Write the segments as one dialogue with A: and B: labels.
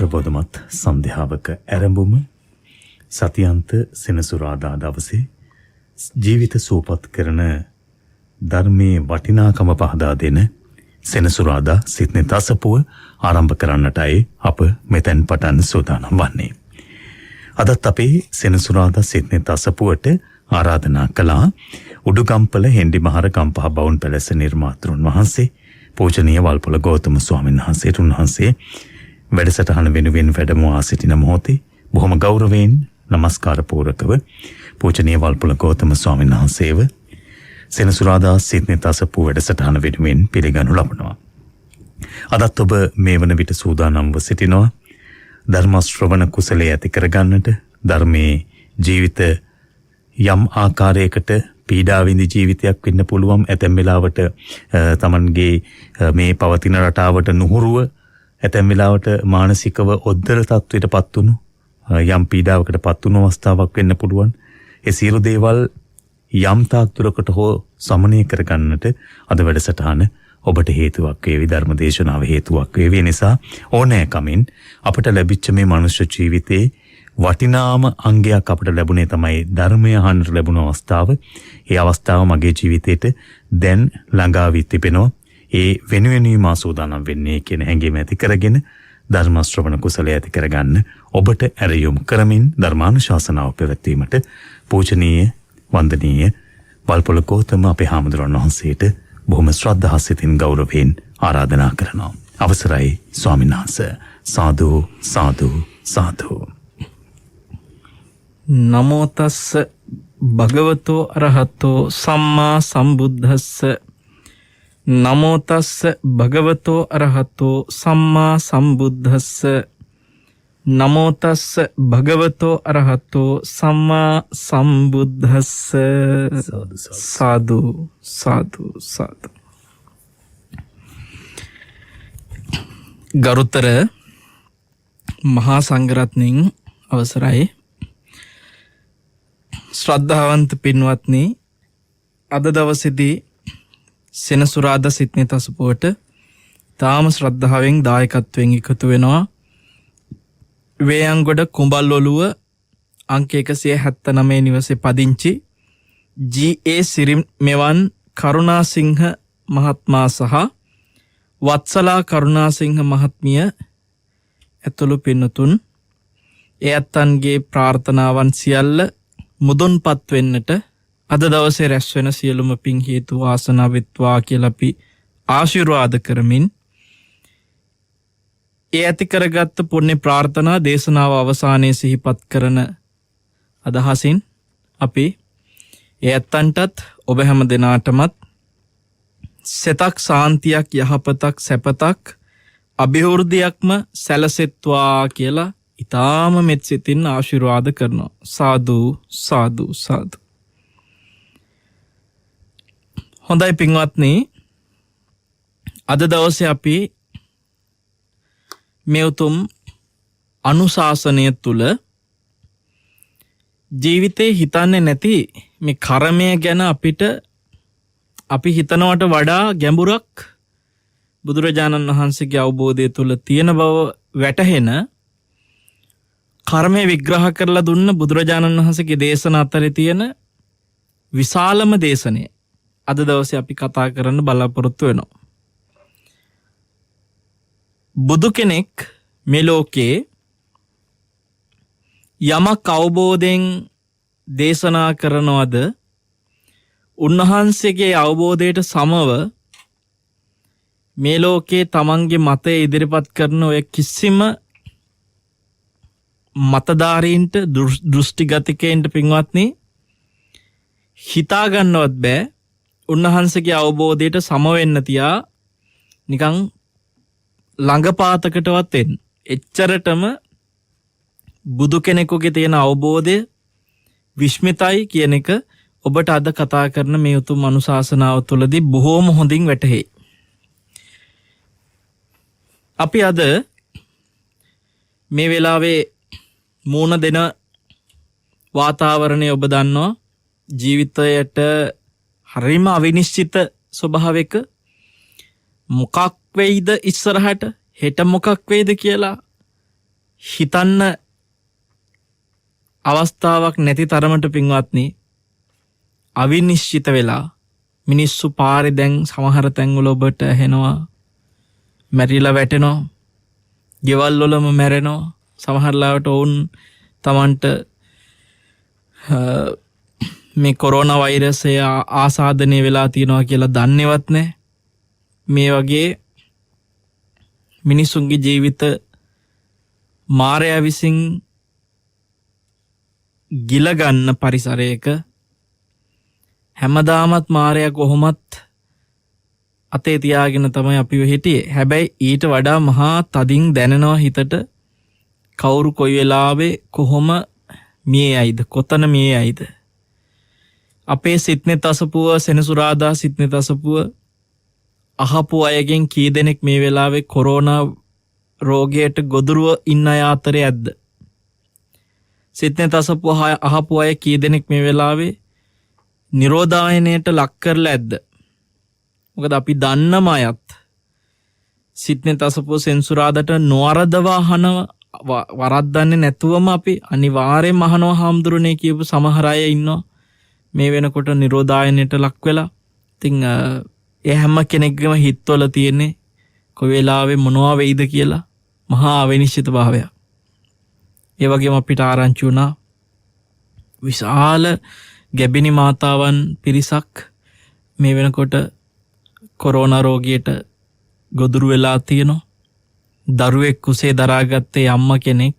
A: ප්‍රබෝධමත් සන්ධ්‍යාවක ඇරඹුම සතියන්ත සෙනසුරාදා දවසේ ජීවිත සූපත් කරන ධර්මයේ වටිනාකම පහදා දෙන සෙනසුරාදා සිත්නේ තසපුව ආරම්භ කරන්නටයි අප මෙතෙන් පටන් සූදානම් වන්නේ. අදත් අපේ සෙනසුරාදා සිත්නේ තසපුවට ආරාධනා කළා උඩුගම්පල හෙන්ඩි මහර ගම්පහ බවුන් පැලැස්ස නිර්මාතෘන් වහන්සේ පූජනීය වල්පොළ ගෞතම ස්වාමීන් වහන්සේට උන්වහන්සේ වැඩසටහන වෙනුවෙන් වැඩමවා සිටින මොහොතේ බොහොම ගෞරවයෙන් নমස්කාර පූරකව පූජනීය වල්පොළ ගෞතම ස්වාමීන් වහන්සේව සෙනසුරාදා සිත්නේ තසපුව වැඩසටහන වෙනුවෙන් පිළිගනු ලබනවා. අදත් ඔබ මේ වන විට සූදානම්ව සිටිනවා ධර්ම ශ්‍රවණ කුසලයේ ඇති කරගන්නට, ධර්මයේ ජීවිත යම් ආකාරයකට පීඩා විඳි ජීවිතයක් වෙන්න පුළුවන්. ඇතැම් වෙලාවට තමන්ගේ මේ පවතින රටාවට නුහුරුව, ඇතැම් වෙලාවට මානසිකව ඔද්දර තත්ත්වයටපත් වුණු යම් පීඩාවකටපත් වුණු අවස්ථාවක් වෙන්න පුළුවන්. ඒ සියලු දේවල් යම් තාක් දුරකට හෝ සමනය කරගන්නට අද වැඩසටහන ඔබට හේතුවක් වේවි. ධර්ම දේශනාව හේතුවක් වේවි. ඒ නිසා ඕනෑකමින් අපට ලැබිච්ච මේ මනුෂ්‍ය ජීවිතේ වටිනාම අංගයක් අපට ලැබුණේ තමයි ධර්මය අහන්න ලැබුණු අවස්ථාව. ඒ අවස්ථාව මගේ ජීවිතේට දැන් ළඟා වී තිබෙනවා. ඒ වෙනුවෙන් මා සූදානම් වෙන්නේ කියන හැඟීම ඇති කරගෙන ධර්ම ශ්‍රවණ කුසලයේ ඇති කරගන්න ඔබට ඇරයුම් කරමින් ධර්මානුශාසනාව පැවැත්වීමට පූජනීය වන්දනීය වල්පොළ ගෞතම අපේ හාමුදුරන් වහන්සේට බොහොම ශ්‍රද්ධා සිතින් ගෞරවයෙන් ආරාධනා කරනවා. අවසරයි ස්වාමීන් වහන්සේ. සාදු සාදු සාදු.
B: නමෝ තස්ස භගවතෝ අරහතෝ සම්මා සම්බුද්දස්ස. නමෝ තස්ස භගවතෝ අරහතෝ සම්මා සම්බුද්දස්ස. නමෝ තස්ස භගවතෝ අරහතෝ සම්මා සම්බුද්දස්ස. සාදු සාදු සාදු. ගරුතර මහා සංඝරත්නයන් අවසරයි. ශ්‍රද්ධාවන්ත පින්වත්නි, අද දවසේදී සෙනසුරාදා සිත්නේ තසපුවට තාම ශ්‍රද්ධාවෙන් දායකත්වයෙන් එකතු වෙනවා වේයන්ගොඩ කුඹල්ඔළුව අංක 179 නිවසේ පදිංචි ජී.ඒ. සිරිමෙවන් කරුණාසිංහ මහත්මයා සහ වත්සලා කරුණාසිංහ මහත්මිය ඇතුළු පින්තුන්. ඒ අත්තන්ගේ ප්‍රාර්ථනාවන් සියල්ල මුදුන්පත් වෙන්නට අද දවසේ රැස් වෙන සියලුම පින් හේතු වාසනා වෙත්වා කියලා අපි ආශිර්වාද කරමින් ඒ ඇති කරගත් පුණ්‍ය ප්‍රාර්ථනා දේශනාව අවසානයේ සිහිපත් කරන අදහසින් අපි ඒ ඇත්තන්ටත් ඔබ හැම දෙනාටමත් සෙතක් සාන්තියක් යහපතක් සැපතක් අභිවෘද්ධියක්ම සැලසෙත්වා කියලා ඊ타ම මෙත් සිතින් ආශිර්වාද කරනවා. සාදු සාදු සාදු. හොඳයි පින්වත්නි, අද දවසේ අපි මේ උතුම් අනුශාසනය තුල ජීවිතේ හිතන්නේ නැති මේ කර්මය ගැන අපි හිතනවට වඩා ගැඹුරක් බුදුරජාණන් වහන්සේගේ අවබෝධය තුල තියෙන බව වැටහෙන කර්මය විග්‍රහ කරලා දුන්න බුදුරජාණන් වහන්සේගේ දේශන අතරේ තියෙන විශාලම දේශනය අද දවසේ අපි කතා කරන්න බලාපොරොත්තු වෙනවා. බුදු කෙනෙක් මේ ලෝකේ යමක් අවබෝධයෙන් දේශනා කරනවද, උන්වහන්සේගේ අවබෝධයට සමව මේ ලෝකේ තමන්ගේ මතය ඉදිරිපත් කරන ඔය කිසිම මතධාරීන්ට දෘෂ්ටිගතිකයින්ට පින්වත්නි හිතා ගන්නවත් බෑ උන්වහන්සේගේ අවබෝධයට සම වෙන්න තියා නිකන් ළඟපාතකටවත් එන්න. එච්චරටම බුදු කෙනෙකුගේ තියෙන අවබෝධය විශ්මිතයි කියන එක ඔබට අද කතා කරන මේ උතුම් අනුශාසනාව තුළදී බොහෝම හොඳින් වැටහෙයි. අපි අද මේ වෙලාවේ මූණ දෙන වාතාවරණය ඔබ දන්නවා ජීවිතයට හරිම අවිනිශ්චිත ස්වභාවයක මොකක් වෙයිද ඉස්සරහට හෙට මොකක් වෙයිද කියලා හිතන්න අවස්ථාවක් නැති තරමට පින්වත්නි අවිනිශ්චිත වෙලා මිනිස්සු පාරේ දැන් සමහර තැන්වල ඔබට ඇහෙනවා මැරිලා වැටෙනවා ගෙවල් වලම මැරෙනවා සමහර ලාවට වුන් තමන්ට මේ කොරෝනා වෛරසය ආසාදනය වෙලා තියෙනවා කියලා දන්නේවත් නැහැ මේ වගේ මිනිසුන්ගේ ජීවිත මාරයා විසින් ගිල ගන්න පරිසරයක හැමදාමත් මාරයා කොහොමත් අතේ තියාගෙන තමයි අපිව හිටියේ. හැබැයි ඊට වඩා මහා තදින් දැනෙනවා හිතට කවුරු කොයි වෙලාවෙ කොහොම මිය යයිද කොතන මිය යයිද. අපේ සිත්නෙත් අසපුව සෙනසුරාදා සිත්නෙත් අසපුව අහපු අයගෙන් කී දෙනෙක් මේ වෙලාවේ කොරෝනා රෝගයට ගොදුරුව ඉන්න අය අතරේ ඇද්ද? සිත්නෙත් අසපුව අහපු අය කී දෙනෙක් මේ වෙලාවේ නිරෝධායනයට ලක් කරලා ඇද්ද? මොකද අපි දන්නම අයත් සිත්නෙත් අසපුව සෙන්සුරාදට නොවරදවා අහනවා වරද්දන්නේ නැතුවම අපි අනිවාර්යෙන්ම අහනවා හාමුදුරනේ කියපු සමහර අය ඉන්නවා මේ වෙනකොට නිරෝධායනයට ලක් වෙලා. ඉතින් ඒ හැම කෙනෙක්ගේම හිතවල තියෙන්නේ කොයි වෙලාවෙ මොනවා වෙයිද කියලා මහා අවිනිශ්චිත භාවයක්. ඒ වගේම අපිට ආරංචි වුණා විශාල ගැබිනි මාතාවන් පිරිසක් මේ වෙනකොට කොරෝනා රෝගියට ගොදුරු වෙලා තියෙනවා. දරුවෙක් කුසේ දරාගත්තේ අම්මා කෙනෙක්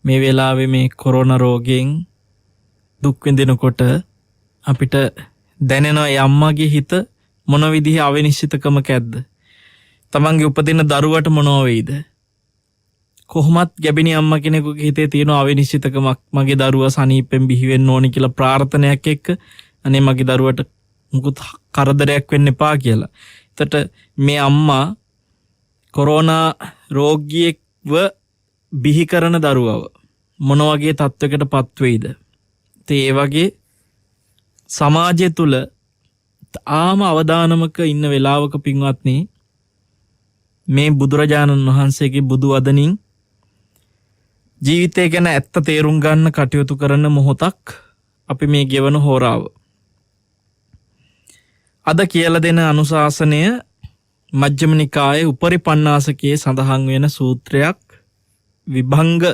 B: මේ වෙලාවේ මේ කොරෝනා රෝගයෙන් දුක් විඳිනකොට අපිට දැනෙනවා ඒ අම්මාගේ හිත මොන විදිහේ අවිනිශ්චිතකමක ඇද්ද? තමන්ගේ උපදින දරුවට මොනවා වෙයිද? කොහොමත් ගැබිනි අම්මා කෙනෙකුගේ හිතේ තියෙන අවිනිශ්චිතකමක් මගේ දරුවා සනීපෙන් බිහි වෙන්න ඕනි කියලා ප්‍රාර්ථනාවක් එක්ක අනේ මගේ දරුවට මුකුත් කරදරයක් වෙන්න එපා කියලා. එතකොට මේ අම්මා කොරෝනා රෝගියෙක්ව බිහි කරන දරුවව මොන වගේ තත්වයකට පත් වෙයිද? ඒ වගේ සමාජය තුල ආම අවදානමක ඉන්න වෙලාවක පින්වත්නි මේ බුදුරජාණන් වහන්සේගේ බුදු වදනින් ජීවිතය ගැන ඇත්ත තේරුම් ගන්න කටයුතු කරන මොහොතක් අපි මේ ගෙවන හෝරාව. අද කියලා දෙන අනුශාසනය මජ්ක්‍ධිම නිකායේ උපරිපන්නාසකයේ සඳහන් වෙන සූත්‍රයක් විභංග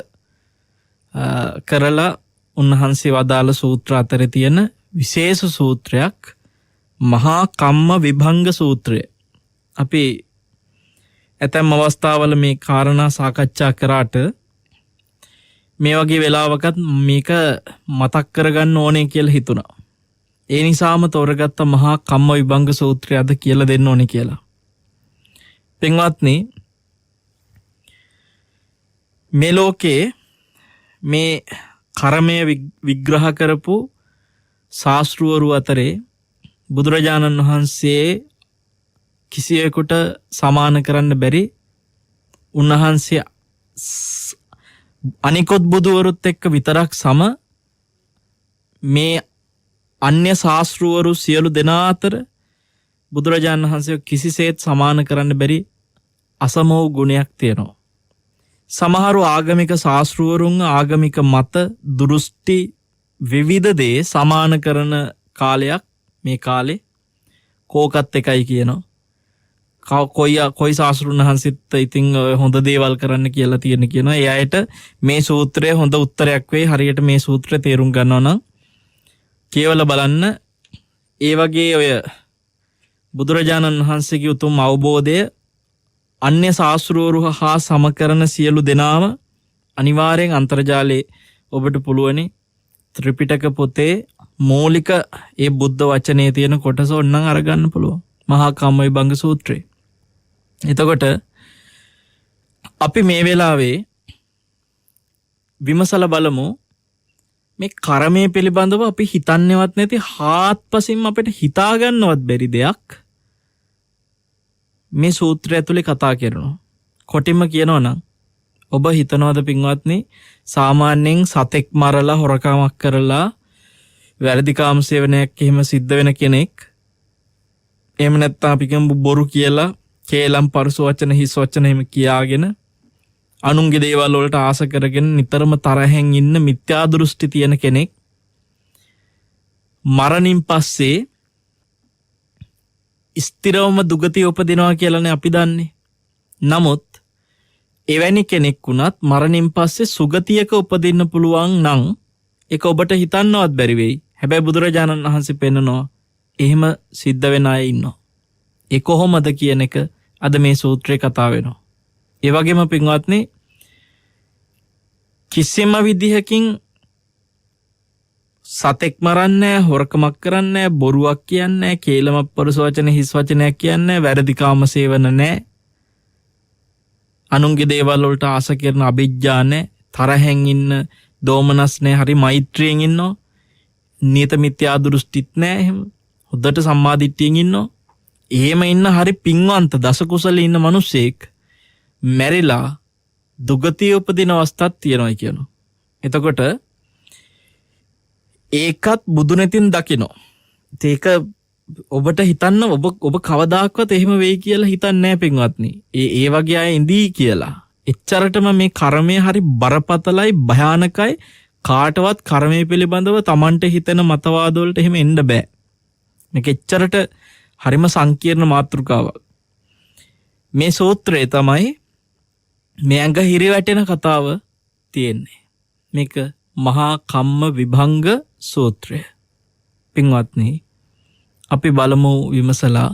B: කරලා උන්වහන්සේ වදාළ සූත්‍ර අතරේ තියෙන විශේෂ සූත්‍රයක් මහා කම්ම විභංග සූත්‍රය. අපි ඇතැම් අවස්ථාවල මේ කාරණා සාකච්ඡා කරාට මේ වගේ වෙලාවකත් මේක මතක් කරගන්න ඕනේ කියලා හිතුණා. ඒ නිසාම තෝරගත්ත මහා කම්ම විභංග සූත්‍රය අද කියලා දෙන්න ඕනේ කියලා. පින්වත්නි මේ ලෝකේ මේ කර්මය විග්‍රහ කරපු ශාස්ත්‍රවරු අතරේ බුදුරජාණන් වහන්සේ කිසියෙකුට සමාන කරන්න බැරි උන්වහන්සේ අනිකොත් බුදුවරුත් එක්ක විතරක් සම මේ අන්‍ය ශාස්ත්‍රවරු සියලු දෙනා අතර බුදුරජාණන් වහන්සේ කිසිසේත් සමාන කරන්න බැරි අසම වූ ගුණයක් තියෙනවා. සමහරු ආගමික ශාස්ත්‍රවරුන් ආගමික මත දෘෂ්ටි විවිධ දේ සමාන කරන කාලයක් මේ කාලේ කෝකත් එකයි කියනවා. කොයි ශාස්ත්‍රුන් වහන්සේත් ඉතින් හොඳ දේවල් කරන්න කියලා තියෙන කියනවා. ඒ අයට මේ සූත්‍රය හොඳ උත්තරයක් වෙයි. හරියට මේ සූත්‍රය තේරුම් ගන්නවා නම් කියවලා බලන්න. ඒ වගේ ඔය බුදුරජාණන් වහන්සේගේ උතුම් අවබෝධය අන්‍ය ශාස්ත්‍රවරු හා සමකරන සියලු දෙනාම අනිවාර්යෙන් අන්තර්ජාලයේ ඔබට පුළුවනි ත්‍රිපිටක පොතේ මූලික ඒ බුද්ධ වචනේ තියෙන කොටස ඕනනම් අරගන්න පුළුවන්. මහා කම්ම විභංග සූත්‍රය. එතකොට අපි මේ වෙලාවේ විමසලා බලමු මේ කර්මය පිළිබඳව අපි හිතන්නේවත් නැති හාත්පසින්ම අපිට හිතා ගන්නවත් බැරි දෙයක් මේ සූත්‍රය ඇතුලේ කතා කරනවා. කොටින්ම කියනවා නම් ඔබ හිතනවද පින්වත්නි සාමාන්‍යයෙන් සතෙක් මරලා හොරකමක් කරලා වැරදි කාම සේවනයක් එහෙම සිද්ධ වෙන කෙනෙක් එහෙම නැත්නම් අපි කියමු බොරු කියලා කේලම් පරුස වචන හිස් වචන එහෙම කියාගෙන අනුන්ගේ දේවල් වලට ආස කරගෙන නිතරම තරහෙන් ඉන්න මිත්‍යා දෘෂ්ටි තියෙන කෙනෙක් මරණින් පස්සේ ස්ථිරවම දුගතිය උපදිනවා කියලානේ අපි දන්නේ. නමුත් එවැනි කෙනෙක් වුණත් මරණින් පස්සේ සුගතියක උපදින්න පුළුවන් නම් ඒක ඔබට හිතන්නවත් බැරි වෙයි. හැබැයි බුදුරජාණන් වහන්සේ පෙන්නනවා එහෙම සිද්ධ වෙන අය ඉන්නවා. ඒ කොහොමද කියන එක අද මේ සූත්‍රේ කතා වෙනවා. ඒ වගේම පින්වත්නි කිසිම විදිහකින් සතෙක් මරන්නේ හොරකමක් කරන්නේ බොරුවක් කියන්නේ කේලමක් පරුස වචන හිස් වචනයක් කියන්නේ වැරදි කාම සේවන නැහැ. අනුන්ගේ දේවල් වලට ආස කරන අවිජ්ජා නැහැ. තරහෙන් ඉන්න දෝමනස් නැහැ. හරි මෛත්‍රියෙන් ඉන්නවා. නියත මිත්‍යා දෘෂ්ටිත් නැහැ. එහෙම හොද්දට සම්මාදිට්ඨියෙන් ඉන්නවා. එහෙම ඉන්න හරි පින්වන්ත දස කුසලයේ ඉන්න මිනිස්සෙක් මැරිලා දුගතිය උපදින අවස්ථාවක් තියෙනවා කියනවා. එතකොට ඒකත් බුදු නැතින් දකිනවා. ඒක ඔබට හිතන්න ඔබ කවදාක්වත් එහෙම වෙයි කියලා හිතන්නේ නැහැ පින්වත්නි. ඒ වගේ අය ඉඳී කියලා. එච්චරටම මේ කර්මය හරි බරපතලයි භයානකයි. කාටවත් කර්මය පිළිබඳව Tamanට හිතෙන මතවාද වලට එහෙම එන්න බෑ. මේක එච්චරට හරිම සංකීර්ණ මාතෘකාවක්. මේ සූත්‍රය තමයි මේ අංග හිරි වැටෙන කතාව තියෙන්නේ. මේක මහා කම්ම විභංග සූත්‍රය. පින්වත්නි අපි බලමු විමසලා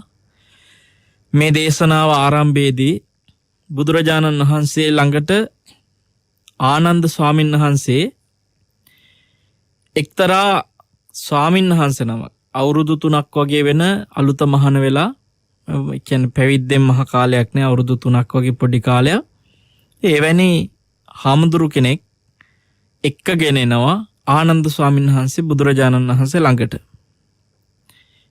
B: මේ දේශනාව ආරම්භයේදී බුදුරජාණන් වහන්සේ ළඟට ආනන්ද ස්වාමීන් වහන්සේ එක්තරා ස්වාමීන් වහන්සේ නමක් අවුරුදු 3ක් වගේ වෙන අලුත මහාන වෙලා කියන්නේ පැවිද්දෙන් මහ කාලයක් නේ අවුරුදු 3ක් වගේ පොඩි කාලයක්. එවැනි හාමුදුරු කෙනෙක් එක්කගෙන එනවා ආනන්ද ස්වාමීන් වහන්සේ බුදුරජාණන් වහන්සේ ළඟට.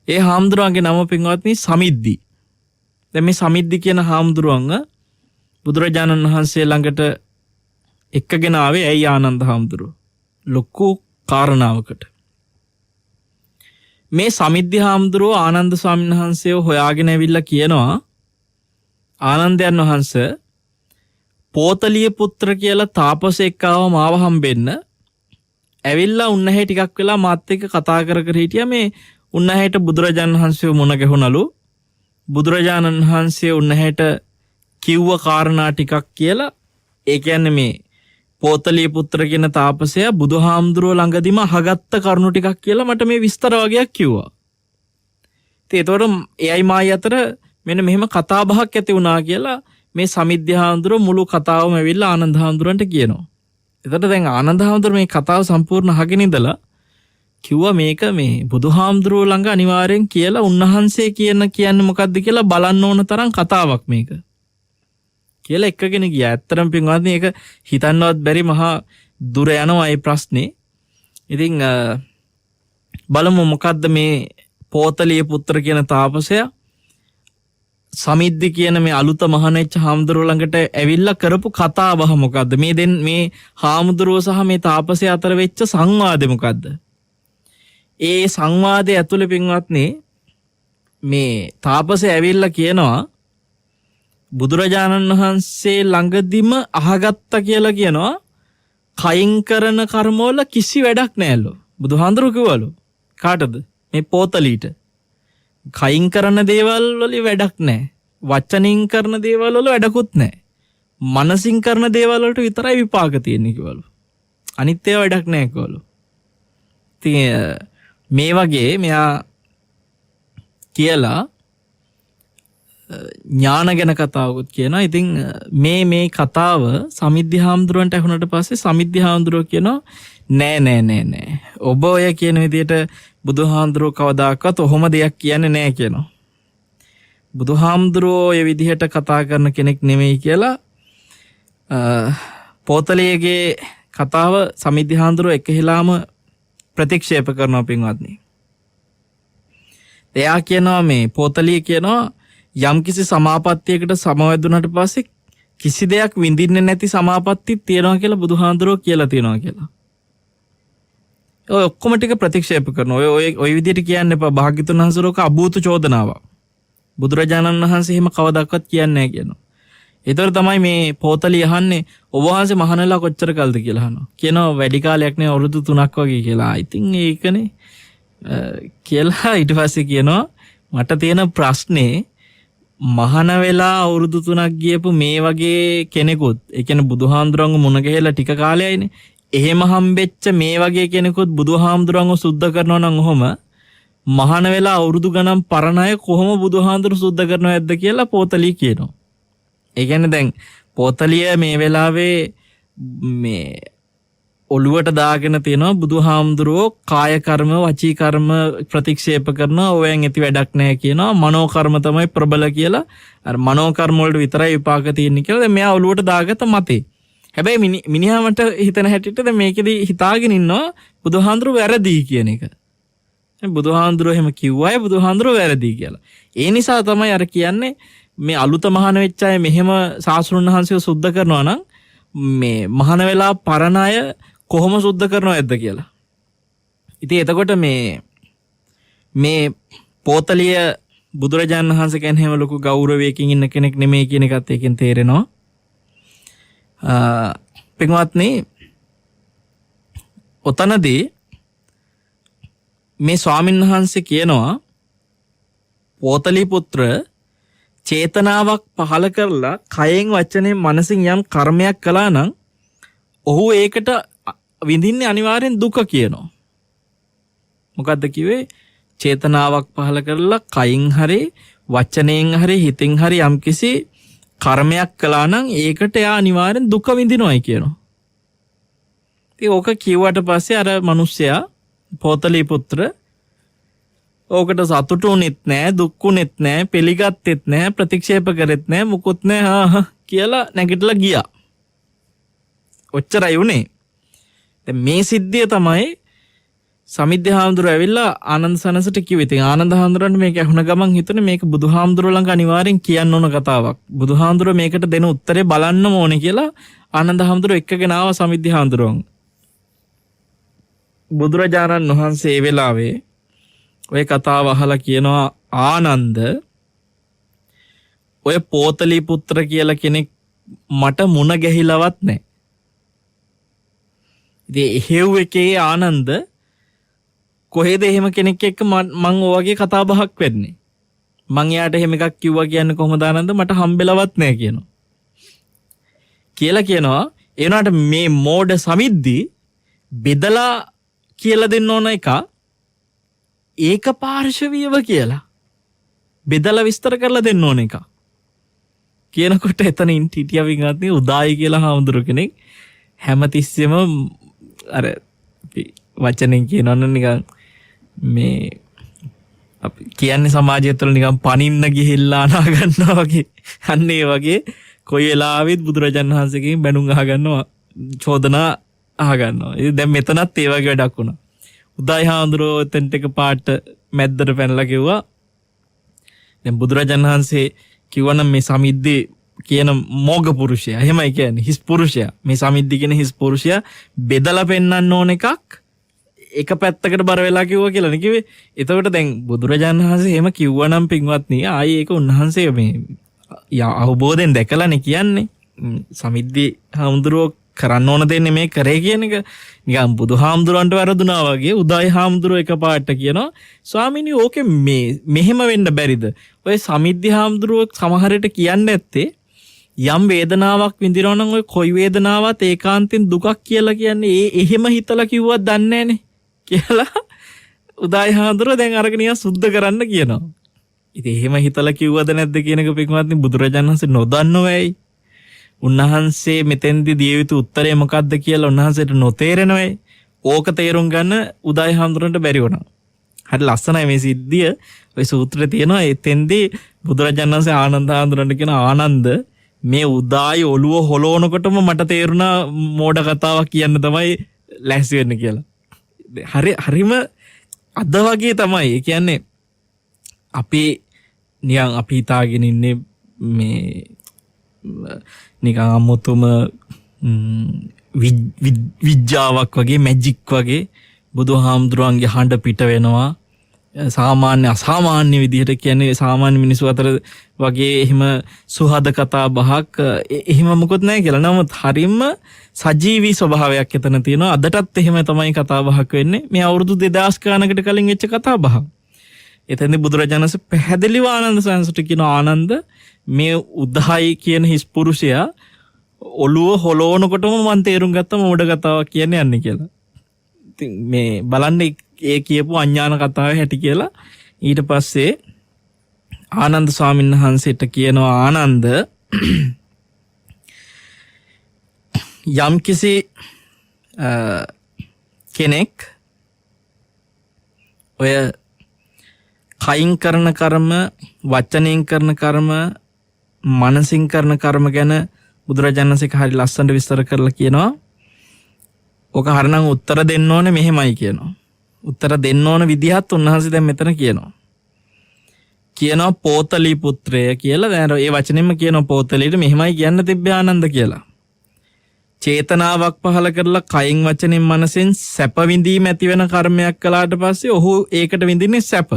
B: ඒ හාමුදුරුවන්ගේ නම පින්වත්නි සමිද්දි. දැන් මේ සමිද්දි කියන හාමුදුරුවන්ව බුදුරජාණන් වහන්සේ ළඟට එක්කගෙන ආවේ ඇයි ආනන්ද හාමුදුරුවෝ? ලොකු කාරණාවකට. මේ සමිද්දි හාමුදුරුවෝ ආනන්ද ස්වාමීන් වහන්සේව හොයාගෙන ඇවිල්ලා කියනවා ආනන්දයන් වහන්සේ පෝතලිය පුත්‍ර කියලා තාපසෙක් ආව මාව හම්බෙන්න ඇවිල්ලා උන්නැහේ ටිකක් වෙලා මාත් එක්ක කතා කර කර හිටියා. මේ උන්නැහේට බුදුරජාණන් වහන්සේව මුණ ගැහුණලු. බුදුරජාණන් වහන්සේ උන්නැහේට කිව්ව කාරණා ටිකක් කියලා. ඒ කියන්නේ මේ පෝතලිය පුත්‍ර කියන තාපසයා බුදුහාමුදුරුවෝ ළඟදීම අහගත්ත කරුණු ටිකක් කියලා මට මේ විස්තර වගේක් කිව්වා. ඉතින් ඒතකොට එයයි මායි අතර මෙන්න මෙහෙම කතා බහක් ඇති වුණා කියලා මේ සමිද්ද හාමුදුරුවෝ මුළු කතාවම ඇවිල්ලා ආනන්ද හාමුදුරන්ට කියනවා. එතකොට දැන් ආනන්ද හාමුදුරුවෝ මේ කතාව සම්පූර්ණ අහගෙන ඉඳලා කිව්වා මේක මේ බුදුහාමුදුරුවෝ ළඟ අනිවාර්යෙන් කියලා උන්වහන්සේ කියන්නේ මොකද්ද කියලා බලන්න ඕන තරම් කතාවක් මේක. කියලා එක්කගෙන ගියා. ඇත්තටම පින්වත්නි ඒක හිතන්නවත් බැරි මහා දුර යනවා මේ ප්‍රශ්නේ. ඉතින් බලමු මොකද්ද මේ පෝතලිය පුත්‍ර කියන තාපසයා සමිද්දි කියන මේ අලුත මහණෙච්ච හාමුදුරුවෝ ළඟට ඇවිල්ලා කරපු කතාව මොකද්ද? මේ හාමුදුරුවෝ සහ මේ තාපසයා අතර වෙච්ච සංවාදය මොකද්ද? ඒ සංවාදයේ ඇතුළේ පින්වත්නි මේ තාපසයා ඇවිල්ලා කියනවා බුදුරජාණන් වහන්සේ ළඟදිම අහගත්තා කියලා කියනවා කයින් කරන කර්මවල කිසි වැඩක් නැහැලු. බුදුහාඳුරු කිව්වලු. කාටද? මේ පෝතලීට. කයින් කරන දේවල් වල වැඩක් නැහැ. වචනින් කරන දේවල් වල වැඩකුත් නැහැ. මනසින් කරන දේවල් වලට විතරයි විපාක තියෙන්නේ කිව්වලු. අනිත් ඒවා වැඩක් නැහැ කිව්වලු. ඉතින් මේ වගේ මෙයා කියලා ඥාන ගැන කතාවකුත් කියනවා. ඉතින් මේ කතාව සමිද්ද හාමුදුරුවන්ට අහුනට පස්සේ සමිද්ද හාමුදුරුවෝ කියනවා නෑ. ඔබ ඔය කියන විදිහට බුදුහාමුදුරුවෝ කවදාකවත් ඔහොම දෙයක් කියන්නේ නෑ කියනවා. බුදුහාමුදුරුවෝ ඔය විදිහට කතා කරන කෙනෙක් නෙමෙයි කියලා පෝතලියගේ කතාව සමිද්ද හාමුදුරුවෝ එකහෙලාම ප්‍රතික්ෂේප කරනවා පින්වත්නි. එයා කියනවා මේ පෝතලිය කියනවා යම්කිසි සමාපත්තියකට සමවැදුනට පස්සේ කිසි දෙයක් විඳින්නේ නැති සමාපත්තියක් තියෙනවා කියලා බුදුහාඳුරෝ කියලා තියෙනවා කියලා. ඔය ඔක්කොම ටික ප්‍රතික්ෂේප කරනවා. ඔය විදිහට කියන්න එපා. භාග්‍යතුන් වහන්සේරෝක අභූත චෝදනාවක්. බුදුරජාණන් වහන්සේ එහෙම කවදාවත් කියන්නේ නැහැ කියනවා. ඒතර තමයි මේ පෝතලිය අහන්නේ ඔබ වහන්සේ මහානලා කොච්චර කල්ද කියලා අහනවා. කියනවා වැඩි කාලයක් නේ අවුරුදු 3ක් වගේ කියලා. ඉතින් ඒකනේ කියලා ඊට පස්සේ කියනවා මට තියෙන ප්‍රශ්නේ මහාන වෙලා අවුරුදු 3ක් ගියපු මේ වගේ කෙනෙකුත් ඒ කියන්නේ බුදුහාමුදුරන්ව මුණ ගැහිලා ටික කාලයයිනේ. එහෙම හම්බෙච්ච මේ වගේ කෙනෙකුත් බුදුහාමුදුරන්ව සුද්ධ කරනවා නම් ඔහොම මහාන වෙලා අවුරුදු ගණන් පරණ අය කොහොම බුදුහාමුදුරු සුද්ධ කරනවද කියලා පෝතලිය කියනවා. ඒ කියන්නේ දැන් පෝතලිය මේ වෙලාවේ මේ ඔළුවට දාගෙන තියෙනවා බුදුහාමුදුරුවෝ කාය කර්ම වචී කර්ම ප්‍රතික්ෂේප කරනවා. ඔයන් ඇති වැඩක් නැහැ කියනවා. මනෝ කර්ම තමයි ප්‍රබල කියලා. අර මනෝ කර්ම වලට විතරයි විපාක තියෙන්නේ කියලා දැන් මෙයා ඔළුවට දාගත්ත මතේ. හැබැයි මිනිහාමට හිතන හැටියට දැන් මේකෙදි හිතාගෙන ඉන්නවා බුදුහාමුදුරුවෝ වැරදි කියන එක. බුදුහාමුදුරුවෝ එහෙම කිව්වයි බුදුහාමුදුරුවෝ වැරදි කියලා. ඒ නිසා තමයි අර කියන්නේ මේ අලුත මහාන වෙච්ච අය මෙහෙම සාස්ෘණ වහන්සේව සුද්ධ කරනවා නම් මේ මහාන වෙලා පරණ අය කොහොම සුද්ධ කරනවද කියලා. ඉතින් එතකොට මේ පෝතලිය බුදුරජාණන් වහන්සේ කියන්නේ හැම ලොකු ගෞරවයකින් ඉන්න කෙනෙක් නෙමෙයි කියන එකත් ඒකෙන් තේරෙනවා. පින්වත්නි ඔතනදී මේ ස්වාමීන් වහන්සේ කියනවා පෝතලී පුත්‍ර චේතනාවක් පහළ කරලා කයෙන් වචනෙන් මනසින් යම් කර්මයක් කළා නම් ඔහු ඒකට විඳින්නේ අනිවාර්යෙන් දුක කියනවා. මොකද්ද කිව්වේ? චේතනාවක් පහළ කරලා කයින් හරි වචනයෙන් හරි හිතින් හරි යම්කිසි කර්මයක් කළා නම් ඒකට එයා අනිවාර්යෙන් දුක විඳිනවයි කියනවා. ඉතින් ඕක කිව්වට පස්සේ අර මිනිස්සයා පෝතලී පුත්‍ර ඕකට සතුටුුනෙත් නෑ දුක්ුනෙත් නෑ පිළිගත්තෙත් නෑ ප්‍රතික්ෂේප කරෙත් නෑ මුකුත් නෑ කියලා නැගිටලා ගියා. ඔච්චරයි උනේ. දැන් මේ සිද්ධිය තමයි සමිද්ධ හාමුදුරුවෝ ඇවිල්ලා ආනන්ද සනසට කිව්වේ. ඉතින් ආනන්ද හාමුදුරන්ට මේක ඇහුණ ගමන් හිතුනේ මේක බුදුහාමුදුරුවෝ ළඟ අනිවාර්යෙන් කියන්න ඕන කතාවක්. බුදුහාමුදුරුවෝ මේකට දෙන උත්තරේ බලන්නම ඕනේ කියලා ආනන්ද හාමුදුරුවෝ එක්කගෙන ආවා සමිද්ධ හාමුදුරුවන්. බුදුරජාණන් වහන්සේ ඒ වෙලාවේ ඔය කතාව අහලා කියනවා ආනන්ද ඔය පෝතලී පුත්‍ර කියලා කෙනෙක් මට මුණ ගැහිලවත් නැහැ. ඉතින් එහෙව් එකේ ආනන්ද කොහෙද එහෙම කෙනෙක් එක්ක මං ඔයගේ කතා බහක් වෙන්නේ. මං එයාට එහෙම එකක් කිව්වා කියන්නේ කොහොමද ආනන්ද මට හම්බෙලවත් නැහැ කියනවා. කියලා කියනවා ඒ වුණාට මේ මෝඩ සමිද්දි බෙදලා කියලා දෙන්න ඕන එක ඒක පාර්ශවීයව කියලා බෙදලා විස්තර කරලා දෙන්න ඕන එක කියනකොට එතන හිටියා වින්ගත්නේ උදායි කියලා හාමුදුරු කෙනෙක් හැමතිස්සෙම අර වචනෙන් කියනවනම් නිකන් මේ අපි කියන්නේ සමාජය තුළ නිකන් පනින්න ගිහිල්ලා අනා ගන්නවා වගේ අන්න ඒ වගේ කොයි වෙලාවෙත් බුදුරජාණන් වහන්සේගෙන් බැනුම් අහගන්නවා චෝදනා අහගන්නවා. ඉතින් දැන් මෙතනත් ඒ වගේ වැඩක් වුණා. උදායි හාමුදුරුවෝ එතනට එක පාට මැද්දට පැනලා කිව්වා දැන් බුදුරජාණන් වහන්සේ කිව්වනම් මේ සමිද්දේ කියන මොග පුරුෂයා එහෙමයි කියන්නේ හිස් පුරුෂයා මේ සමිද්දි කියන හිස් පුරුෂයා බෙදලා පෙන්වන්න ඕන එකක් එක පැත්තකට බර වෙලා කිව්වා කියලා නේ කිව්වේ. එතකොට දැන් බුදුරජාණන් වහන්සේ එහෙම කිව්වනම් පින්වත්නි ආයේ ඒක උන්වහන්සේ මේ අවබෝධයෙන් දැකලානේ කියන්නේ. සමිද්දි හාමුදුරුවෝ කරන්න ඕන දෙන්නේ මේ කරේ කියන එක නිකන් බුදුහාමුදුරන්ට වැරදුනා වගේ උදායි හාමුදුරුවෝ එකපාරට කියනවා ස්වාමීනි ඕකේ මෙහෙම වෙන්න බැරිද? ඔය සමිද්දි හාමුදුරුවෝ සමහරට කියන්නේ නැත්තේ යම් වේදනාවක් විඳිනවා නම් ඔය කොයි වේදනාවක් ඒකාන්තයෙන් දුකක් කියලා කියන්නේ එහෙම හිතලා කිව්වත් දන්නේ නැහනේ කියලා උදායි හාමුදුරුවෝ දැන් අරගෙන ඉයා සුද්ධ කරන්න කියනවා. ඉතින් එහෙම හිතලා කිව්වද නැද්ද කියන එක පිටුමත්නි බුදුරජාණන් වහන්සේ නොදන්නවයි. උන්වහන්සේ මෙතෙන්දි දිය යුතු උත්තරේ මොකක්ද කියලා උන්වහන්සේට නොතේරෙනවයි. ඕක තේරුම් ගන්න උදායි හාමුදුරන්ට බැරි වුණා. හරි ලස්සනයි මේ සිද්ධිය. ඔය සූත්‍රයේ තියෙනවා එතෙන්දි බුදුරජාණන් වහන්සේ ආනන්ද හාමුදුරන්ට කියන ආනන්ද මේ උදායි ඔළුව හොලවනකොටම මට තේරුණා මෝඩ කතාවක් කියන්න තමයි ලැස්ති වෙන්න කියලා. හරිම අද වගේ තමයි. ඒ කියන්නේ අපි නිකන් අපි හිතාගෙන ඉන්නේ මේ නිකන් අමුතුම විද්‍යාවක් වගේ මැජික් වගේ බුදුහාමුදුරුවන්ගේ හඬ පිට වෙනවා. සාමාන්‍ය අසාමාන්‍ය විදිහට කියන්නේ සාමාන්‍ය මිනිස්සු අතර වගේ එහෙම සුහද කතා බහක් එහෙම මොකොත් නැහැ කියලා. නමුත් හරිම සජීවී ස්වභාවයක් එතන තියෙනවා. අදටත් එහෙම තමයි කතා බහක් වෙන්නේ. මේ අවුරුදු 2000 ගානකට කලින් වෙච්ච කතා බහක්. එතෙන්දී බුදුරජාණන් වහන්සේ පැහැදිලිව ආනන්ද සංසට කියන ආනන්ද මේ උදායි කියන හිස් පුරුෂයා ඔළුව හොලවනකොටම මම තේරුම් ගත්තා මොඩ කතාවක් කියන්නේ යන්නේ කියලා. ඉතින් මේ බලන්න ඒ කියපු අඥාන කතාවේ හැටි කියලා. ඊට පස්සේ ආනන්ද ස්වාමීන් වහන්සේට කියනවා ආනන්ද යම්කිසි කෙනෙක් ඔය කයින් කරන කර්ම, වචනයෙන් කරන කර්ම, මනසින් කරන කර්ම ගැන බුදුරජාණන් වහන්සේ හරි ලස්සනට විස්තර කරලා කියනවා. ඔක හරිනම් උත්තර දෙන්න ඕනේ මෙහෙමයි කියනවා. උත්තර දෙන්න ඕන විදිහත් උන්වහන්සේ දැන් මෙතන කියනවා. කියනවා පෝතලී පුත්‍රය කියලා. දැන් ඒ වචනෙන්ම කියනවා පෝතලීට මෙහෙමයි කියන්න තිබ්බේ ආනන්ද කියලා. චේතනාවක් පහල කරලා කයින් වචනෙන් මනසෙන් සැප විඳීම ඇති වෙන කර්මයක් කළාට පස්සේ ඔහු ඒකට විඳින්නේ සැප.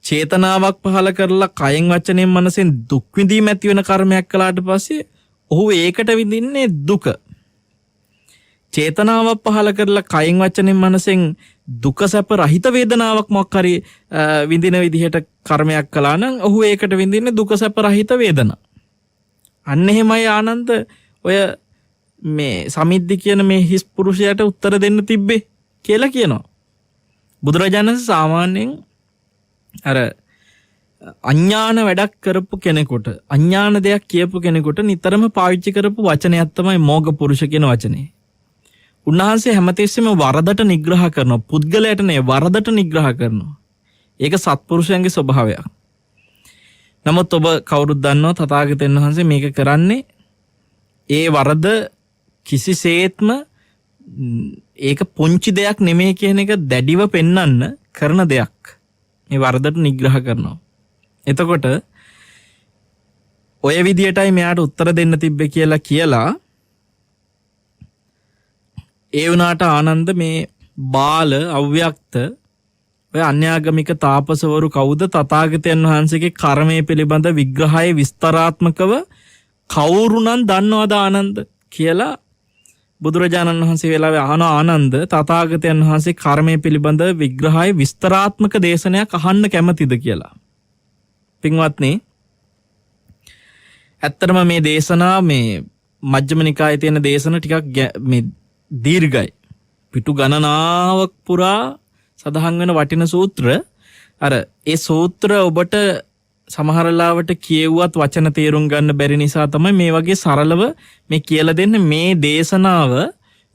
B: චේතනාවක් පහල කරලා කයින් වචනෙන් මනසෙන් දුක් විඳීම ඇති වෙන කර්මයක් කළාට පස්සේ ඔහු ඒකට විඳින්නේ දුක. චේතනාවක් පහල කරලා කයින් වචනෙන් මනසෙන් දුක සැප රහිත වේදනාවක් මොකක් හරි විඳින විදිහට කර්මයක් කළා නම් ඔහු ඒකට විඳින්නේ දුක සැප රහිත වේදනා. අන්න එහෙමයි ආනන්ද ඔය මේ සමිද්දි කියන මේ හිස් පුරුෂයාට උත්තර දෙන්න තිබ්බේ කියලා කියනවා. බුදුරජාණන් සාමාන්‍යයෙන් අර අඥාන වැඩක් කරපු කෙනෙකුට අඥාන දෙයක් කියපු කෙනෙකුට නිතරම පාවිච්චි කරපු වචනයක් තමයි මෝග පුරුෂ කියන වචනේ. උන්වහන්සේ හැමතිස්සෙම වරදට නිග්‍රහ කරනවා. පුද්ගලයාට නේ වරදට නිග්‍රහ කරනවා. ඒක සත්පුරුෂයන්ගේ ස්වභාවයක්. නමුත් ඔබ කවුරුත් දන්නවා තථාගතයන් වහන්සේ මේක කරන්නේ ඒ වරද කිසිසේත්ම ඒක පුංචි දෙයක් නෙමෙයි කියන එක දැඩිව පෙන්වන්න කරන දෙයක්. මේ වරදට නිග්‍රහ කරනවා. එතකොට ඔය විදියටයි මෙයාට උත්තර දෙන්න තිබ්බේ කියලා ඒ වුණාට ආනන්ද මේ බාල අව්‍යක්ත ඔය අන්‍යාගමික තාපසවරු කවුද තථාගතයන් වහන්සේගේ කර්මය පිළිබඳ විග්‍රහය විස්තරාත්මකව කවුරුනම් දන්නවද ආනන්ද කියලා බුදුරජාණන් වහන්සේ වෙලාවේ අහනවා ආනන්ද තථාගතයන් වහන්සේ කර්මය පිළිබඳ විග්‍රහය විස්තරාත්මක දේශනයක් අහන්න කැමතිද කියලා. පින්වත්නි ඇත්තටම මේ දේශනා මේ මජ්ක්‍ධිම නිකායේ තියෙන දේශන ටිකක් මේ දීර්ඝයි. පිටු ගණනාවක් පුරා සඳහන් වෙන වටින සූත්‍ර. අර ඒ සූත්‍ර ඔබට සමහර ලාවට කියවුවත් වචන තේරුම් ගන්න බැරි නිසා තමයි මේ වගේ සරලව මේ කියලා දෙන්නේ. මේ දේශනාව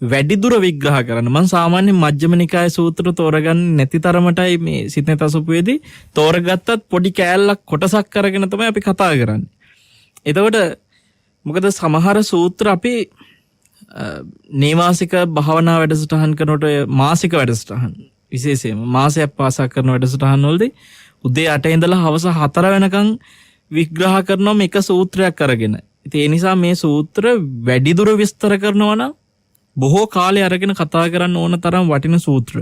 B: වැඩිදුර විග්‍රහ කරන්න මම සාමාන්‍ය මජ්ක්‍ධිම නිකායේ සූත්‍ර තෝරගන්නේ නැති තරමටයි මේ සිතෙත අසුපුවේදී තෝරගත්තත් පොඩි කෑල්ලක් කොටසක් අරගෙන තමයි අපි කතා කරන්නේ. එතකොට මොකද සමහර සූත්‍ර අපි නේවාසික භාවනා වැඩසටහන් කරනකොට මාසික වැඩසටහන් විශේෂයෙන්ම මාසයක් පාසා කරන වැඩසටහන් වලදී උදේ 8 ඉඳලා හවස 4 වෙනකන් විග්‍රහ කරනවා මේක සූත්‍රයක් අරගෙන. ඉතින් ඒ නිසා මේ සූත්‍ර වැඩිදුර විස්තර කරනවා නම් බොහෝ කාලය අරගෙන කතා කරන්න ඕන තරම් වටින සූත්‍ර.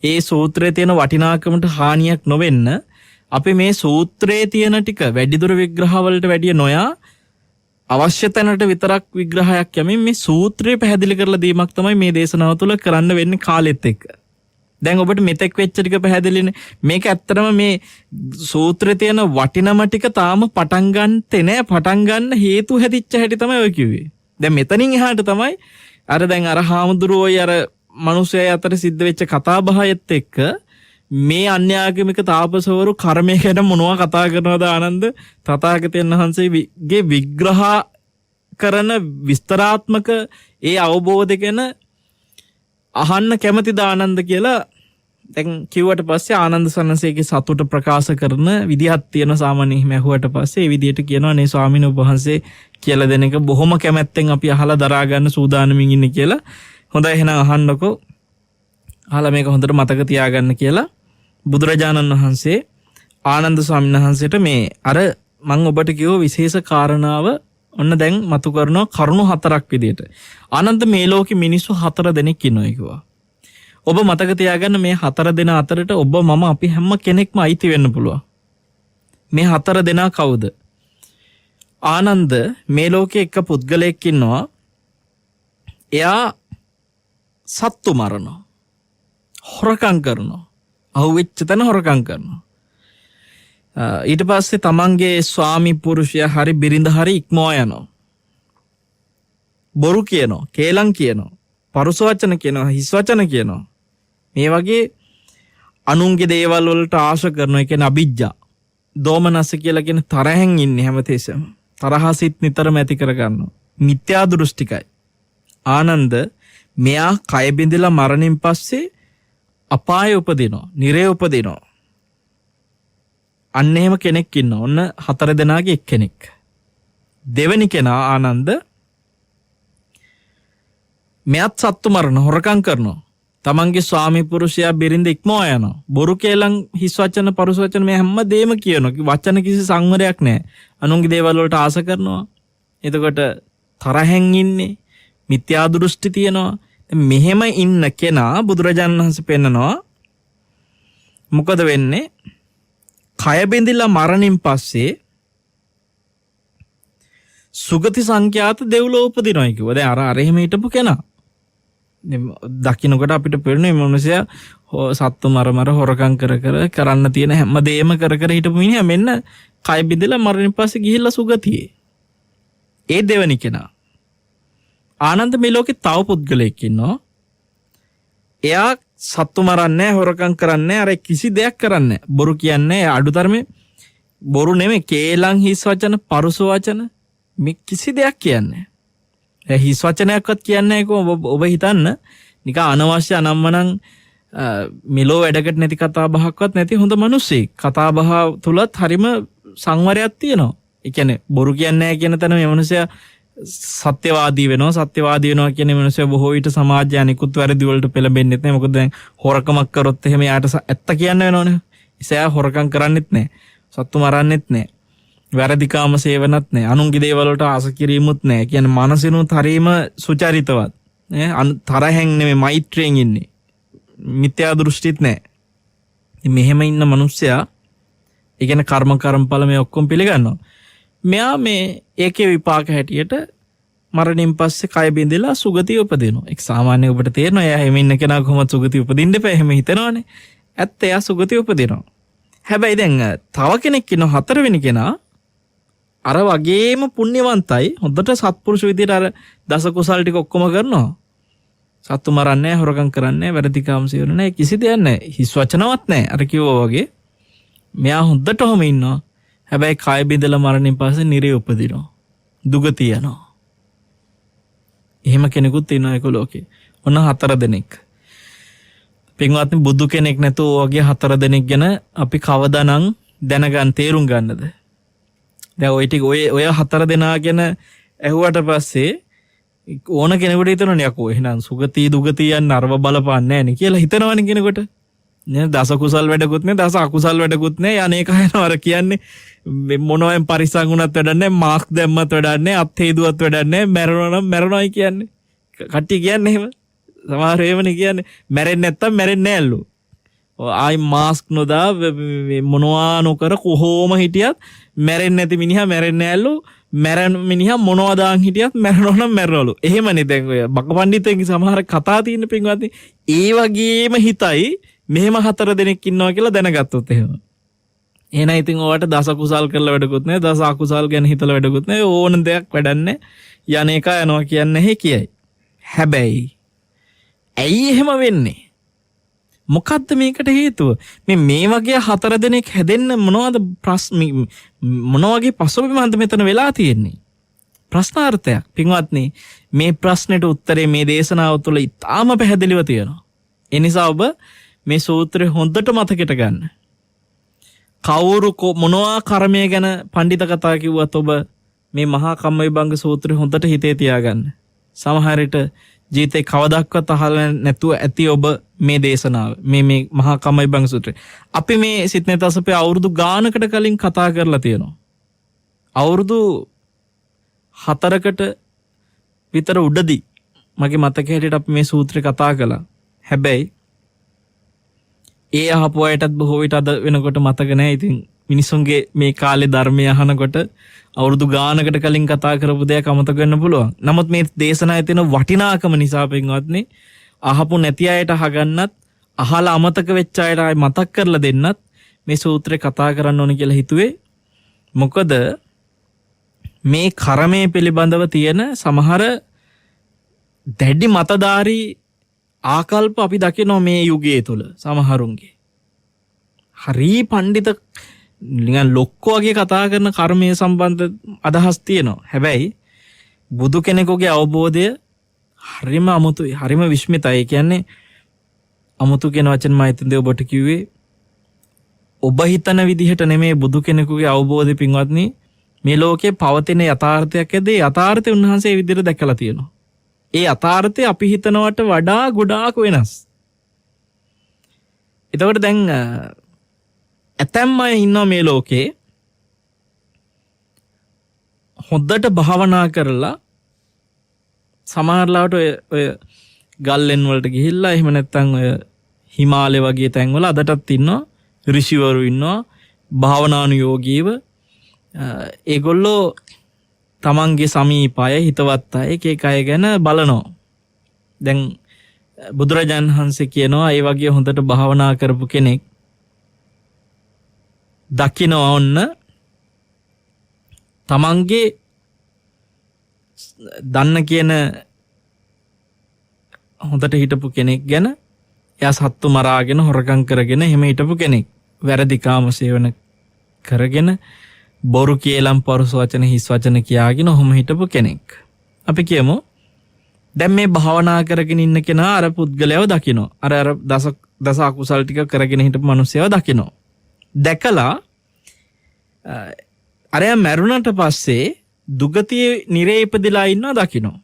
B: ඒ සූත්‍රයේ තියෙන වටිනාකමට හානියක් නොවෙන්න අපි මේ සූත්‍රයේ තියෙන ටික වැඩිදුර විග්‍රහවලට වැඩිය නොයා අවශ්‍ය තැනට විතරක් විග්‍රහයක් යමින් මේ සූත්‍රය පැහැදිලි කරලා දීමක් තමයි මේ දේශනාව තුළ කරන්න වෙන්නේ කාලෙත් එක්ක. දැන් ඔබට මෙතෙක් වෙච්ච ටික පැහැදිලිනේ. මේක ඇත්තටම මේ සූත්‍රයේ තියෙන වටිනම ටික තාම පටන් ගන්නතේ නෑ. පටන් ගන්න හේතු හැදිච්ච හැටි තමයි ඔය කිව්වේ. දැන් මෙතනින් එහාට තමයි අර දැන් අර හාමුදුරුවෝයි අර මිනිස්සයයි අතර සිද්ධ වෙච්ච කතා බහයත් එක්ක මේ අන්‍යාගමික තාපසවරු කර්මය ගැන මොනවා කතා කරනවද ආනන්ද තථාගතයන් වහන්සේගේ විග්‍රහ කරන විස්තරාත්මක ඒ අවබෝධ ගැන අහන්න කැමතිද ආනන්ද කියලා දැන් කිව්වට පස්සේ ආනන්ද සන්නසේගේ සතුට ප්‍රකාශ කරන විදිහක් තියෙන සාමාන්‍යයෙන් එහෙම ඇහුවට පස්සේ ඒ විදිහට කියනවා නේ ස්වාමීන් වහන්සේ කියලා දෙන එක බොහොම කැමැත්තෙන් අපි අහලා දරා ගන්න සූදානමින් ඉන්නේ කියලා. හොඳයි එහෙනම් අහන්නකෝ. අහලා මේක හොඳට මතක තියාගන්න කියලා බුදුරජාණන් වහන්සේ ආනන්ද ස්වාමීන් වහන්සේට මේ අර මම ඔබට කිව්ව විශේෂ කාරණාව ඔන්න දැන් මතු කරනවා කරුණු 4ක් විදියට. ආනන්ද මේ ලෝකෙ මිනිස්සු 4 දෙනෙක් ඉන්නවා කිව්වා. ඔබ මතක තියාගන්න මේ 4 දෙනා අතරට ඔබ මම අපි හැම කෙනෙක්ම අයිති වෙන්න පුළුවන්. මේ 4 දෙනා කවුද? ආනන්ද මේ ලෝකේ එක පුද්ගලයෙක් ඉන්නවා. එයා සත්තු මරනවා. හොරකම් කරනවා. අහුවෙච්ච තැන හොරකම් කරනවා. ඊට පස්සේ තමන්ගේ ස්වාමි පුරුෂයා හරි බිරිඳ හරි ඉක්මවා යනවා. බොරු කියනවා, කේලම් කියනවා, පරුස වචන කියනවා, හිස් වචන කියනවා. මේ වගේ අනුන්ගේ දේවල් වලට ආශ කරනවා. ඒ කියන්නේ අවිජ්ජා. දෝමනස කියලා කියන තරහෙන් ඉන්නේ හැමතෙස්සම. තරහසිත නිතරම ඇති කර ගන්නවා. මිත්‍යා දෘෂ්ටිකයි. ආනන්ද මෙයා කය බිඳලා මරණින් පස්සේ අපාය උපදිනවා, නිරේ උපදිනවා. අන්න එහෙම කෙනෙක් ඉන්නවා. ඔන්න 4 දෙනාගේ එක්කෙනෙක්. දෙවෙනි කෙනා ආනන්ද මෙයත් සත්තු මරන හොරකම් කරනවා. තමන්ගේ ස්වාමි පුරුෂයා බිරිඳ ඉක්මවා යනවා. බොරු කේලම් හිස් වචන පරුස වචන මේ හැම දෙයක්ම කියනවා. වචන කිසි සංවරයක් නැහැ. අනුන්ගේ දේවල් වලට ආස කරනවා. එතකොට තරහෙන් ඉන්නේ. මිත්‍යා දෘෂ්ටි තියනවා. මෙහෙම ඉන්න කෙනා බුදුරජාණන් වහන්සේ පෙන්නනවා මොකද වෙන්නේ? කය බෙඳිලා මරණින් පස්සේ සුගති සංඛ්‍යාත දෙව්ලොව උපදිනවා කිව්වා. දැන් අර එහෙම හිටපු කෙනා දකින්නකොට අපිට පේන්නේ මේ මිනිසයා සත්තු මර හොරකම් කර කරන්න තියෙන හැම දෙයක්ම කර හිටපු මිනිහා මෙන්න කය බෙදලා මරණින් පස්සේ ගිහිල්ලා සුගතියේ. ඒ දෙවෙනි කෙනා. ආනන්ද මේ ලෝකේ තව පුද්ගලයෙක් ඉන්නවා. එයා සත්තු මරන්නේ, හොරකම් කරන්නේ, අර කිසි දෙයක් කරන්නේ. බොරු කියන්නේ අඩුතරමේ බොරු නෙමෙයි, කේලම් හිස් වචන, පරුස වචන මේ කිසි දෙයක් කියන්නේ. හිස් වචනයක්වත් කියන්නේ ඔබ හිතන්න නිකන් අනවශ්‍ය අනම්මනම් මෙලෝ වැඩකට නැති කතා බහක්වත් නැති හොඳ මිනිස්සෙක්. කතා බහ තුලත් හරිම සංවරයක් තියෙනවා. ඒ කියන්නේ බොරු කියන්නේ නැහැ කියන තැන මේ මිනිසයා සත්‍යවාදී වෙනවා කියන මිනිස්සු බොහෝ විට සමාජය අනිකුත් වැරදි වලට පෙළඹෙන්නෙත් නැහැ. මොකද දැන් හොරකමක් කරොත් එහෙම යාට ඇත්ත කියන්න වෙනවනේ. ඉතින් හොරකම් කරන්නෙත් නැහැ. සත්තු මරන්නෙත් නැහැ. වැරදිකාම සේවනත් නැහැ. අනුන්ගේ දේවල් වලට ආස කිරීමුත් නැහැ. කියන්නේ මනසිනුත් හරීම සුචරිතවත්. තරහෙන් නෙමෙයි මෛත්‍රියෙන් ඉන්නේ. මිත්‍යා දෘෂ්ටිත් නැහැ. මෙහෙම ඉන්න මිනිස්සයා ඒ කියන්නේ කර්මඵල මේ ඔක්කොම පිළිගන්නවා. මෙයා මේ ඒකේ විපාක හැටියට මරණින් පස්සේ කය බිඳලා සුගතිය උපදිනවා. ඒක සාමාන්‍ය ඔබට තේරෙනවා. එයා හැම ඉන්න කෙනා කොහොමද සුගතිය උපදින්න එපා එහෙම හිතනවනේ. ඇත්ත එයා සුගතිය උපදිනවා. හැබැයි දැන් තව කෙනෙක් ඉන්නවා 4 වෙනි කෙනා. අර වගේම පුණ්‍යවන්තයි. හොඳට සත්පුරුෂ විදියට අර දස කුසල් ටික ඔක්කොම කරනවා. සත්තු මරන්නේ, හොරකම් කරන්නේ, වැරදිකාම සේවන නැහැ, කිසි දෙයක් නැහැ. හිස් වචනවත් නැහැ. අර කිව්වා වගේ. මෙයා හොඳටම ඉන්නවා. හැබැයි කය බිඳලා මරණින් පස්සේ නිරේ උපදිනවා. දුගතිය යනවා. එහෙම කෙනෙකුත් ඉන්නවා ඒක ලෝකේ. ඔන්න 4 දෙනෙක්. පින්වත්නි බුදු කෙනෙක් නැතුව වගේ 4 දෙනෙක් ගැන අපි කවදානම් දැනගන්න තේරුම් ගන්නද? දැන් ওই ටික ඔය 4 දෙනා ගැන ඇහුවට පස්සේ ඕන කෙනෙකුට හිතනවනේ යකෝ එහෙනම් සුගති දුගතිය යන අරව බලපාන්නේ නැහැ නේ කියලා හිතනවනේ කෙනෙකුට. නේ දස කුසල් වැඩකුත් නේ දස අකුසල් වැඩකුත් නේ අනේක යනවා අර කියන්නේ මොනවෙන් පරිසං වුණත් වැඩක් නැහැ මාස්ක් දැම්මත් වැඩක් නැහැ අත් හේදුවත් වැඩක් නැහැ මැරෙනවා නම් මැරෙනවායි කියන්නේ. කට්ටිය කියන්නේ එහෙම. සමහර ඒවනේ කියන්නේ මැරෙන්නේ නැත්තම් මැරෙන්නේ නැල්ලු. ආයි මාස්ක් නොදා මොනවා නොකර කොහොම හිටියත් මැරෙන්නේ නැති මිනිහා මැරෙන්නේ නැල්ලු. මැරෙන මිනිහා මොනවා දාන් හිටියත් මැරෙනවා නම් මැරෙනවලු. එහෙමනේ දැන් ඔය බකපඬිතුන්ගේ සමහර කතා තියෙන පින්වත්නි. ඒ වගේම හිතයි මෙහෙම 4 දෙනෙක් ඉන්නවා කියලා දැනගත්තොත් එහෙම. එහෙනම් ඉතින් ඔයාලට දස කුසල් කරලා වැඩකුත් නැහැ දස අකුසල් ගැන හිතලා වැඩකුත් නැහැ ඕන දෙයක් වැඩන්නේ යන්නේක යනවා කියන්නේ කියයි. හැබැයි ඇයි එහෙම වෙන්නේ? මොකද්ද මේකට හේතුව? මේ වගේ 4 දෙනෙක් හැදෙන්න මොනවද මොන වගේ පසුබිමක්ද මෙතන වෙලා තියෙන්නේ? ප්‍රශ්නාර්ථයක්. පින්වත්නි මේ ප්‍රශ්නෙට උත්තරේ මේ දේශනාව තුළ ඉතාම පැහැදිලිව තියෙනවා. ඒ නිසා ඔබ මේ සූත්‍රය හොඳට මතකයට ගන්න. කවුරු මොනවා කර්මය ගැන පඬිත කතා කිව්වත් ඔබ මේ මහා කම්මවිභංග සූත්‍රය හොඳට හිතේ තියාගන්න. සමහර විට ජීවිතේ කවදාවත් අහලා නැතුව ඇති ඔබ මේ දේශනාව මේ මහා කමයි බං සූත්‍රය. අපි මේ සිත්නෙත් අසපේ අවුරුදු ගානකට කලින් කතා කරලා තියෙනවා. අවුරුදු 4කට විතර උඩදී මගේ මතකයේ හැටියට අපි මේ සූත්‍රය කතා කළා. හැබැයි ඒ අහපු අයටත් බොහෝ විට අද වෙනකොට මතක නැහැ. ඉතින් මිනිසුන්ගේ මේ කාලේ ධර්මය අහනකොට අවුරුදු ගානකට කලින් කතා කරපු දෙයක් අමතක වෙන්න පුළුවන්. නමුත් මේ දේශනාවේ තියෙන වටිනාකම නිසා පින්වත්නි අහපු නැති අයට අහගන්නත් අහලා අමතක වෙච්ච අයට ආයි මතක් කරලා දෙන්නත් මේ සූත්‍රය කතා කරන්න ඕනේ කියලා හිතුවේ. මොකද මේ කර්මයේ පිළිබඳව තියෙන සමහර දැඩි මතධාරී ආකල්ප අපි දකිනවා මේ යුගයේ තුල සමහරුන්ගේ. හරි පඬිත නිකන් ලොක්කෝ වගේ කතා කරන කර්මයේ සම්බන්ධ අදහස් තියෙනවා. හැබැයි බුදු කෙනෙකුගේ අවබෝධය හරිම අමුතුයි, හරිම විශ්මිතයි. ඒ කියන්නේ අමුතු කියන වචන මම හිතන්නේ ඔබට කිව්වේ ඔබ හිතන විදිහට නෙමෙයි බුදු කෙනෙකුගේ අවබෝධය පින්වත්නි. මේ ලෝකේ පවතින යථාර්ථයක් ඇද්ද ඒ යථාර්ථය උන්වහන්සේ ඒ විදිහට දැකලා තියෙනවා. ඒ යථාර්ථය අපි හිතනවට වඩා ගොඩාක් වෙනස්. එතකොට දැන් ඇතැම් අය ඉන්නවා මේ ලෝකේ හොද්දට භාවනා කරලා සමහරලාට ඔය ගල්ලෙන් වලට ගිහිල්ලා එහෙම නැත්නම් ඔය හිමාලය වගේ තැන්වල අදටත් ඉන්නවා ඍෂිවරු ඉන්නවා භාවනානුයෝගීව. ඒගොල්ලෝ තමන්ගේ සමීපය හිතවත් අය එක අය ගැන බලනවා. දැන් බුදුරජාණන් වහන්සේ කියනවා ඒ වගේ හොඳට භාවනා කරපු කෙනෙක් දකිනවා ඔන්න තමන්ගේ දන්න කියන හොඳට හිටපු කෙනෙක් ගැන එයා සත්තු මරාගෙන හොරකම් කරගෙන එහෙම හිටපු කෙනෙක් වැරදි කාම සේවන කරගෙන බොරු කියලම් පරුස වචන හිස් වචන කියාගෙන ඔහොම හිටපු කෙනෙක්. අපි කියමු දැන් මේ භාවනා කරගෙන ඉන්න කෙනා අර පුද්ගලයාව දකිනවා. අර දස අකුසල් ටික කරගෙන හිටපු මිනිස්සයව දකිනවා. දැකලා අරයා මැරුණට පස්සේ දුගතියේ නිරේ ඉපදිලා ඉන්නවා දකිනවා.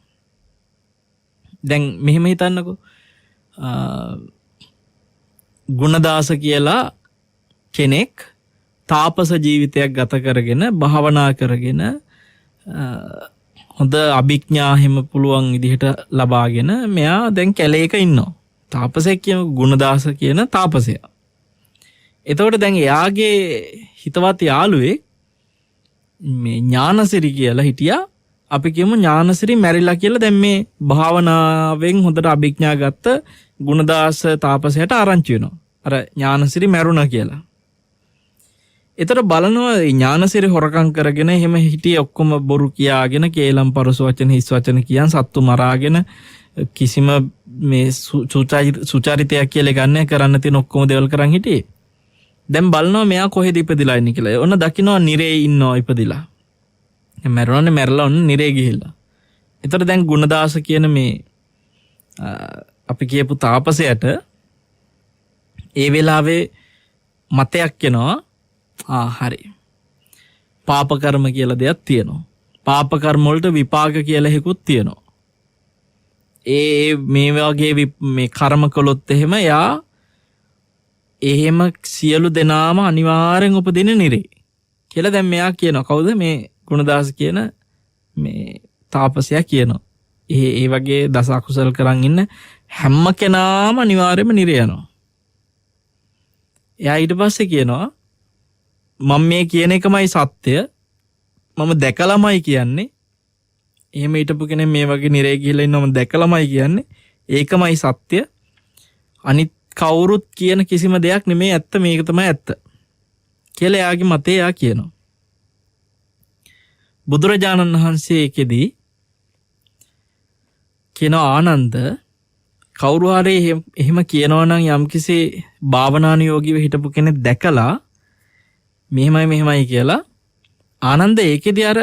B: දැන් මෙහෙම හිතන්නකෝ. ගුණදාස කියලා කෙනෙක් තාපස ජීවිතයක් ගත කරගෙන භාවනා කරගෙන හොඳ අභිඥා හිම පුළුවන් විදිහට ලබාගෙන මෙයා දැන් කැලේක ඉන්නවා. තාපසෙක් කියන ගුණදාස කියන තාපසයා. එතකොට දැන් එයාගේ හිතවත් යාළුවෙක් මේ ඥානසිරි කියලා හිටියා. අපි කියමු ඥානසිරි මැරිලා කියලා දැන් මේ භාවනාවෙන් හොඳට අභිඥා ගත්ත ගුණදාස තාපසයාට ආරංචි වෙනවා. අර ඥානසිරි මැරුණා කියලා. එතකොට බලනවා ඥානසිරි හොරකම් කරගෙන එහෙම හිටියේ ඔක්කොම බොරු කියාගෙන කේලම් පරස වචන හිස් වචන කියන් සත්තු මරාගෙන කිසිම මේ සුචරිතයක් කියලා ගන්න කරන්න තියෙන ඔක්කොම දේවල් කරන් හිටියේ. දැන් බලනවා මෙයා කොහෙද ඉපදිලා ඉන්නේ කියලා. ඔන්න දකින්නවා නිරේ ඉන්නවා ඉපදිලා. මැරුණානේ මැරලා ඔන්න නිරේ ගිහිල්ලා. එතකොට දැන් ගුණදාස කියන මේ අපි කියපු තාපසයට ඒ වෙලාවේ මතයක් එනවා. හරි. පාප කර්ම කියලා දෙයක් තියෙනවා. පාප කර්ම වලට විපාක කියලා එකකුත් තියෙනවා. මේ වගේ මේ කර්ම කළොත් එහෙම යා එහෙම සියලු දෙනාම අනිවාර්යෙන් උපදින නිරේ කියලා දැන් මෙයා කියනවා. කවුද මේ ගුණදාස කියන මේ තාපසයා කියනවා. ඒ වගේ දස අකුසල කරන් ඉන්න හැම කෙනාම අනිවාර්යයෙන්ම නිරේ යනවා. එයා ඊට පස්සේ කියනවා මම මේ කියන එකමයි සත්‍ය. මම දැකලාමයි කියන්නේ. එහෙම හිටපු කෙනෙක් මේ වගේ නිරේ ගිහිල්ලා ඉන්නව මම දැකලාමයි කියන්නේ. ඒකමයි සත්‍ය. අනිත් කවුරුත් කියන කිසිම දෙයක් නෙමෙයි ඇත්ත, මේක තමයි ඇත්ත කියලා එයාගේ මතය එයා කියනවා. බුදුරජාණන් වහන්සේ ඒකෙදී කියන ආනන්ද කවුරු හරි එහෙම කියනවා නම් යම්කිසි භාවනානුයෝගීව හිටපු කෙනෙක් දැකලා මෙහෙමයි කියලා ආනන්ද ඒකෙදී අර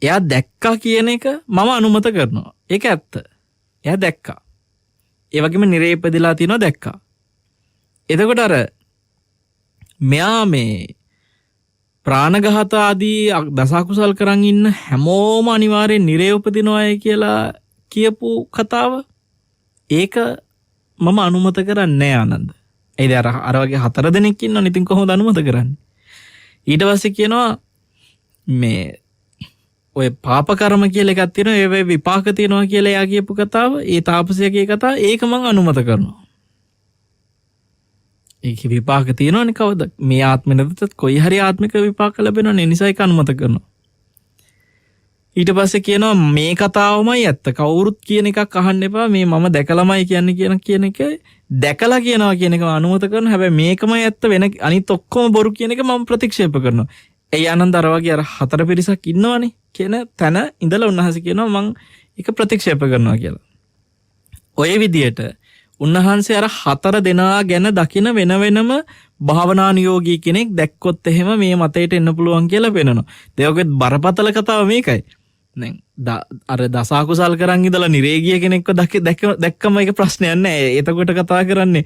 B: එයා දැක්කා කියන එක මම අනුමත කරනවා. ඒක ඇත්ත. එයා දැක්කා. ඒ වගේම නිරේ ඉපදලා තිනවා දැක්කා. එතකොට අර මෙයා මේ ප්‍රාණඝාත ආදී දස අකුසල් කරන් ඉන්න හැමෝම අනිවාර්යෙන් නිරේ උපදිනවායි කියලා කියපු කතාව ඒක මම අනුමත කරන්නේ නැහැ ආනන්ද. ඒ දේ අර වගේ 4 දෙනෙක් ඉන්නවනේ. ඉතින් කොහොමද අනුමත කරන්නේ? ඊට පස්සේ කියනවා මේ ඔය පාප කර්ම කියලා එකක් තියෙනවා. ඒවේ විපාක තියෙනවා කියලා එයා කියපු කතාව, ඒ තාපසයාගේ කතාව ඒක මම අනුමත කරනවා. ඒක විපාක තියෙනවනේ කවද? මේ ආත්මෙ නැතත් කොයි හරි ආත්මික විපාක ලැබෙනවනේ. නිසා ඒක අනුමත කරනවා. ඊට පස්සේ කියනවා මේ කතාවමයි ඇත්ත. කවුරුත් කියන එකක් අහන්න එපා. මේ මම දැකලාමයි කියන්නේ කියන එක දැකලා කියනවා කියන එක මම අනුමත කරනවා. හැබැයි මේකමයි ඇත්ත, වෙන අනිත් ඔක්කොම බොරු කියන එක මම ප්‍රතික්ෂේප කරනවා. ඒ ආනන්ද අර වගේ අර 4 පිරිසක් ඉන්නවනේ කියන තැන ඉඳලා උන්වහන්සේ කියනවා මම ඒක ප්‍රතික්ෂේප කරනවා කියලා. ඔය විදියට උන්වහන්සේ අර 4 දෙනා ගැන දකින වෙන වෙනම භාවනානුයෝගී කෙනෙක් දැක්කොත් එහෙම මේ මතයට එන්න පුළුවන් කියලා වෙනනවා. ඒකෙත් බරපතල කතාව මේකයි. දැන් අර දසකුසල් කරන් ඉඳලා නිරේගිය කෙනෙක්ව දැක්කම ඒක ප්‍රශ්නයක් නෑ. එතකොට කතා කරන්නේ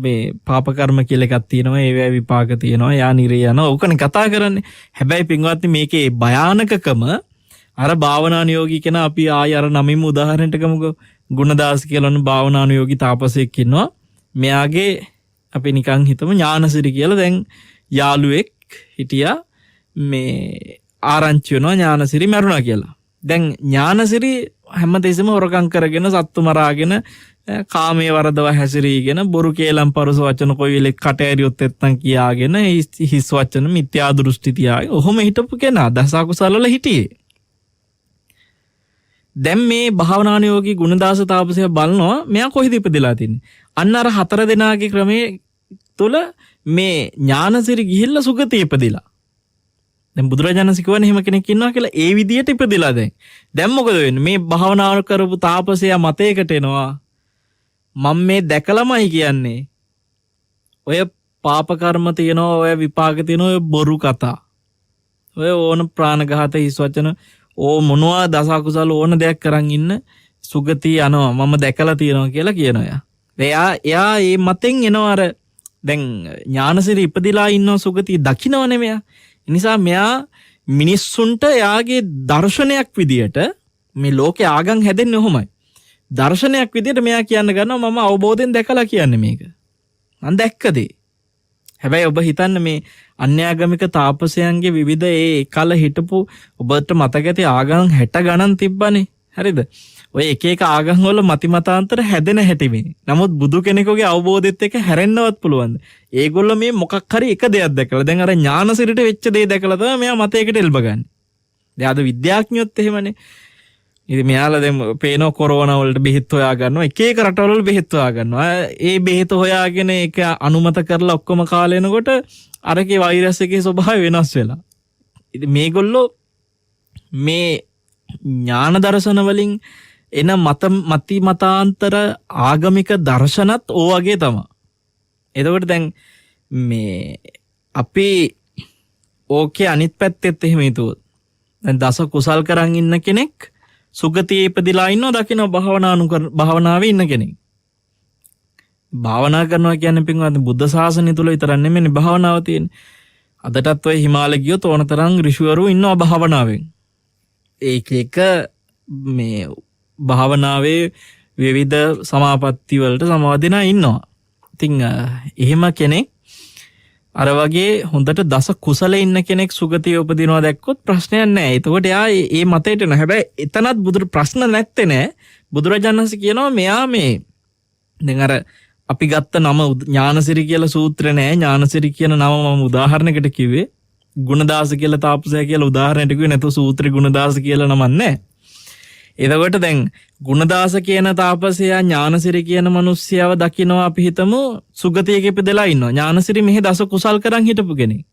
B: මේ පාප කර්ම කියලා එකක් තියෙනවා, ඒවැ විපාක තියෙනවා, යා නිරේ යනවා. ඕකනේ කතා කරන්නේ. හැබැයි පින්වත්නි මේකේ භයානකකම අර භාවනානුයෝගී කෙනා අපි ආය අර නමින්ම උදාහරණයක් ගමුකෝ. ගුණදාස කියලාන භාවනානුයෝගී තාපසයෙක් ඉන්නවා. මෙයාගේ අපි නිකන් හිතමු ඥානසිරි කියලා. දැන් යාළුවෙක් හිටියා මේ ආරංචි වෙනවා ඥානසිරි මැරුණා කියලා. දැන් ඥානසිරි හැමදෙස්සම හොරකම් කරගෙන සත්තු මරාගෙන කාමයේ වරදව හැසිරීගෙන බොරු කේලම් පරුස වචන කොයි වෙලෙක කට ඇරියොත් එත්තන් කියාගෙන හිස් වචන මිත්‍යා දෘෂ්ටි තියාගෙන ඔහොම හිටපු කෙනා දසකුසල වල හිටියේ. දැන් මේ භාවනානුයෝගී ගුණදාස තාපසයා බලනවා මෙයා කොහෙද ඉපදලා තින්නේ. අන්න අර 4 දෙනාගේ ක්‍රමයේ තුල මේ ඥානසිරි ගිහිල්ලා සුගතිය ඉපදිලා. දැන් බුදුරජාණන් කිව්වනේ එහෙම කෙනෙක් ඉන්නවා කියලා. ඒ විදියට ඉපදිලා දැන් මොකද වෙන්නේ? මේ භාවනාව කරපු තාපසයා මතයකට එනවා. මම මේ දැකලාමයි කියන්නේ. ඔය පාප කර්ම තියනවා, ඔය විපාක තියනවා, ඔය බොරු කතා. ඔය ඕන ප්‍රාණඝාත හිස් වචන මොනවා දසකුසල ඕන දෙයක් කරන් ඉන්න සුගතිය යනවා මම දැකලා තියෙනවා කියලා කියනවා. එයා මේ මතෙන් එනවා අර දැන් ඥානසිරි ඉපදිලා ඉන්න සුගතිය දකින්නවනේ මෙයා. ඒ නිසා මෙයා මිනිස්සුන්ට එයාගේ දර්ශනයක් විදියට මේ ලෝකේ ආගම් හැදෙන්නේ ඔහොමයි. දර්ශනයක් විදියට මෙයා කියන්න ගන්නවා මම අවබෝධයෙන් දැකලා කියන්නේ මේක. මම දැක්කදේ. හැබැයි ඔබ හිතන්න මේ අන්‍යාගමික තාපසයන්ගේ විවිධ ඒ කල හිටපු ඔබට මතක ඇති ආගම් 60 ගණන් තිබ්බනේ. හරිද? ඔය එක එක ආගම් වල මතිමතාන්තර හැදෙන හැටි මේ. නමුත් බුදු කෙනෙකුගේ අවබෝධයත් එක්ක හැරෙන්නවත් පුළුවන්ද? ඒගොල්ලෝ මේ මොකක් හරි එක දෙයක් දැකලා දැන් අර ඥානසිරිට වෙච්ච දේ දැකලා තමයි මෙයා මතයකට එල්බගන්නේ. දැන් අද විද්‍යාඥයොත් එහෙමනේ. ඉතින් මෙයාලා දැන් පේනවා කොරෝනා වලට බෙහෙත් හොයා ගන්නවා. එක එක රටවල වල බෙහෙත් හොයා ගන්නවා. ඒ බෙහෙත හොයාගෙන ඒක අනුමත කරලා ඔක්කොම කාලේ එනකොට අරකේ වෛරස් එකේ ස්වභාවය වෙනස් වෙලා. ඉතින් මේගොල්ලෝ මේ ඥාන දර්ශන වලින් එන මතාන්තර ආගමික දර්ශනත් ඕ වගේ තමයි. එතකොට දැන් මේ අපි ඕකේ අනිත් පැත්තෙත් එහෙම හිතුවොත් දැන් දස කුසල් කරන් ඉන්න කෙනෙක් සුගතියේ ඉපදිලා ඉන්නවා දකින්න භාවනාවේ ඉන්න කෙනෙක්. භාවනා කරනවා කියන්නේ පින්වත්නි බුද්ධ ශාසනය තුල විතරක් නෙමෙයි භාවනාව තියෙන්නේ. අදටත් ඔය හිමාලය ගියොත් ඕනතරම් ඍෂිවරු ඉන්නවා භාවනාවෙන්. ඒක මේ භාවනාවේ විවිධ සමාපatti වලට සමාදිනා ඉන්නවා. ඉතින් එහෙම කෙනෙක් අර වගේ හොඳට දස කුසල ඉන්න කෙනෙක් සුගතිය උපදිනවා දැක්කොත් ප්‍රශ්නයක් නැහැ. එතකොට එයා ඒ මතයට නෑ. හැබැයි එතනත් බුදුර ප්‍රශ්න නැත්තේ නෑ. බුදුරජාණන් වහන්සේ කියනවා මෙයා මේ දැන් අර අපි ගත්ත නම ඥානසිරි කියලා සූත්‍රේ නෑ. ඥානසිරි කියන නම මම උදාහරණයකට කිව්වේ. ගුණදාස කියලා තාපසයා කියලා උදාහරණයකට කිව්වේ නැතු සූත්‍රේ ගුණදාස කියලා නමක් නෑ. එතකොට දැන් ගුණදාස කියන තාපසයා ඥානසිරි කියන මිනිස්සයව දකිනවා අපි හිතමු සුගතියක ඉපදලා ඉන්නවා. ඥානසිරි මෙහි දස කුසල් කරන් හිටපු කෙනෙක්.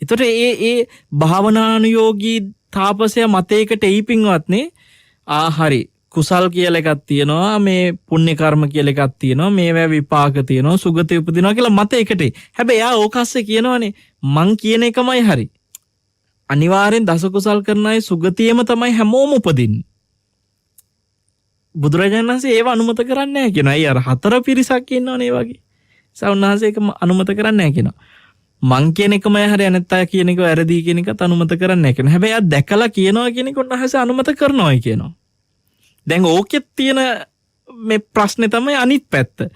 B: එතකොට ඒ භාවනානුයෝගී තාපසයා මතයකට එයිපින්වත්නේ හරි කුසල් කියලා එකක් තියෙනවා, මේ පුණ්‍ය කර්ම කියලා එකක් තියෙනවා, මේවා විපාක තියෙනවා, සුගතිය උපදිනවා කියලා මතයකට. හැබැයි එයා ඕකස්සේ කියනවනේ මං කියන එකමයි හරි. අනිවාර්යෙන් දස කුසල් කරන අය සුගතියෙම තමයි හැමෝම උපදින්නේ. බුදුරජාණන් වහන්සේ ඒව අනුමත කරන්නේ නැහැ කියනවා. අය අර 4 පිරිසක් ඉන්නවනේ වගේ. සවුන්වහන්සේ ඒක අනුමත කරන්නේ නැහැ කියනවා. මං කියන එකමයි හරි අනිත් අය කියන එක වැරදි කියන එකත් අනුමත කරන්නේ නැහැ කියනවා. හැබැයි ආ දැකලා කියනවා කියන එක උන්වහන්සේ අනුමත කරනවායි කියනවා. දැන් ඕකෙත් තියෙන මේ ප්‍රශ්නේ තමයි අනිත් පැත්ත.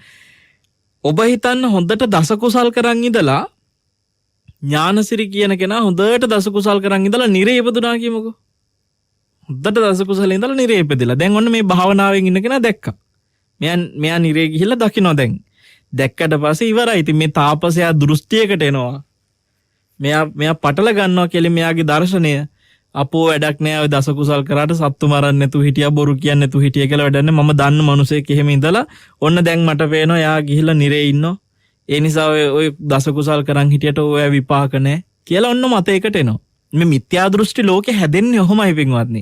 B: ඔබ හිතන්න හොඳට දස කුසල් කරන් ඉඳලා ඥානසිරි කියන කෙනා හොඳට දස කුසල් කරන් ඉඳලා නිරේ ඉපදුනා කියමුකෝ. හොඳට දස කුසල ඉඳලා නිරේ ඉපදිලා. දැන් ඔන්න මේ භාවනාවෙන් ඉන්න කෙනා දැක්කා. මෙයා නිරේ ගිහිල්ලා දකින්න දැන්. දැක්කට පස්සේ ඉවරයි. ඉතින් මේ තාපසයා දෘෂ්ටියකට එනවා. මෙයා පටල ගන්නවා කියලා මෙයාගේ දර්ශනය. අපෝ වැඩක් නෑ ඔය දස කුසල් කරාට සත්තු මරන්න නැතුව හිටියා බොරු කියන්නේ නැතුව හිටියා කියලා වැඩක් නෑ. මම දන්න මිනිසෙක් එහෙම ඉඳලා ඔන්න දැන් මට පේනවා එයා ගිහිල්ලා නිරේ ඉන්නවා. ඒ නිසා ඔය දස කුසල් කරන් හිටියට ඔය විපාක නෑ කියලා ඔන්න මතයකට එනවා. මේ මිත්‍යා දෘෂ්ටි ලෝකේ හැදෙන්නේ ඔහොමයි පින්වත්නි.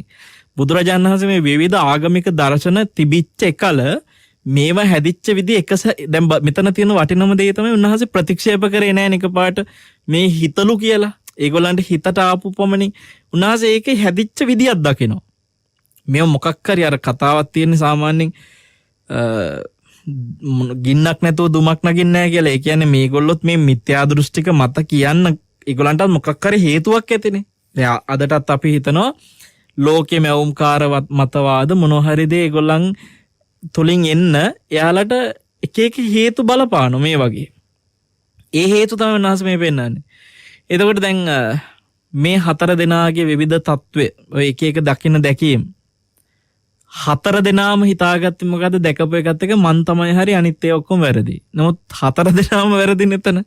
B: බුදුරජාණන් වහන්සේ මේ විවිධ ආගමික දර්ශන තිබිච්ච එකල මේවා හැදිච්ච විදිහ දැන් මෙතන තියෙන වටිනම දේ තමයි උන්වහන්සේ ප්‍රතික්ෂේප කරේ නෑ එකපාරට මේ හිතලු කියලා. ඒගොල්ලන්ට හිතට ආපු පමණින් උන්වහන්සේ ඒකේ හැදිච්ච විදියක් දකිනවා. මේව මොකක් හරි අර කතාවක් තියෙන සාමාන්‍යයෙන් ගින්නක් නැතුව දුමක් නගින්නේ නැහැ කියලා. ඒ කියන්නේ මේගොල්ලොත් මේ මිත්‍යා දෘෂ්ටික මත කියන්න ඒගොල්ලන්ට මොකක් හරි හේතුවක් ඇතිනේ. දැන් අදටත් අපි හිතනවා ලෝකෙම වුම්කාර මතවාද මොනවා හරි දේ ඒගොල්ලන් තුලින් එන්න එයාලට එක එක හේතු බලපාන මේ වගේ. ඒ හේතු තමයි උන්වහන්සේ මේ පෙන්නන්නේ. එතකොට දැන් මේ හතර දෙනාගේ විවිධ තත්ත්වය ඔය එක එක දකින්න දැකීම හතර දෙනාම හිතාගත්තේ මොකද දැකපු එකත් එක මන් තමයි හරි අනිත් ඒවා ඔක්කොම වැරදි. නමුත් හතර දෙනාම වැරදි නෙතන.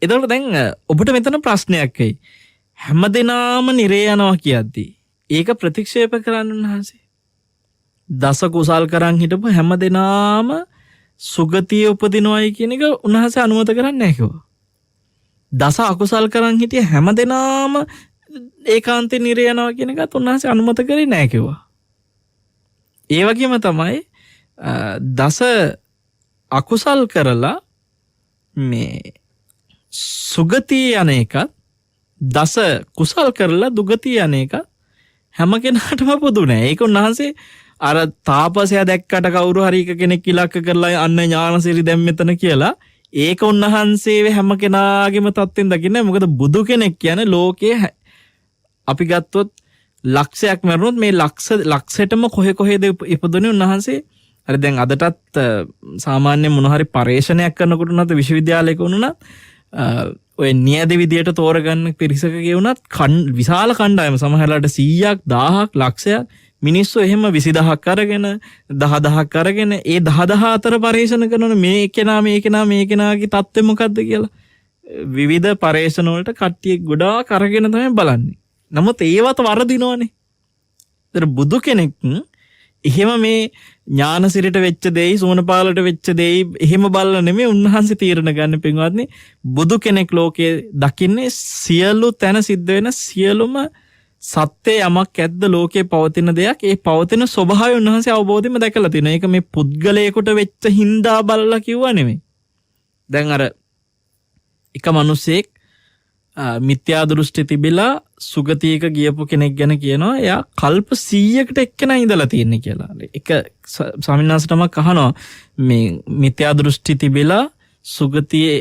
B: එතකොට දැන් ඔබට මෙතන ප්‍රශ්නයක් එයි. හැම දෙනාම නිරේ යනවා කියද්දි ඒක ප්‍රතික්ෂේප කරන්න උන්වහන්සේ. දස කුසල් කරන් හිටපු හැම දෙනාම සුගතිය උපදිනවයි කියන එක උන්වහන්සේ අනුමත කරන්නේ නැහැ කිව්වා. දස අකුසල් කරන් හිටිය හැම දෙනාම ඒකාන්තේ නිරේ යනවා කියන එකත් උන්වහන්සේ අනුමත කරේ නැහැ කිව්වා. ඒ වගේම තමයි දස අකුසල් කරලා මේ සුගතිය යන එකත් දස කුසල් කරලා දුගතිය යන එක හැම කෙනාටම පොදු නෑ. ඒක උන්වහන්සේ අර තාපසයා දැක්කට කවුරු හරි කෙනෙක් ඉලක්ක කරලා අන්න ඥානසිරි දැන් මෙතන කියලා ඒක උන්වහන්සේ හැම කෙනාගේම තත්ත්වෙන් දකින්නේ. මොකද බුදු කෙනෙක් කියන්නේ ලෝකයේ අපි ගත්තොත් ලක්ෂයක් මරුණොත් මේ ලක්ෂයටම කොහෙද ඉපදුනේ උන්වහන්සේ. හරි දැන් අදටත් සාමාන්‍ය මොන හරි පරේක්ෂණයක් කරනකොට උනත් විශ්වවිද්‍යාලයක වුණා ඔය නියද විදියට තෝරගන්න පිරිසක ගෙවුණත් විශාල කණ්ඩායම සමහරලාට 100ක් 1000ක් ලක්ෂයක් මිනිස්සු එහෙම 20000ක් අරගෙන 10000ක් අරගෙන ඒ 10000 අතර පරේක්ෂණ කරනවනේ මේ කෙනාගේ තත්ත්වය මොකද්ද කියලා විවිධ පරේක්ෂණ වලට කට්ටිය ගොඩාක් අරගෙන තමයි බලන්නේ. නමුත් ඒවත් වරදිනවනේ. ඒතර බුදු කෙනෙක් එහෙම මේ ඥානසිරිට වෙච්ච දෙයි සෝනපාලට වෙච්ච දෙයි එහෙම බලලා නෙමෙයි උන්වහන්සේ තීරණ ගන්න පින්වත්නි. බුදු කෙනෙක් ලෝකයේ දකින්නේ සියලු තැන සිද්ධ වෙන සියලුම සත්‍ය යමක් ඇද්ද ලෝකේ පවතින දෙයක් ඒ පවතින ස්වභාවය උන්වහන්සේ අවබෝධයෙන්ම දැකලා තියෙනවා. ඒක මේ පුද්ගලයෙකුට වෙච්ච හින්දා බලලා කිව්වා නෙමෙයි. දැන් අර එක මිනිසෙක් මිත්‍යා දෘෂ්ටි තිබිලා සුගතියක ගියපු කෙනෙක් ගැන කියනවා එයා කල්ප 100කට එක්කෙනා ඉඳලා තියෙන්නේ කියලා. එක ස්වාමීන් වහන්සේ නමක් අහනවා මේ මිත්‍යා දෘෂ්ටි තිබිලා සුගතියේ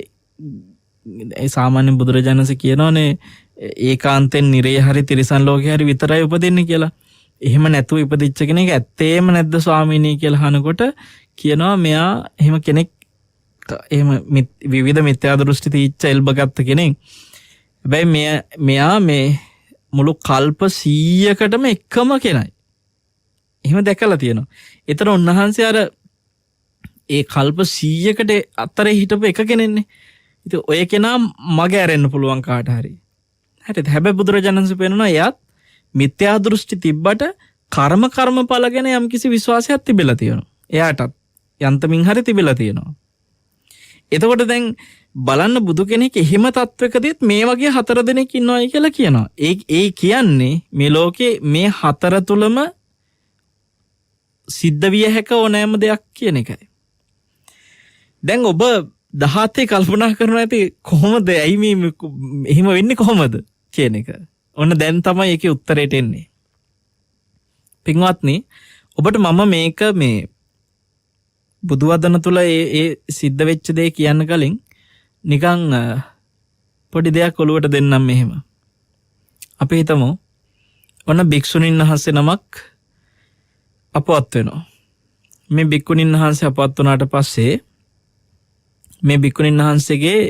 B: ඒ සාමාන්‍ය බුදුරජාණන්සේ කියනවානේ ඒකාන්තෙන් නිරේ හරි තිරිසන් ලෝකේ හරි විතරයි උපදින්නේ කියලා. එහෙම නැතුව ඉපදිච්ච කෙනෙක් ඇත්තේම නැද්ද ස්වාමීනි කියලා අහනකොට කියනවා මෙයා එහෙම කෙනෙක් එහෙම විවිධ මිත්‍යා දෘෂ්ටි තීච්ච එල්බගත්ත කෙනෙක්. හැබැයි මෙයා මේ මුළු කල්ප 100කටම එකම කෙනයි. එහෙම දැකලා තියෙනවා. ඒතර උන්වහන්සේ අර ඒ කල්ප 100කට අතරේ හිටපු එක කෙනෙන්නේ. ඉතින් ඔය කෙනා මග ඇරෙන්න පුළුවන් කාට හරි. හරිද? හැබැයි බුදුරජාණන් වහන්සේ පෙන්නනවා එයාත් මිත්‍යා දෘෂ්ටි තිබ්බට කර්මඵල ගැන යම්කිසි විශ්වාසයක් තිබිලා තියෙනවා. එයාටත් යන්තමින් හරි තිබිලා තියෙනවා. එතකොට දැන් බලන්න බුදු කෙනෙක් එහෙම තත්වකදීත් මේ වගේ 4 දෙනෙක් ඉන්නවයි කියලා කියනවා. ඒ කියන්නේ මේ ලෝකේ මේ 4 තුලම සිද්ධ විය හැක ඕනෑම දෙයක් කියන එකයි. දැන් ඔබ 17 කල්පනා කරනවා ඇති කොහොමද ඇයි මේ එහෙම වෙන්නේ කොහොමද කියන එක. ඔන්න දැන් තමයි ඒකේ උත්තරේට එන්නේ. පින්වත්නි ඔබට මම මේක මේ බුදු වදන තුල ඒ සිද්ධ වෙච්ච දේ කියන්න කලින් නිකන් පොඩි දෙයක් ඔලුවට දෙන්නම් මෙහෙම. අපි හිතමු ඔන්න භික්ෂුණීන් වහන්සේ නමක් අපවත් වෙනවා. මේ බික්කුණින් වහන්සේ අපවත් වුණාට පස්සේ මේ බික්කුණින් වහන්සේගේ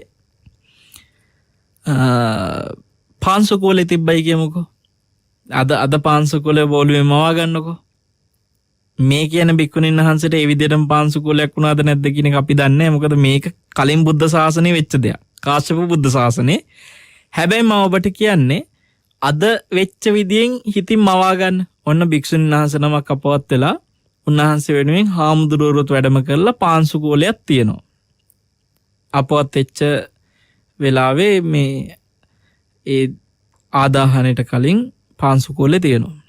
B: පාංශුකෝලේ තිබ්බයි කියමුකෝ. අද පාංශුකෝලේ බෝලුවේ මවා ගන්නකො. මේ කියන බික්කුණින් වහන්සේට ඒ විදිහටම පාංශුකෝලයක් වුණාද නැද්ද කියන එක අපි දන්නේ නැහැ. මොකද මේක කලින් බුද්ධ ශාසනයේ වෙච්ච දෙයක්. කාශ්‍යප බුද්ධ ශාසනයේ. හැබැයි මම ඔබට කියන්නේ අද වෙච්ච විදියෙන් හිතින් මවා ගන්න. ඔන්න භික්ෂුන් වහන්සේ නමක් අපවත් වෙලා උන්වහන්සේ වෙනුවෙන් හාමුදුරුවෝත් වැඩම කරලා පාංශුකෝලයක් තියෙනවා. අපවත් වෙච්ච වෙලාවේ මේ ඒ ආදාහනයට කලින් පාංශුකෝලේ තියෙනවා.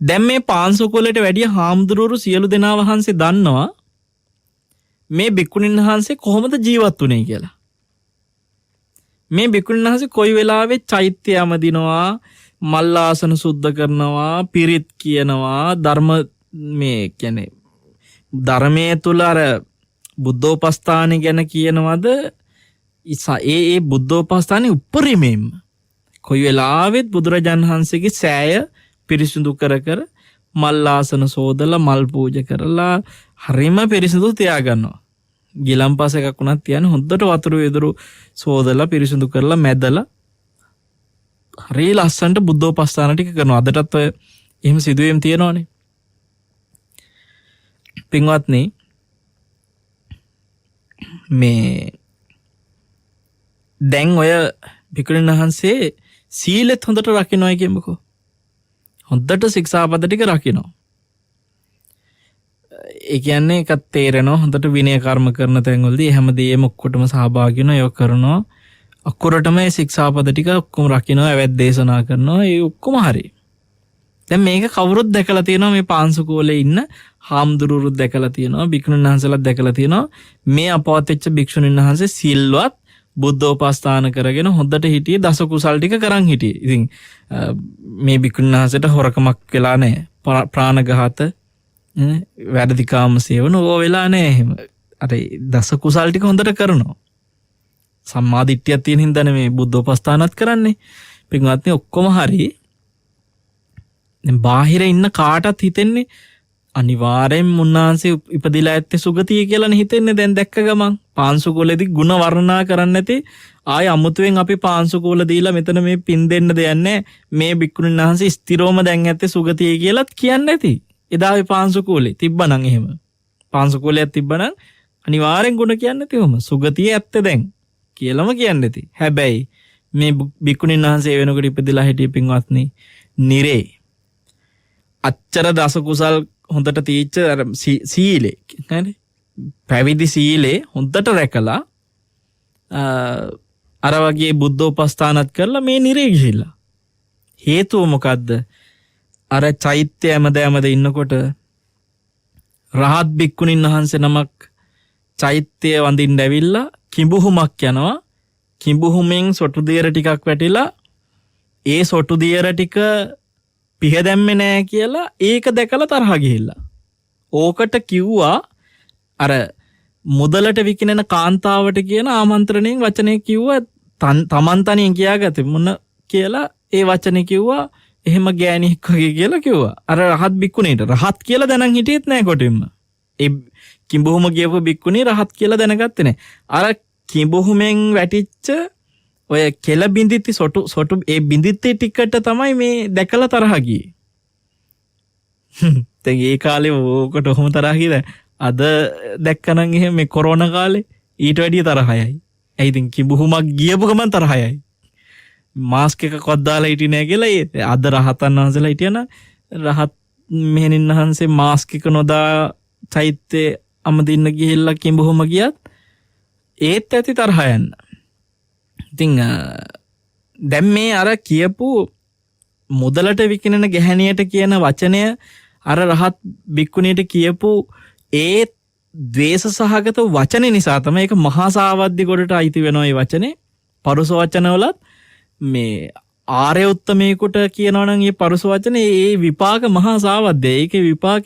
B: දැන් මේ පාංශුකෝලේට වැඩිය හාමුදුරුවෝ සියලු දෙනා වහන්සේ දන්නවා මේ බික්කුණින් වහන්සේ කොහොමද ජීවත් වුනේ කියලා. මේ බික්කුණින් වහන්සේ කොයි වෙලාවෙ චෛත්‍යයම දිනවා, මල් ආසන සුද්ධ කරනවා, පිරිත් කියනවා, ධර්ම මේ කියන්නේ ධර්මයේ තුල අර බුද්ධෝපස්ථානෙ ගැන කියනවද? ඒ බුද්ධෝපස්ථානෙ උපරිමයෙන්ම කොයි වෙලාවෙත් බුදුරජාණන් වහන්සේගේ සෑය පිරිසිදු කර මල් ආසන සෝදලා මල් පූජා කරලා හරිම පිරිසිදු තියාගන්නවා. ගිලම්පස එකක් උනත් තියන්නේ හොඳට වතුර වේදුරු සෝදලා පිරිසිදු කරලා මැදලා හරිය ලස්සනට බුද්ධෝපස්ථාන ටික කරනවා. අදටත් ඔය එහෙම සිදුවීම් තියෙනවානේ. පින්වත්නි මේ දැන් ඔය භික්ෂුන් වහන්සේ සීලෙත් හොඳට රකින්නයි කියමුකෝ. හොඳට ශික්ෂාපද ටික රකින්නවා. ඒ කියන්නේ එකක් තේරෙනවා හොඳට විනය කර්ම කරන තැන්වලදී හැමදේම ඔක්කොටම සහභාගී වෙනවා. ඒක කරනවා. අකුරටම මේ ශික්ෂාපද ටික ඔක්කොම රකින්නවා. ඇවැත් දේශනා කරනවා. ඒ ඔක්කොම හරි. දැන් මේක කවුරුත් දැකලා තියෙනවා. මේ පාංශුකෝලේ ඉන්න හාමුදුරුවෝත් දැකලා තියෙනවා. භික්ෂුන් වහන්සේලාත් දැකලා තියෙනවා. මේ අපවත් වෙච්ච භික්ෂුන් වහන්සේ සිල්වත් බුද්ධෝපස්ථාන කරගෙන හොඳට හිටියේ දස කුසල් ටික කරන් හිටියේ. ඉතින් මේ භික්ෂුන් වහන්සේට හොරකමක් වෙලා නැහැ. ප්‍රාණඝාත වැරදිකාම සේවන ඕවා වෙලා නැහැ එහෙම. අර දස කුසල් ටික හොඳට කරනවා. සම්මා දිට්ඨියක් තියෙන හින්දානේ මේ බුද්ධෝපස්ථානත් කරන්නේ. පින්වත්නි ඔක්කොම හරි. දැන් බාහිර ඉන්න කාටත් හිතෙන්නේ අනිවාර්යෙන් මුන්නාන්සේ ඉපදිලා ඇත්තේ සුගතිය කියලානේ හිතෙන්නේ. දැන් දැක්ක ගමන් පාංශුකෝලේදී ಗುಣ වර්ණනා කරන්නේ නැති ආය අමුතුවෙන් අපි පාංශුකෝල දීලා මෙතන මේ පින් දෙන්න දෙන්නේ මේ බික්කුණින් වහන්සේ ස්ථිරවම දැන් ඇත්තේ සුගතිය කියලාත් කියන්නේ නැති. එදාවේ පාංශුකෝලේ තිබ්බනම් එහෙම පාංශුකෝලයක් තිබ්බනම් අනිවාර්යෙන් ಗುಣ කියන්නේ නැති වොම සුගතිය ඇත්තේ දැන් කියලාම කියන්නේ නැති. හැබැයි මේ බික්කුණින් වහන්සේ වෙනකොට ඉපදිලා හිටිය පින්වත්නි නිරේ අච්චර දස කුසල් හොඳට තීච්ච සීලේ නේද? පැවිදි සීලේ හොඳට රැකලා අර වගේ බුද්ධෝපස්ථානත් කරලා මේ නිරේ ගිහිල්ලා. හේතුව මොකද්ද? අර චෛත්‍ය හැමදාමද ඉන්නකොට රහත් බික්කුණින් වහන්සේ නමක් චෛත්‍ය වඳින්න ඇවිල්ලා කිඹුහුමක් යනවා. කිඹුහුමෙන් සොටු දියර ටිකක් වැටිලා ඒ සොටු දියර ටික පිහ දැම්මේ නෑ කියලා ඒක දැකලා තරහ ගිහිල්ලා. ඕකට කිව්වා අර මුදලට විකිනෙන කාන්තාවට කියන ආමන්ත්‍රණයෙන් වචනේ කිව්වා තමන් තනියෙන් කියාගත්තේ මොන කියලා ඒ වචනේ කිව්වා එහෙම ගෑණියෙක් වගේ කියලා කිව්වා. අර රහත් බික්කුණීට රහත් කියලා දැනන් හිටියෙත් නෑ කොටින්ම. ඒ කිඹුහුම කියපු බික්කුණී රහත් කියලා දැනගත්තේ නෑ. අර කිඹුහුමෙන් වැටිච්ච ඔය කෙල බින්දිති සොටු ඒ බින්දිති ටිකට තමයි මේ දැකලා තරහ ගියේ. දැන් ඒ කාලේ ඕකට ඔහොම තරහ ගියද? අද දැක්කනම් එහෙම මේ කොරෝනා කාලේ ඊට වැඩිය තරහයයි. ඒ ඉතින් කිඹුහුමක් ගියපු ගමන් තරහයයි. මාස්ක් එකක්වත් දාලා හිටියේ නෑ කියලා අද රහතන් වහන්සේලා හිටියන රහත් මෙහෙණින් වහන්සේ මාස්ක් එක නොදා චෛත්‍ය අමදින්න ගිහිල්ලා කිඹුහුම ගියත් ඒත් ඇති තරහ යන්න. ඉතින් දැන් මේ අර කියපු මුදලට විකිනෙන ගැහණියට කියන වචනය අර රහත් බික්කුණියට කියපු ඒ ද්වේෂ සහගත වචනේ නිසා තමයි ඒක මහා සාවද්‍ය ගොඩට අයිති වෙනවා. මේ වචනේ පරුස වචනවලත් මේ ආර්ය උත්තමේකට කියනවා නම් මේ පරුස වචනේ ඒ විපාක මහා සාවද්‍ය. ඒකේ විපාක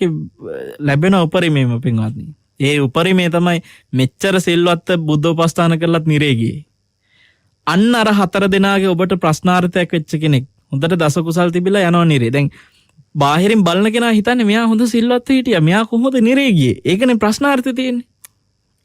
B: ලැබෙන උපරිමේම පින්වත්නි. ඒ උපරිමේ තමයි මෙච්චර සිල්වත් බුද්ධෝපස්ථාන කරලත් නිරේ ගියේ. අන්න අර 4 දෙනාගේ ඔබට ප්‍රශ්නාර්ථයක් වෙච්ච කෙනෙක් හොඳට දස කුසල් තිබිලා යනවා නිරේ. දැන් බාහිරින් බලන කෙනා හිතන්නේ මෙයා හොඳ සිල්වත් හිටියා. මෙයා කොහොමද නිරේ ගියේ? ඒකනේ ප්‍රශ්නාර්ථය තියෙන්නේ.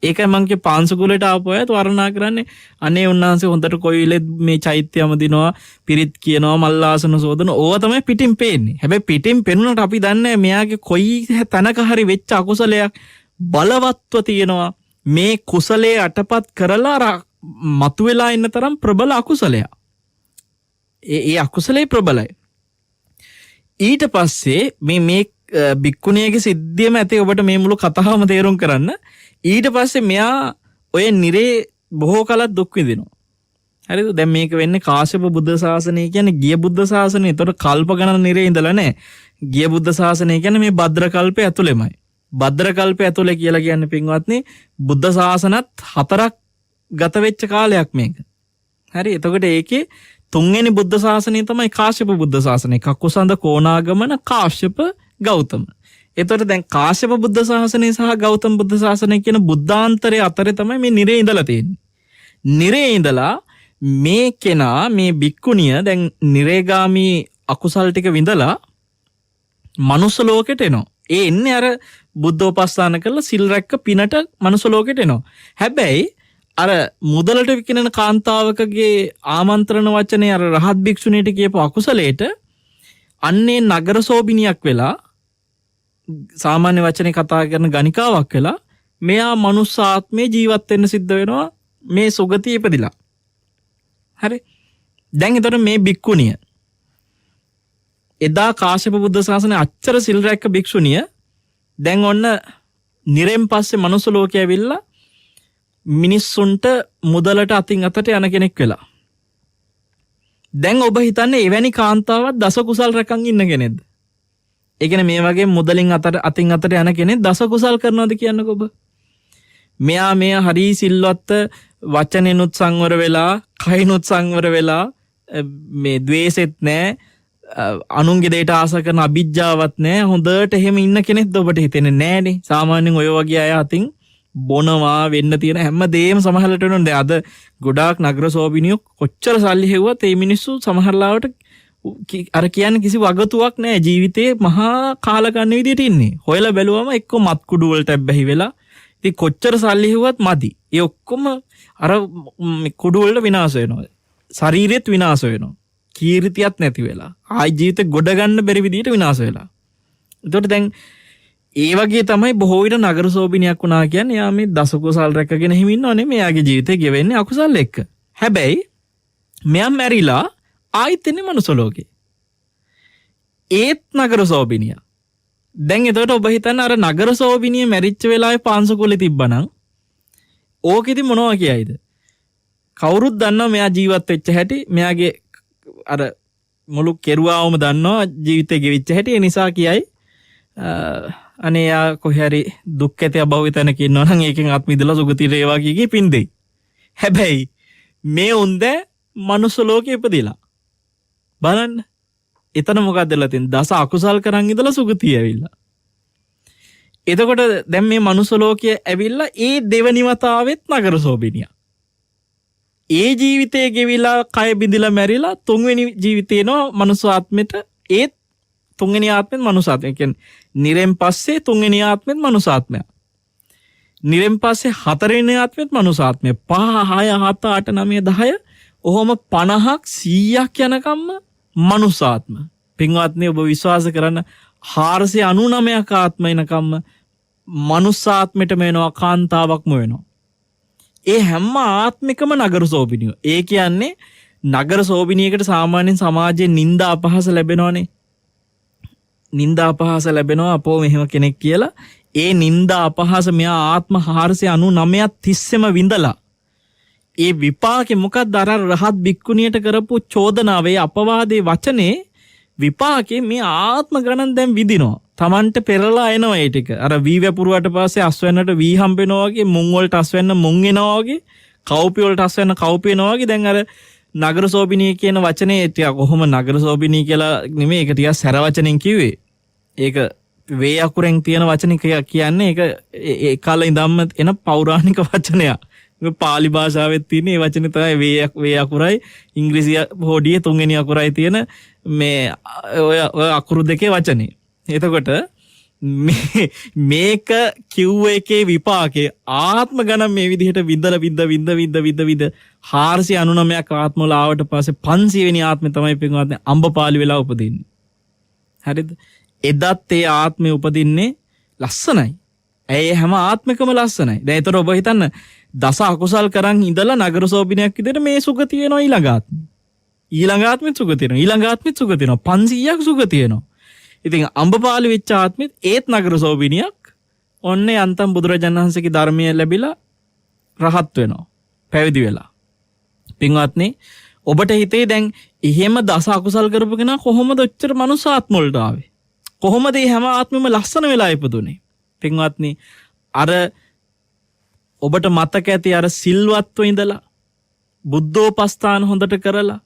B: ඒකයි මං කිය පාංශුකුලයට ආපු අය වර්ණනා කරන්නේ අනේ උන්වහන්සේ හොඳට කොයිලෙත් මේ චෛත්‍යයම දිනවා, පිරිත් කියනවා, මල්ලාසන සෝදන ඕවා තමයි පිටින් පේන්නේ. හැබැයි පිටින් පෙනුනට අපි දන්නේ මෙයාගේ කොයි තැනක හරි වෙච්ච අකුසලයක් බලවත්ව තියෙනවා. මේ කුසලයේ අටපත් කරලා මතුවෙලා ඉන්න තරම් ප්‍රබල අකුසලයක්. ඒ අකුසලේ ප්‍රබලයි. ඊට පස්සේ මේ බික්කුණියගේ සිද්ධියම ඇති ඔබට මේ මුළු කතාවම තේරුම් කරන්න. ඊට පස්සේ මෙයා ඔය නිරේ බොහෝ කලක් දුක් විඳිනවා. හරිද? දැන් මේක වෙන්නේ කාශ්‍යප බුද්ධ ශාසනය කියන්නේ ගිය බුද්ධ ශාසනය. ඒතකොට කල්ප ගණන නිරේ ඉඳලා නැහැ. ගිය බුද්ධ ශාසනය කියන්නේ මේ භද්‍ර කල්පය ඇතුළෙමයි. භද්‍ර කල්පය ඇතුළේ කියලා කියන්නේ පින්වත්නි බුද්ධ ශාසනත් 4ක් ගත වෙච්ච කාලයක් මේක. හරි? එතකොට ඒකේ තුන්වෙනි බුද්ධ ශාසනය තමයි කාශ්‍යප බුද්ධ ශාසනය. කකුසඳ කෝණාගමන කාශ්‍යප ගෞතම. එතකොට දැන් කාශ්‍යප බුද්ධ ශාසනය සහ ගෞතම බුද්ධ ශාසනය කියන බුද්ධාන්තරය අතරේ තමයි මේ නිරේ ඉඳලා තියෙන්නේ. නිරේ ඉඳලා මේ කෙනා මේ බික්කුණිය දැන් නිරේගාමී අකුසල් ටික විඳලා මනුස්ස ලෝකෙට එනවා. ඒ එන්නේ අර බුද්ධෝපස්ථාන කරලා සිල් රැක්ක පිනට මනුස්ස ලෝකෙට එනවා. හැබැයි අර මුදලට විකිනන කාන්තාවකගේ ආමන්ත්‍රණ වචනේ අර රහත් භික්ෂුණියට කියපු අකුසලයට අන්නේ නගර සෝබිනියක් වෙලා සාමාන්‍ය වචනේ කතා කරන ගණිකාවක් වෙලා මෙයා මනුස්ස ආත්මේ ජීවත් වෙන්න සිද්ධ වෙනවා මේ සුගතිය ඉපදිලා. හරි? දැන් ඒතර මේ බික්කුණිය එදා කාශ්‍යප බුද්ධ ශාසනයේ අච්චර සිල් රැක්ක භික්ෂුණිය දැන් ඔන්න නිරෙන් පස්සේ මනුස්ස ලෝකයේ ඇවිල්ලා මිනිස්සුන්ට මුදලට අතින් අතට යන කෙනෙක් වෙලා. දැන් ඔබ හිතන්නේ එවැනි කාන්තාවක් දස කුසල් රැකන් ඉන්න කෙනෙක්ද? ඒ කියන්නේ මේ වගේ මුදලින් අතින් අතට යන කෙනෙක් දස කුසල් කරනවද කියන්නකො ඔබ? මෙයා හරි සිල්වත් වචනෙනුත් සංවර වෙලා, කයිනුත් සංවර වෙලා, මේ द्वේෂෙත් නැහැ, අනුන්ගේ දෙයට ආස කරන අභිජ්ජාවත් නැහැ. හොඳට එහෙම ඉන්න කෙනෙක්ද ඔබට හිතෙන්නේ නැහනේ. සාමාන්‍යයෙන් ඔය වගේ අය අතින් බොනවා වෙන්න තියෙන හැම දෙයක්ම සමහරලට වෙනවා. දැන් අද ගොඩාක් නගර සෝබිනියෝ කොච්චර සල්ලි හෙව්වත් මේ මිනිස්සු සමහරලාවට අර කියන්නේ කිසි වගතුවක් නැහැ. ජීවිතේ මහා කාලකන්ණි විදියට ඉන්නේ. හොයලා බැලුවම එක්ක මත් කුඩු වලට බැහි වෙලා ඉතින් කොච්චර සල්ලි හෙව්වත් මදි. ඒ ඔක්කොම අර කුඩු වලට විනාශ වෙනවා. ශරීරෙත් විනාශ වෙනවා. කීර්තියක් නැති වෙලා. ආයි ජීවිතේ ගොඩ ගන්න බැරි විදියට විනාශ වෙලා. ඒතකොට දැන් ඒ වගේ තමයි බොහෝ විට නගර සෝබිනියක් වුණා කියන්නේ. යා මේ දස කුසල් රැකගෙන හිම ඉන්නව නෙමෙයි. යාගේ ජීවිතේ ගෙවෙන්නේ අකුසල් එක්ක. හැබැයි මෙයා මැරිලා ආයිත් එන්නේ මනුස්ස ලෝකේ. ඒත් නගර සෝබිනිය. දැන් එතකොට ඔබ හිතන්න අර නගර සෝබිනිය මැරිච්ච වෙලාවේ පාංශුකුලේ තිබ්බනම් ඕකෙදි මොනවා කියයිද? කවුරුත් දන්නවා මෙයා ජීවත් වෙච්ච හැටි. මෙයාගේ අර මුළු කෙරුවාවම දන්නවා ජීවිතේ ගෙවිච්ච හැටි. ඒ නිසා කියයි අනේ යා කොහේ හරි දුක් ඇති අභවිතනක ඉන්නවා නම් ඒකෙන් ආත්ම ඉදලා සුගතියට ඒවා කීකී පින් දෙයි. හැබැයි මේ උන්ද මනුස්ස ලෝකෙ ඉපදිලා බලන්න. එතන මොකක්ද වෙලා තියෙන්නේ? දස අකුසල් කරන් ඉඳලා සුගතිය ඇවිල්ලා. එතකොට දැන් මේ මනුස්ස ලෝකයේ ඇවිල්ලා ඒ දෙවනි වතාවෙත් නගර සෝබිනිය. ඒ ජීවිතයේ ගෙවිලා කය බිඳිලා මැරිලා තුන්වෙනි ජීවිතේ එනවා මනුස්ස ආත්මෙට. ඒත් තුන්වෙනි ආත්මෙත් මනුස්ස ආත්මය. කියන්නේ නිරෙන් පස්සේ තුන්වෙනි ආත්මෙත් මනුස්ස ආත්මය. නිරෙන් පස්සේ හතරවෙනි ආත්මෙත් මනුස්ස ආත්මය. 5 6 7 8 9 10 ඔහොම 50ක් 100ක් යනකම්ම මනුස්ස ආත්ම. පින්වත්නි ඔබ විශ්වාස කරන්න 499ක් ආත්ම එනකම්ම මනුස්ස ආත්මෙටම වෙනවා, කාන්තාවක්ම වෙනවා. ඒ හැම ආත්මිකම නගර සෝබිනියෝ. ඒ කියන්නේ නගර සෝබිනියකට සාමාන්‍යයෙන් සමාජයේ නිନ୍ଦා අපහාස ලැබෙනවනේ. නිନ୍ଦා අපහාස ලැබෙනවා අපෝ මෙහෙම කෙනෙක් කියලා. ඒ නිନ୍ଦා අපහාස මෙයා ආත්ම 499ක් තිස්සෙම විඳලා ඒ විපාකේ මොකක්ද? අර රහත් බික්කුණියට කරපු චෝදනාවේ අපවාදේ වචනේ විපාකේ මේ ආත්ම ගණන් දැන් විදිනවා. Tamanට පෙරලා එනවා ඒ ටික. අර වී වැපුරුවට පස්සේ අස් වෙන්නට වී හම්බෙනවා වගේ, මුං වලට අස් වෙන්න මුං එනවා වගේ, කවුපි වලට අස් වෙන්න කවුපි එනවා වගේ. දැන් අර නගර සෝබිනිය කියන වචනේ ටික කොහොම නගර සෝබිනිය කියලා නෙමෙයි, ඒක ටිකක් සැර වචනෙන් කිව්වේ. ඒක වේ අකුරෙන් තියෙන වචනික කියන්නේ ඒක ඒ කාලේ ඉඳන්ම එන පෞරාණික වචනයක්. පාලි භාෂාවෙත් තියෙන මේ වචනේ තමයි වේ අකුරයි ඉංග්‍රීසි හොඩියේ තුන්වෙනි අකුරයි තියෙන මේ ඔය අකුරු දෙකේ වචනේ. එතකොට මේක කිව්ව එකේ විපාකේ ආත්ම ගණන් මේ විදිහට විඳලා විඳ 499ක් ආත්මවල ආවට පස්සේ 500 වෙනි ආත්මේ තමයි පින්වත්නි අම්බපාලි වෙලා උපදින්නේ. හරිද? එදත් ඒ ආත්මේ උපදින්නේ ලස්සනයි. ඇයි හැම ආත්මිකම ලස්සනයි. දැන් ඒතර ඔබ හිතන්න දස අකුසල් කරන් ඉඳලා නගර සෝබිනයක් විදිහට මේ සුගතිය එනවා ඊළඟ ආත්මෙ. ඊළඟ ආත්මෙත් සුගතිය එනවා. ඊළඟ ආත්මෙත් සුගතිය එනවා. 500ක් සුගතිය එනවා. ඉතින් අම්බපාලි වෙච්ච ආත්මෙත් ඒත් නගර සෝබිනියක් ඔන්නේ අන්තම් බුදුරජාණන් වහන්සේගේ ධර්මය ලැබිලා රහත් වෙනවා. පැවිදි වෙලා. පින්වත්නි ඔබට හිතේ දැන් එහෙම දස අකුසල් කරපු කෙනා කොහොමද ඔච්චර මනුස්ස ආත්ම වලට ආවේ? කොහොමද මේ හැම ආත්මෙම ලස්සන වෙලා ඉපදුනේ? පින්වත්නි අර ඔබට මතක ඇති අර සිල්වත්ව ඉඳලා බුද්ධෝපස්ථාන හොඳට කරලා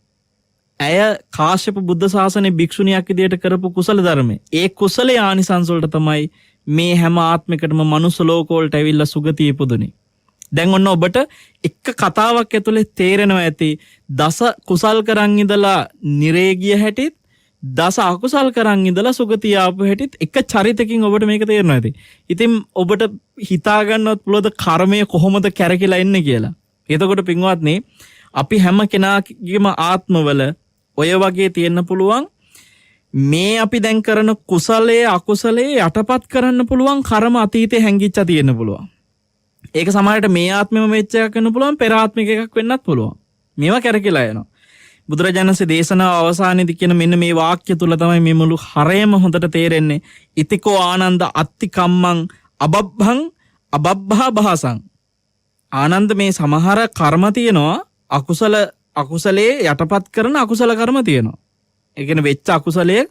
B: ඇය කාශ්‍යප බුද්ධ ශාසනයේ භික්ෂුණියක් විදියට කරපු කුසල ධර්මය. ඒ කුසලයේ ආනිසංස වලට තමයි මේ හැම ආත්මයකටම මනුස්ස ලෝක වලට ඇවිල්ලා සුගතිය ඉපදුනේ. දැන් ඔන්න ඔබට එක කතාවක් ඇතුලේ තේරෙනවා ඇති දස කුසල් කරන් ඉඳලා නිරේගිය හැටිත් දස අකුසල් කරන් ඉඳලා සුගතිය ආපු හැටිත් එක චරිතකින් ඔබට මේක තේරෙනවා ඇති. ඉතින් ඔබට හිතා ගන්නවත් පුළුවන්ද කර්මය කොහොමද කැරකිලා එන්නේ කියලා. එතකොට පින්වත්නි අපි හැම කෙනාගේම ආත්මවල ඔය වගේ තියෙන්න පුළුවන් මේ අපි දැන් කරන කුසලයේ අකුසලයේ යටපත් කරන්න පුළුවන් කර්ම අතීතේ හැංගිච්චා තියෙන්න පුළුවන්. ඒක සමහරට මේ ආත්මෙම වෙච්ච එකක් වෙන්න පුළුවන් පෙර ආත්මික එකක් වෙන්නත් පුළුවන්. මේවා කැරකිලා යනවා. බුදුරජාණන්සේ දේශනාව අවසානයේදී කියන මෙන්න මේ වාක්‍ය තුල තමයි මේ මුළු හරයම හොඳට තේරෙන්නේ. ඉතිකෝ ආනන්ද අත්ති කම්මං අබබ්බං අබබ්බා භාසං. ආනන්ද මේ සමහර කර්ම තියෙනවා අකුසලයේ යටපත් කරන අකුසල කර්ම තියෙනවා. ඒ කියන්නේ වෙච්ච අකුසලයේ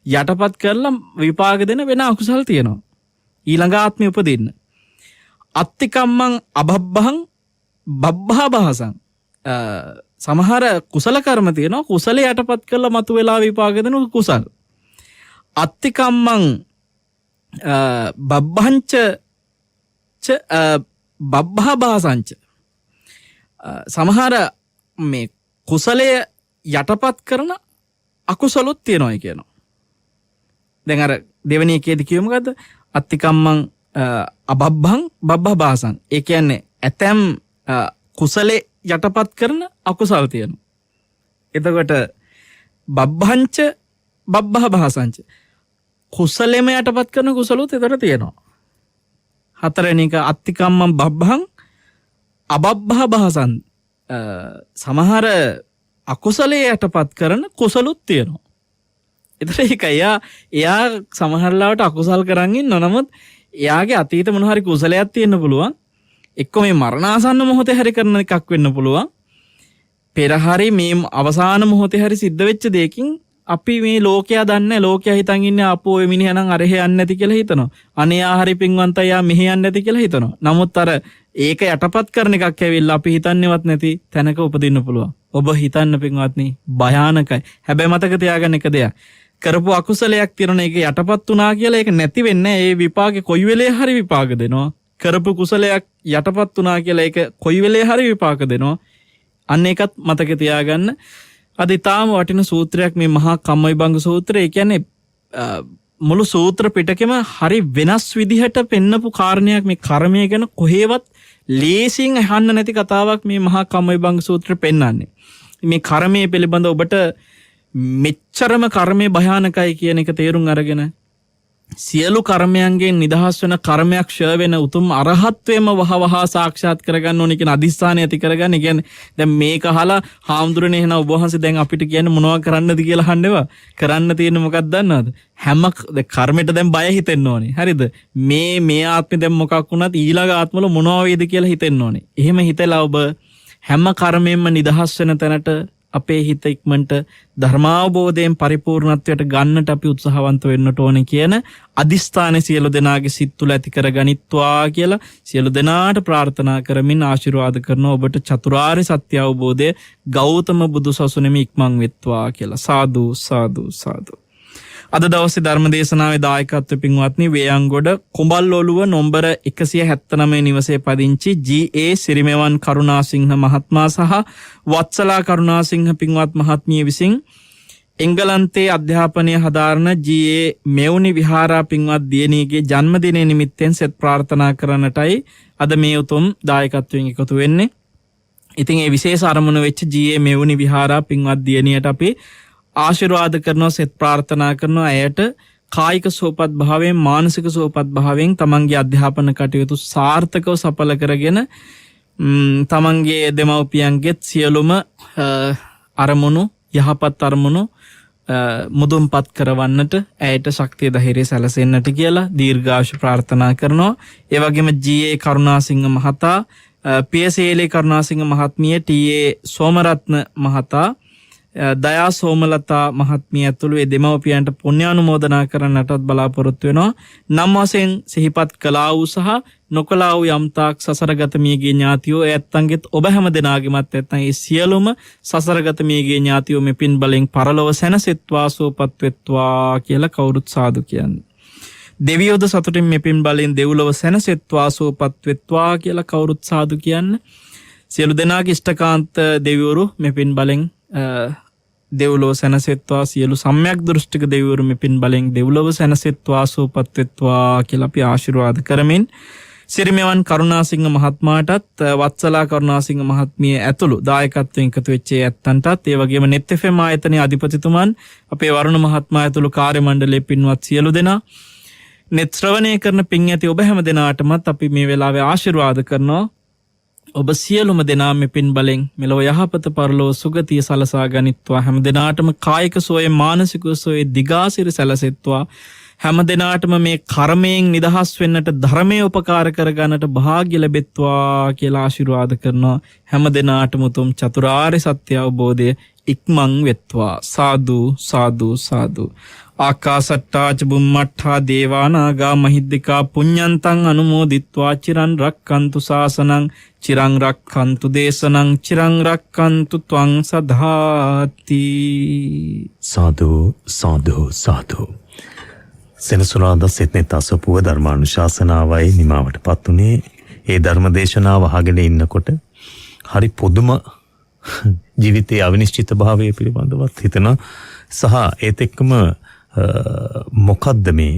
B: යටපත් කරලා විපාක දෙන වෙන අකුසල තියෙනවා. ඊළඟ ආත්මෙ උපදින්න. අත්තිකම්මං අබබ්බහං බබ්බා භාසං. සමහර කුසල කර්ම තියෙනවා කුසලයේ යටපත් කරලා මතු වෙලා විපාක දෙන කුසල්. අත්තිකම්මං බබ්බංච බබ්බා භාසංච. සමහර මේ කුසලයේ යටපත් කරන අකුසලොත් තියෙනවා කියනවා. දැන් අර දෙවෙනි එකේදී කියමු මොකද්ද? අත්තිකම්මං අබබ්බං බබ්බා භාසං. ඒ කියන්නේ ඇතැම් කුසලේ යටපත් කරන අකුසල් තියෙනවා. එතකොට බබ්බංච බබ්බා භාසංච. කුසලෙම යටපත් කරන කුසලොත් එතන තියෙනවා. හතරවෙනි එක අත්තිකම්මං බබ්බං අබබ්බා භාසං. සමහර අකුසලයේ යටපත් කරන කුසලුත් තියෙනවා. එතකොට ඒක එයා සමහරලාවට අකුසල් කරන් ඉන්නවා. නමුත් එයාගේ අතීත මොන හරි කුසලයක් තියෙන්න පුළුවන්. එක්ක මේ මරණාසන්න මොහොතේ හරි කරන එකක් වෙන්න පුළුවන්. පෙර හරි මේ අවසාන මොහොතේ හරි සිද්ධ වෙච්ච දෙයකින් අපි මේ ලෝකයා දන්නේ ලෝකයා හිතන් ඉන්නේ අපෝ ඔය මිනිහා නම් අර යන්නේ නැති කියලා හිතනවා. අනේ ආ හරි පින්වන්තයා යා මෙහෙ යන්නේ නැති කියලා හිතනවා. නමුත් අර ඒක යටපත් කරන එකක් ඇවිල්ලා අපි හිතන්නේවත් නැති තැනක උපදින්න පුළුවන්. ඔබ හිතන්න පින්වත්නි භයානකයි. හැබැයි මතක තියාගන්න එක දෙයක්. කරපු අකුසලයක් තියෙන එක යටපත් වුණා කියලා ඒක නැති වෙන්නේ ඒ විපාකේ කොයි වෙලේ හරි විපාක දෙනවා. කරපු කුසලයක් යටපත් වුණා කියලා ඒක කොයි වෙලේ හරි විපාක දෙනවා. අන්න ඒකත් මතක තියාගන්න. අද ඊටාම වටින සූත්‍රයක් මේ මහා කම්මවිභංග සූත්‍රය. ඒ කියන්නේ මුළු සූත්‍ර පිටකෙම හරි වෙනස් විදිහට පෙන්නපු කාරණයක් මේ කර්මය ගැන කොහේවත් ලේසියෙන් අහන්න නැති කතාවක් මේ මහා කම්මවිභංග සූත්‍රය පෙන්වන්නේ. මේ කර්මයේ පිළිබඳ ඔබට මෙච්චරම කර්මයේ භයානකයි කියන එක තේරුම් අරගෙන සියලු කර්මයන්ගෙන් නිදහස් වෙන කර්මයක් ක්ෂය වෙන උතුම් අරහත්වයම වහවහා සාක්ෂාත් කරගන්න ඕනේ කියන අදිස්ථානය ඇති කරගන්න. ඒ කියන්නේ දැන් මේක අහලා හාමුදුරනේ එහෙනම් ඔබ වහන්සේ දැන් අපිට කියන්නේ මොනවද කරන්නද කියලා අහන්නේවා. කරන්න තියෙන්නේ මොකක්ද දන්නවද? හැම කර්මෙට දැන් බය හිතෙන්න ඕනේ. හරිද? මේ ආත්මෙ දැන් මොකක් වුණත් ඊළඟ ආත්මවල මොනවා වේද කියලා හිතෙන්න ඕනේ. එහෙම හිතලා ඔබ හැම කර්මයෙන්ම නිදහස් වෙන තැනට අපේ හිත ඉක්මනට ධර්මාවබෝධයෙන් පරිපූර්ණත්වයට ගන්නට අපි උත්සාහවන්ත වෙන්නට ඕනේ කියන අදිස්ථානයේ සියලු දෙනාගේ සිත් තුළ ඇති කරගනිත්වා කියලා සියලු දෙනාට ප්‍රාර්ථනා කරමින් ආශිර්වාද කරන ඔබට චතුරාර්ය සත්‍ය අවබෝධය ගෞතම බුදු සසුනේම ඉක්මන් වෙත්වා කියලා සාදු සාදු සාදු. අද දවසේ ධර්ම දේශනාවේ දායකත්ව පින්වත්නි වේයන්ගොඩ කුඹල්ඔළුව නම්බර 179 නිවසේ පදිංචි ජී.ඒ. සිරිමෙවන් කරුණාසිංහ මහත්මයා සහ වත්සලා කරුණාසිංහ පින්වත් මහත්මිය විසින් එංගලන්තයේ අධ්‍යාපනය හදාරන ජී.ඒ. මෙවුනි විහාරා පින්වත් දියණියගේ ජන්මදිනය නිමිත්තෙන් සෙත් ප්‍රාර්ථනා කරන්නටයි අද මේ උතුම් දායකත්වයෙන් එකතු වෙන්නේ. ඉතින් ඒ විශේෂ අරමුණ වෙච්ච ජී.ඒ. මෙවුනි විහාරා පින්වත් දියණියට අපි ආශිර්වාද කරනවා, සෙත් ප්‍රාර්ථනා කරනවා. ඇයට කායික සුවපත් භාවයෙන්, මානසික සුවපත් භාවයෙන් තමන්ගේ අධ්‍යාපන කටයුතු සාර්ථකව සඵල කරගෙන තමන්ගේ දෙමව්පියන්ගෙත් සියලුම අරමුණු, යහපත් අරමුණු මුදුන්පත් කරවන්නට ඇයට ශක්තිය ධෛර්යය සැලසෙන්නට කියලා දීර්ඝායුෂ ප්‍රාර්ථනා කරනවා. ඒ වගේම ජී.ඒ. කරුණාසිංහ මහතා, පී.එස්.ඒලේ කරුණාසිංහ මහත්මිය, ටී.ඒ. සෝමරත්න මහතා, දයා සෝමලතා මහත්මිය ඇතුළු ඒ දෙමව්පියන්ට පුණ්‍යානුමෝදනා කරන්නටත් බලාපොරොත්තු වෙනවා. නම් වශයෙන් සිහිපත් කළා වූ සහ නොකළා වූ යම්තාක් සසරගත මියගේ ඥාතියෝ ඇත්තන්ගෙත් ඔබ හැම දෙනාගෙමත් ඇත්තන් ඒ සියලුම සසරගත මියගේ ඥාතියෝ මේ පින් බලෙන් පරලොව සැනසෙත්වා, සුවපත් වෙත්වා කියලා කවුරුත් සාදු කියන්නේ. දෙවියෝද සතුටින් මේ පින් බලෙන් දෙව්ලොව සැනසෙත්වා, සුවපත් වෙත්වා කියලා කවුරුත් සාදු කියන්නේ. සියලු දෙනාගේ ඉෂ්ඨකාන්ත දෙවිවරු මේ පින් බලෙන් දෙව්ලොව සැනසෙත්වා, සියලු සම්‍යක් දෘෂ්ටික දෙවිවරු මේ පින් බලෙන් දෙව්ලොව සැනසෙත්වා, සුවපත් වෙත්වා කියලා අපි ආශිර්වාද කරමින් සිරිමෙවන් කරුණාසිංහ මහත්මයාටත්, වත්සලා කරුණාසිංහ මහත්මිය ඇතුළු දායකත්වයෙන් එකතු වෙච්ච ඇත්තන්ටත්, ඒ වගේම net fm ආයතනයේ අධිපතිතුමන්, අපේ වරුණ මහත්මයා ඇතුළු කාර්ය මණ්ඩලයේ පින්වත් සියලු දෙනා, net ශ්‍රවණය කරන පින් ඇති ඔබ හැම දෙනාටමත් අපි මේ වෙලාවේ ආශිර්වාද කරනවා. ඔබ සියලුම දෙනා මේ පින් බලෙන් මෙලොව යහපත, පරලොව සුගතිය සලසා ගනිත්වා. හැම දෙනාටම කායික සුවය, මානසික සුවය දිගාසිරි සැලසෙත්වා. හැම දෙනාටම මේ කර්මයෙන් නිදහස් වෙන්නට, ධර්මයේ උපකාර කරගන්නට භාග්‍ය ලැබෙත්වා කියලා ආශිර්වාද කරනවා. හැම දෙනාටම උතුම් චතුරාර්ය සත්‍ය අවබෝධය ඉක්මන් වෙත්වා. සාදු සාදු සාදු. ආකාසට්ටා ච බුම්මට්ඨා දේවානාගා මහිද්దికා පුඤ්ඤන්තං අනුමෝදිත්වා චිරන් රක්칸තු ශාසනං චිරං රක්칸තු දේශනං චිරං රක්칸තු ත්වං සදාති.
A: සාදු සාදු සාදු. සෙනසුරාදා සෙත්නෙත් අසපුව ධර්මානුශාසනාවයි නිමාවටපත් උනේ. ඒ ධර්මදේශනාව අහගෙන ඉන්නකොට හරි පුදුම ජීවිතයේ අවිනිශ්චිත භාවය පිළිබඳවත් හිතන සහ ඒත් එක්කම මොකද්ද මේ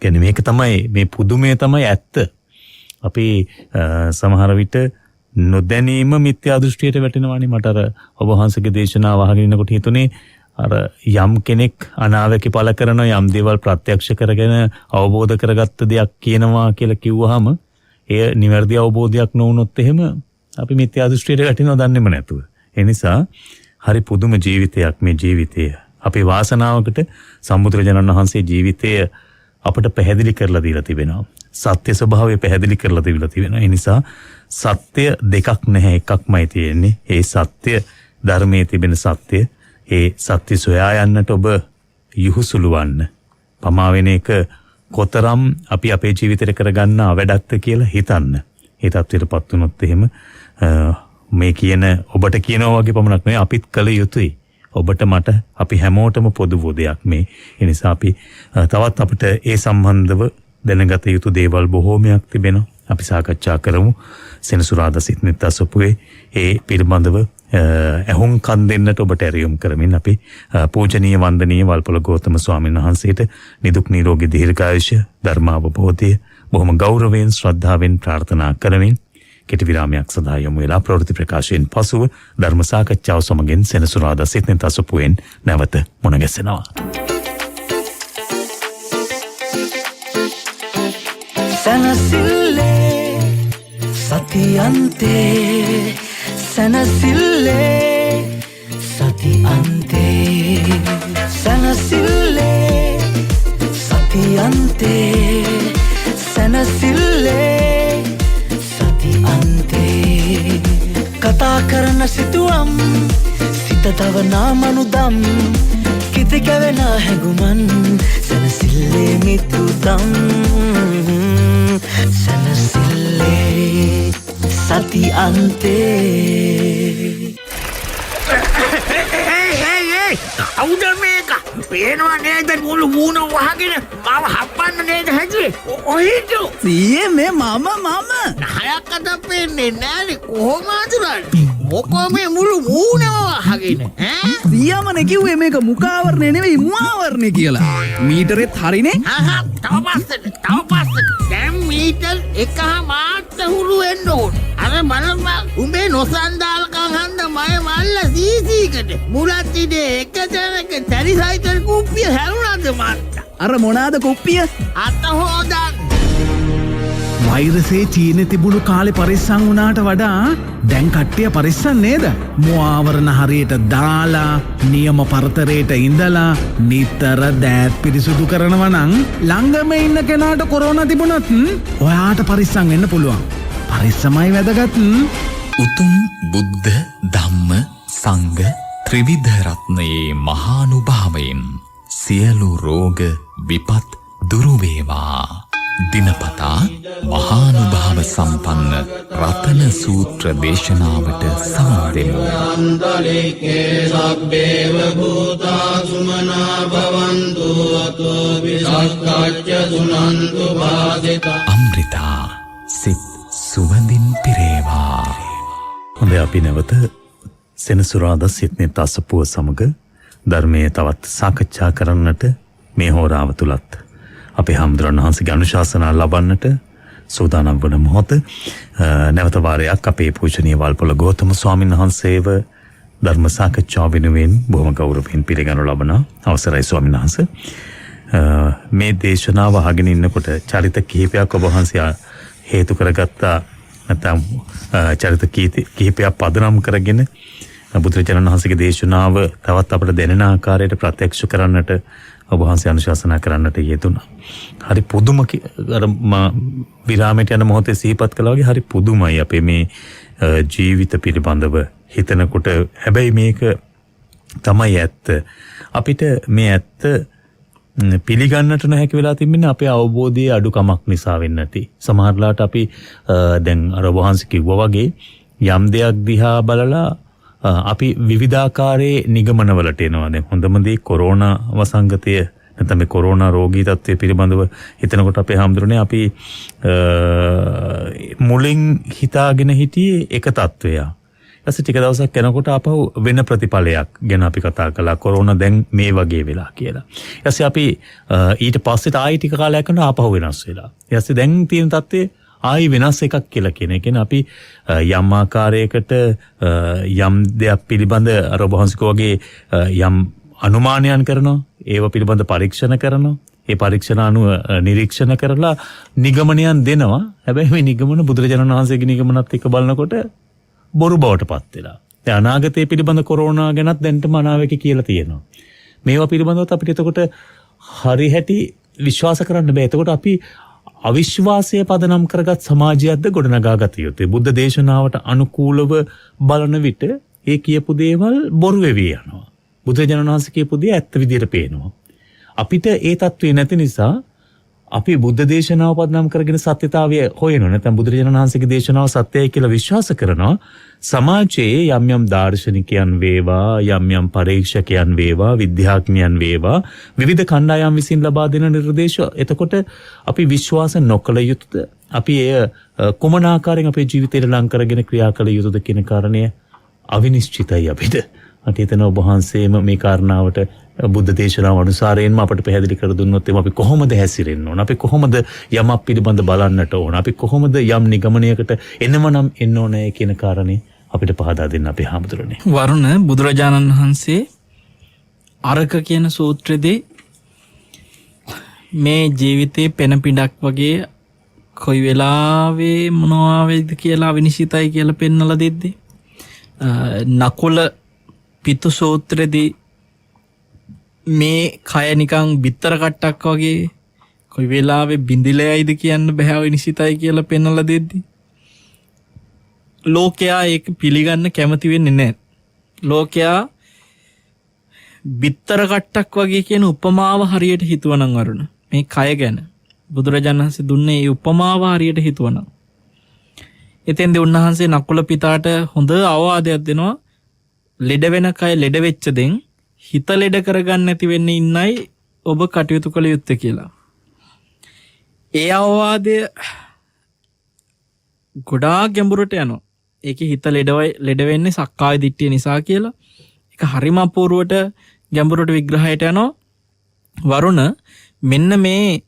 A: කියන්නේ, මේක තමයි මේ පුදුමය තමයි ඇත්ත. අපි සමහර විට නොදැනීම මිත්‍යා දෘෂ්ටියට වැටෙනවානේ. මට අර ඔබ වහන්සේගේ දේශනාව අහගෙන ඉන්නකොට හිතුනේ අර යම් කෙනෙක් අනාවැකි පළ කරන යම් දේවල් ප්‍රත්‍යක්ෂ කරගෙන අවබෝධ කරගත්ත දෙයක් කියනවා කියලා කිව්වහම එය නිවැරදි අවබෝධයක් නොවුනොත් එහෙම අපි මිත්‍යා දෘෂ්ටියට වැටෙනව දන්නේම නැතුව. ඒ නිසා හරි පුදුම ජීවිතයක් මේ ජීවිතය. අපේ වාසනාවකට සම්බුදුරජාණන් වහන්සේ ජීවිතය අපට පැහැදිලි කරලා දීලා තිබෙනවා. සත්‍ය ස්වභාවය පැහැදිලි කරලා දීලා තිබෙනවා. ඒ නිසා සත්‍ය දෙකක් නැහැ, එකක්මයි තියෙන්නේ. ඒ සත්‍ය ධර්මයේ තිබෙන සත්‍ය. ඒ සත්‍ය සොයා යන්නට ඔබ යහුසුළු වන්න. පමා වෙන එක කොතරම් අපි අපේ ජීවිතේට කරගන්න අවඩක්ද කියලා හිතන්න. ඒ තත්ත්වයටපත් වුණොත් එහෙම මේ කියන ඔබට කියනවා වගේ පමණක් නෙවෙයි, අපිත් කළ යුතුයි. ඔබට මට අපි හැමෝටම පොදු දෙයක් මේ. ඒ නිසා අපි තවත් අපිට ඒ සම්බන්ධව දැනගත යුතු දේවල් බොහෝමයක් තිබෙනවා. අපි සාකච්ඡා කරමු. සෙනසුරාදා සිත්නෙත් අසපුවේ ඒ පිළිබඳව ඇහුම්කන් දෙන්නට ඔබට ඇරියුම් කරමින් අපි පූජනීය වන්දනීය වල්පොල ගෞතම ස්වාමීන් වහන්සේට නිදුක් නිරෝගී දීර්ඝායුෂ, ධර්මාවබෝධය බොහොම ගෞරවයෙන් ශ්‍රද්ධාවෙන් ප්‍රාර්ථනා කරමින් කෙටි විරාමයක් සඳහා යොමු වෙලා ප්‍රවෘත්ති ප්‍රකාශයෙන් පසුව ධර්ම සාකච්ඡාව සමගින් සෙනසුරාදා සිත්නෙත් අසපුවෙන් නැවත මුණ ගැසෙනවා.
C: සනසිල්ලේ සතියන්තේ, සනසිල්ලේ සතියන්තේ, සනසිල්ලේ සතියන්තේ, සනසිල්ලේ සතියන්තේ. කතා කරන සිතුවම් සිත තවනා මනුදම්, කිති කැවෙන හැඟුමන් සනසිල්ලේ මිතුදම්, සනසිල්ලේ සතියන්තේ.
D: කවුද මේක? පේනවා නේද මුළු මූණ වහගෙන මාව හප්පන්න නේද හැදුවේ? ඔහිට
C: සීයේ මේ මම
D: හයක් අත පේන්නේ නෑනේ. කොහොම අඳුරන්නේ? මොකෝ මේ මුළු මූණම වහගෙන ඈ
E: සියමන කිව්වේ මේක මුඛාවරණය නෙවෙයි මුවාවරණය කියලා. මීටරෙත් හරිනේ.
D: තව පස්සට දැන් මීටර් එකමාරට හුරු වෙන්න ඕන. අර බලපන් උඹේ නොසන්ඩාල්කම් හන්ද මය මල්ල සීසීකට මුලත් ඉදේ එක තැනක තැරිසයිතල් කුප්පිය හැරුණාද මත්තා.
E: අර මොනාද කුප්පිය?
D: අත හොදන්න.
E: වෛරසේ චීනෙ තිබුණු කාලේ පරිස්සම් වුණාට වඩා දැන් කට්ටිය පරිස්සම් නේද? මුවාවරණ හරියට දාලා නියම පරතරයට ඉඳලා නිතර දෑත් පිරිසුදු කරනවා නම් ළඟම ඉන්න කෙනාට කොරෝනා තිබුණත් ඔයාට පරිස්සම් වෙන්න පුළුවන්. පරිස්සමයි වැදගත්.
F: උතුම් බුද්ධ ධම්ම සංඝ ත්‍රිවිධ රත්නයේ මහානුභාවයෙන් සියලු රෝග විපත් දුරු වේවා. දිනපතා මහානුභාව සම්පන්න රතන සූත්‍ර දේශනාවට සමන් දෙමු.
G: අන්තරිකේ සබ්බේව භූතා සුමනා භවන්තු අතෝ විසක්කච්ඡ සුනන්තු වාදිතා.
F: අමෘතා සිත් සුවඳින් පිරේවා.
A: හොඳයි අපි නැවත සෙනසුරාදා සිට්නේ තසපුව සමග ධර්මයේ තවත් සාකච්ඡා කරන්නට මේ හෝරාව තුලත් අපේ හාමුදුරන් වහන්සේගේ අනුශාසනා ලබන්නට සූදානම් වන මොහොත නැවත වාරයක් අපේ පූජනීය වල්පොළ ගෞතම ස්වාමීන් වහන්සේව ධර්ම සාකච්ඡාව වෙනුවෙන් බොහොම ගෞරවයෙන් පිළිගනු ලබන අවසරයි ස්වාමීන් වහන්සේ. මේ දේශනාව අහගෙන ඉන්නකොට චරිත කිහිපයක් ඔබ වහන්සේ හේතු කරගත්තා නැත්නම් චරිත කිහිපයක් පදනම් කරගෙන බුදුරජාණන් වහන්සේගේ දේශනාව තවත් අපට දැනෙන ආකාරයට ප්‍රත්‍යක්ෂ කරන්නට ඔබ වහන්සේ අනුශාසනා කරන්නට යෙදුණා. හරි පුදුම විරාමයට යන මොහොතේ සිහිපත් කළා වගේ හරි පුදුමයි අපේ මේ ජීවිත පිළිබඳව හිතනකොට. හැබැයි මේක තමයි ඇත්ත. අපිට මේ ඇත්ත පිළිගන්නට නොහැකි වෙලා තිබෙන්නේ අපේ අවබෝධයේ අඩුකමක් නිසා වෙන්නේ නැති. සමහරලාට අපි දැන් අර වහන්සේ කිව්වා වගේ යම් දෙයක් දිහා බලලා අපි විවිධාකාරයේ නිගමනවලට එනවා. දැන් හොඳම දේ කොරෝනා වසංගතය නැත්නම් මේ කොරෝනා රෝගී තත්ත්වය පිළිබඳව හිතනකොට අපේ හැමදෙරෝනේ අපි මුලින් හිතාගෙන හිටියේ එක තත්ත්වයක්. ඊට ටික දවසක් යනකොට ආපහු වෙන ප්‍රතිඵලයක් ගැන අපි කතා කළා. කොරෝනා දැන් මේ වගේ වෙලා කියලා. ඊට අපි ඊට පස්සෙත් ආයි ටික කාලයක් යනකොට ආපහු වෙනස් වෙලා. ඊට දැන් තියෙන තත්ත්වයේ ආයි වෙනස් එකක් කියලා කියන එක. අපි යම් ආකාරයකට යම් දෙයක් පිළිබඳ අර වහන්සේකෝ වගේ යම් අනුමානයන් කරනවා. ඒව පිළිබඳ පරීක්ෂණ කරනවා. ඒ පරීක්ෂණ අනුව නිරීක්ෂණ කරලා නිගමනයන් දෙනවා. හැබැයි මේ නිගමන බුදුරජාණන් වහන්සේගේ නිගමනත් එක්ක බලනකොට බොරු බවට පත් වෙලා. දැන් අනාගතයේ පිළිබඳ කොරෝනා ගැනත් දැන්ටම අනාවැකි කියලා තියෙනවා. මේවා පිළිබඳව අපිට එතකොට හරි හැටි විශ්වාස කරන්න බෑ. එතකොට අපි අවිශ්වාසය පදනම් කරගත් සමාජයක්ද ගොඩනගා ගත යුතුයි. බුද්ධ දේශනාවට අනුකූලව බලන විට ඒ කියපු දේවල් බොරු වෙවි යනවා. බුදුරජාණන් වහන්සේ කියපු දේ ඇත්ත විදියට පේනවා. අපිට ඒ தત્ත්වය නැති නිසා අපි බුද්ධ දේශනාව පදනම් කරගෙන සත්‍යතාවය හොයනවා. නැත්නම් බුදුරජාණන් වහන්සේගේ දේශනාව සත්‍යයි කියලා විශ්වාස කරනවා. සමාජයේ යම් යම් දාර්ශනිකයන් වේවා, යම් යම් පරීක්ෂකයන් වේවා, විද්‍යාඥයන් වේවා, විවිධ කණ්ඩායම් විසින් ලබා දෙන නිර්දේශ එතකොට අපි විශ්වාස නොකළ යුතුද? අපි එය කුමන ආකාරයෙන් අපේ ජීවිතයට ලං කරගෙන ක්‍රියා කළ යුතුද කියන කාරණය අවිනිශ්චිතයි අපිට. අට හිතන ඔබ වහන්සේම මේ කාරණාවට බුද්ධ දේශනාව අනුසාරයෙන්ම අපට පැහැදිලි කර දුන්නොත් අපි කොහොමද හැසිරෙන්න ඕන? අපි කොහොමද යමක් පිළිබඳ බලන්නට ඕන? අපි කොහොමද යම් නිගමනයකට එනවනම් එන්න ඕනේ කියන කාරණේ අපිට පහදා දෙන්න අපේ හාමුදුරනේ.
B: වරුණ බුදුරජාණන් වහන්සේ අරක කියන සූත්‍රයේදී මේ ජීවිතේ පෙන පිඩක් වගේ කොයි වෙලාවේ මොනවා වෙයිද කියලා අවිනිශ්චිතයි කියලා පෙන්නලා දෙද්දී නකුල පිතු සූත්‍රයේදී මේ කය නිකන් බිත්තර කට්ටක් වගේ කොයි වෙලාවෙ බිඳිලයිද කියන්න බෑ අවිනිශ්චිතයි කියලා පෙන්නලා දෙද්දී ලෝකයා ඒක පිළිගන්න කැමති වෙන්නේ නැහැ. ලෝකයා බිත්තර කට්ටක් වගේ කියන උපමාව හරියට හිතුවනම් වරුණ මේ කය ගැන බුදුරජාණන් වහන්සේ දුන්නේ ඒ උපමාව හරියට හිතුවනම් එතෙන්දී උන්වහන්සේ නකුල පිතාට හොඳ අවවාදයක් දෙනවා. ලෙඩ වෙන කය ලෙඩ වෙච්ච දෙන් හිත ලෙඩ කරගන්න නැති වෙන්න ඉන්නයි ඔබ කටයුතු කළ යුත්තේ කියලා. ඒ අවවාදය ගොඩාක් ගැඹුරට යනවා. ඒකේ හිත ලෙඩ වෙන්නේ සක්කාය දිට්ඨිය නිසා කියලා. ඒක හරිම අපූර්වට ගැඹුරට විග්‍රහයට යනවා. වරුණ මෙන්න මේ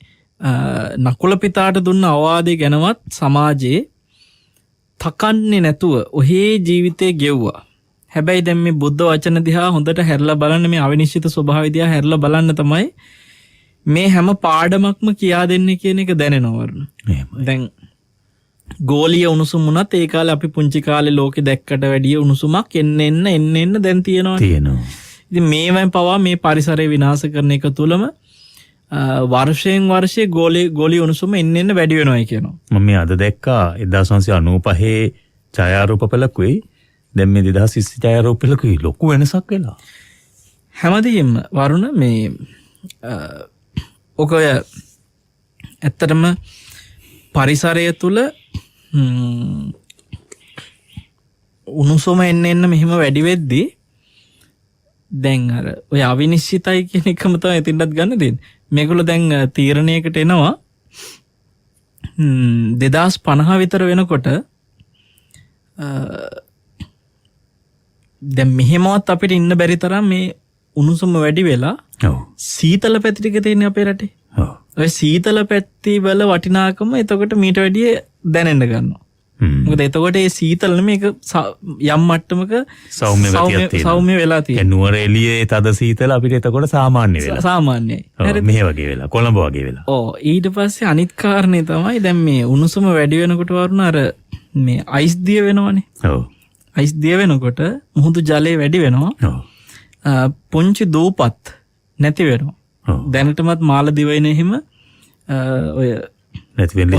B: නකුල පිතාට දුන්න අවවාදය ගැනවත් සමාජයේ තකන්නේ නැතුව ඔහේ ජීවිතේ ගෙව්වා. හැබැයි දැන් මේ බුද්ධ වචන දිහා හොඳට හැරලා බලන්න, මේ අවිනිශ්චිත ස්වභාවය දිහා හැරලා බලන්න තමයි මේ හැම පාඩමක්ම කියා දෙන්නේ කියන එක දැනෙනවා වරුණ. දැන් ගෝලීය උණුසුම වුණත් ඒ කාලේ අපි පුංචි කාලේ ලෝකෙ දැක්කට වැඩිය උණුසුමක් එන්න දැන් තියෙනවා. ඉතින් මේවෙන් පවා මේ පරිසරය විනාශ කරන එක තුලම වර්ෂයෙන් වර්ෂයේ ගෝලීය උණුසුම එන්න වැඩි වෙනවා කියනවා.
A: මම මේ අද දැක්කා 1995 ඡායාරූප පෙළකුයි දැන් මේ 2020 ඡායාරූප පෙළකුයි ලොකු වෙනසක් වෙලා.
B: හැමදේම වරුණ මේ ඔක ඇත්තටම පරිසරය තුල උණුසුම එන්න මෙහෙම වැඩි වෙද්දී දැන් අර ඔය අවිනිශ්චිතයි කියන එකම තමයි එතින්වත් ගන්න දෙන්නේ. මේගොල්ලෝ දැන් තීරණයකට එනවා 2050 විතර වෙනකොට දැන් මෙහෙමවත් අපිට ඉන්න බැරි තරම් මේ උණුසුම වැඩි වෙලා සීතල පැති ටික තියෙන අපේ රටේ. ඔය සීතල පැති වල වටිනාකම එතකොට මීට වැඩිය දැනෙන්න ගන්නවා. මොකද එතකොට ඒ සීතල මේක යම් මට්ටමක සෞම්‍ය වෙලා තියෙනවා.
A: නුවර එළියේ තද සීතල අපිට එතකොට සාමාන්‍ය වෙලා.
B: සාමාන්‍යයි.
A: මේ වගේ වෙලා කොළඹ වගේ වෙලා.
B: ඊට පස්සේ අනිත් කාරණේ තමයි දැන් මේ උණුසුම වැඩි වෙනකොට වරුණ අර මේ අයිස් දිය වෙනවනේ. අයිස් දිය වෙනකොට මුහුදු ජලය වැඩි වෙනවා. පුංචි දූපත් නැති වෙනවා. දැනටමත් මාලදිවයිනේ හිම ඔය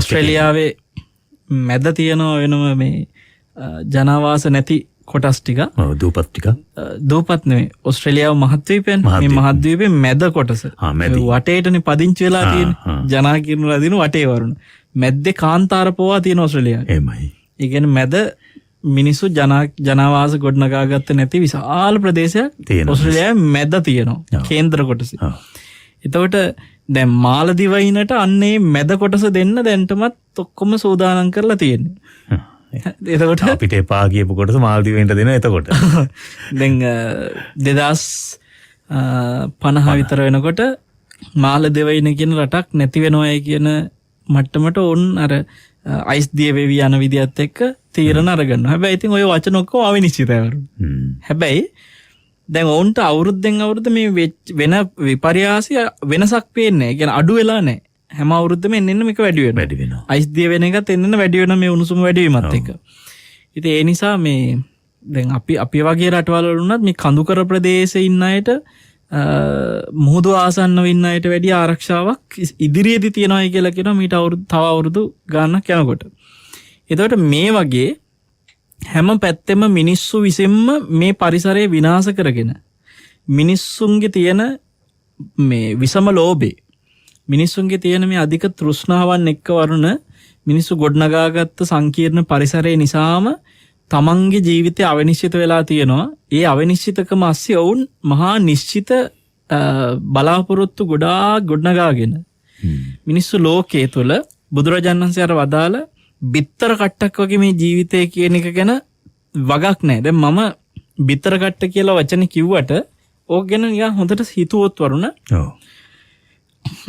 B: ඔස්ට්‍රේලියාවේ මැද තියෙනවා වෙනම මේ ජනවාස නැති කොටස් ටික. දූපත් නෙවෙයි ඔස්ට්‍රේලියාව මහද්වීපයෙන් මේ මහද්වීපයේ මැද කොටස. වටේටනේ පදිංචි වෙලා තියෙන ජනාකීර්ණලා දින වටේ වරුණ. මැද්දේ කාන්තාර පොවා තියෙන ඔස්ට්‍රේලියාවේ. එහෙමයි. ඒ කියන්නේ මැද මිනිස්සු ජනවාස ගොඩනගාගත්ත නැති විශාල ප්‍රදේශයක් ඔස්ට්‍රේලියාවේ මැද තියෙනවා කේන්ද්‍ර කොටසේ. එතකොට දැන් මාලදිවයිනට අන්නේ මැද කොටස දෙන්න දැන්ටමත් ඔක්කොම සූදානම් කරලා තියෙන්නේ. එතකොට
A: අපිට එපා කියපු කොටස මාලදිවයිනට දෙන එතකොට.
B: දැන් 2050 විතර වෙනකොට මාලදිවයින කියන රටක් නැති වෙනවයි කියන මට්ටමට ඕන් අර අයිස් දිය වෙවි යන විදිහත් එක්ක තීරණ අරගන්නවා. හැබැයි ඉතින් ওই වචන ඔක්කොම අවිනිශ්චිතයි. හැබැයි දැන් ඔවුන්ට අවුරුද්දෙන් අවුරුද්ද මේ වෙන විපර්යාසය වෙනසක් පේන්නේ නැහැ. කියන්නේ අඩු වෙලා නැහැ. හැම අවුරුද්දෙම එන්න මේක වැඩි වෙනවා. අයිස් දිය වෙන එකත් එන්න වැඩි වෙනවා මේ උණුසුම වැඩි වීමත් එක්ක. ඉතින් ඒ නිසා මේ දැන් අපි වගේ රටවල් වල උනත් මේ කඳුකර ප්‍රදේශයේ ඉන්න අයට මුහුදු ආසන්නව ඉන්න අයට වැඩි ආරක්ෂාවක් ඉදිරියේදී තියනවායි කියලා කියනවා මීට තව අවුරුදු ගානක් යනකොට. එතකොට මේ වගේ හැම පැත්තෙම මිනිස්සු විසින්ම මේ පරිසරය විනාශ කරගෙන මිනිස්සුන්ගේ තියෙන මේ විසම ලෝභේ මිනිස්සුන්ගේ තියෙන මේ අධික තෘෂ්ණාවන් එක්ක වරුණ මිනිස්සු ගොඩනගාගත්ත සංකීර්ණ පරිසරය නිසාම තමන්ගේ ජීවිතය අවිනිශ්චිත වෙලා තියෙනවා. ඒ අවිනිශ්චිතකම ASCII වුන් මහා නිශ්චිත බලාපොරොත්තු ගොඩාක් ගොඩනගාගෙන මිනිස්සු ලෝකයේ තුල බුදුරජාණන් වහන්සේ අර වදාළ බිත්තර කට්ටක් වගේ මේ ජීවිතය කියන එක ගැන වගක් නැහැ. දැන් මම බිත්තර කට්ට කියලා වචනේ කිව්වට ඕක ගැන නිකන් හොඳට හිතුවොත් වරුණ.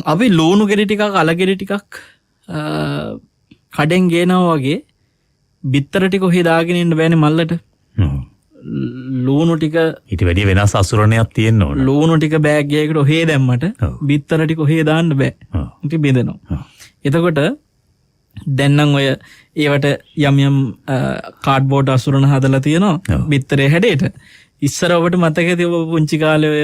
B: අපි ලුණු ගෙඩි ටිකක් අල ගෙඩි ටිකක් කඩෙන් ගේනවා වගේ බිත්තර ටික ඔහේ දාගෙන ඉන්න බෑනේ මල්ලට. ලුණු ටික
A: ඊට වැඩිය වෙනස් අසුරණයක් තියෙන්න ඕන.
B: ලුණු ටික බෑග් එකකට ඔහේ දැම්මට බිත්තර ටික ඔහේ දාන්න බෑ. ඉතින් බෙදෙනවා. එතකොට දැන් නම් ඔය ඒවට යම් කාඩ්බෝඩ් අසුරණ හදලා තියෙනවා බිත්තරේ හැඩයට. ඉස්සර ඔබට මතකද ඔබ පුංචි කාලේ ඔය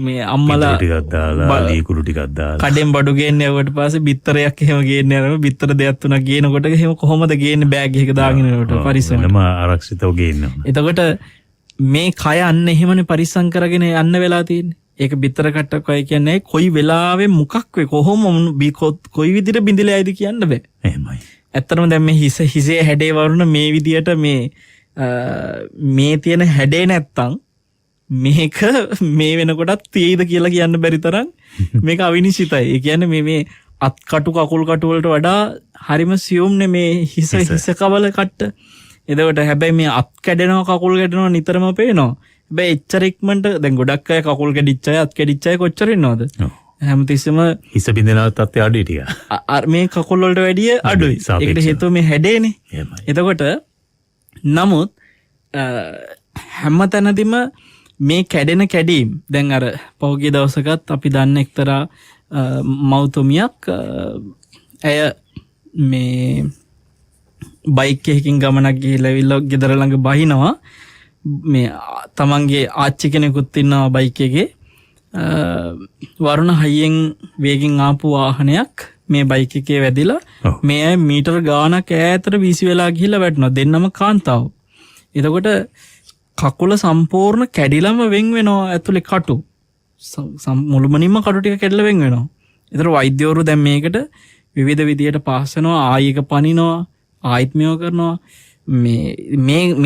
B: මේ අම්මලා
A: ටිකක් දාලා ලීකුරු ටිකක් දාලා
B: කඩෙන් බඩු ගේන්නේ වට පස්සේ බිත්තරයක් එහෙම ගේන්නේ අරම බිත්තර දෙයක් තුනක් ගේනකොට එහෙම කොහොමද ගේන්නේ බෑග් එකක දාගෙන යනකොට පරිස්සමෙන්
A: ආරක්ෂිතව ගේනවා.
B: එතකොට මේ කය අන්න එහෙමනේ පරිස්සම් කරගෙන යන්න වෙලා තියෙන්නේ. ඒක බිත්තර කට්ටක් වයි කියන්නේ කොයි වෙලාවෙ මොකක් වේ කොහොම කොයි විදිහට බිඳිලා යයිද කියන්න බෑ.
A: එහෙමයි.
B: ඇත්තටම දැන් මේ හිසේ හැඩේ වරුණ මේ විදියට මේ තියෙන හැඩේ නැත්තම් මේක මේ වෙනකොටත් තියෙයිද කියලා කියන්න බැරි තරම් මේක අවිනිශ්චිතයි. ඒ කියන්නේ මේ අත් කටු කකුල් කටු වලට වඩා හරිම සියුම්නේ මේ හිස කවල කට්ට. එතකොට හැබැයි මේ අත් කැඩෙනවා කකුල් කැඩෙනවා නිතරම පේනවා. හැබැයි එච්චර ඉක්මනට දැන් ගොඩක් අය කකුල් කැඩිච්ච අය අත් කැඩිච්ච අය කොච්චර ඉන්නවද? හැමතිස්සෙම
A: හිස බින්දෙනවා තත්ත්වය අඩුයි ටික.
B: මේ කකුල් වලට වැඩිය අඩුයි. ඒකට හේතුව මේ හැඩේනේ. එතකොට නමුත් හැම තැනදීම මේ කැඩෙන කැඩීම් දැන් අර පහුගිය දවසකත් අපි දන්න එක්තරා මව්තුමියක් ඇය මේ බයික් එකකින් ගමනක් ගිහිල්ලා ඇවිල්ලා ගෙදර ළඟ බහිනවා මේ තමන්ගේ ආච්චි කෙනෙකුත් ඉන්නවා බයික් එකේ වරුණ හයියෙන් වේගෙන් ආපු වාහනයක් මේ බයික් එකේ වැදිලා මේ අය මීටර ගාණක් ඈතට වීසි වෙලා ගිහිල්ලා වැටුණා දෙන්නම කාන්තාව. එතකොට කකුල සම්පූර්ණ කැඩිලම වෙන් වෙනවා ඇතුලේ කටු. මුළුමනින්ම කටු ටික කැඩලා වෙන් වෙනවා. ඒතර වෛද්‍යවරු දැන් මේකට විවිධ විදියට පාස් වෙනවා ආයික පනිනවා ආයිත් මේව කරනවා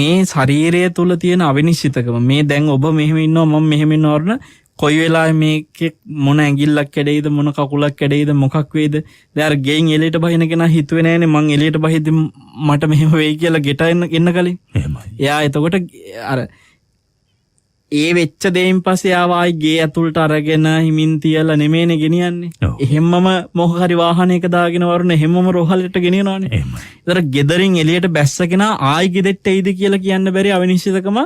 B: මේ ශරීරය තුල තියෙන අවිනිශ්චිතකම මේ දැන් ඔබ මෙහෙම ඉන්නවා මම මෙහෙම ඉන්නවා වරන කොයි වෙලාවෙ මේකේ මොන ඇඟිල්ලක් කැඩෙයිද මොන කකුලක් කැඩෙයිද මොකක් වෙයිද දැන් අර ගෙයින් එළියට බහින කෙනා හිතුවේ නෑනේ මං එළියට බහිද්දි මට මෙහෙම වෙයි කියලා ගෙට එන්න කලින් එහෙමයි එයා එතකොට අර ඒ වෙච්ච දෙයින් පස්සේ ආව ආයි ගේ ඇතුළට අරගෙන හිමින් තියලා නෙමෙයිනේ ගෙනියන්නේ. එහෙම්මම මොකක් හරි වාහනයක දාගෙන වරුණ එහෙම්මම රෝහලට ගෙනියනවානේ. එහෙමයි. ඒතර ගෙදරින් එළියට බැස්සගෙන ආයි ගෙදෙට්ට එයිද කියලා කියන්න බැරි අවිනිශ්චිතකම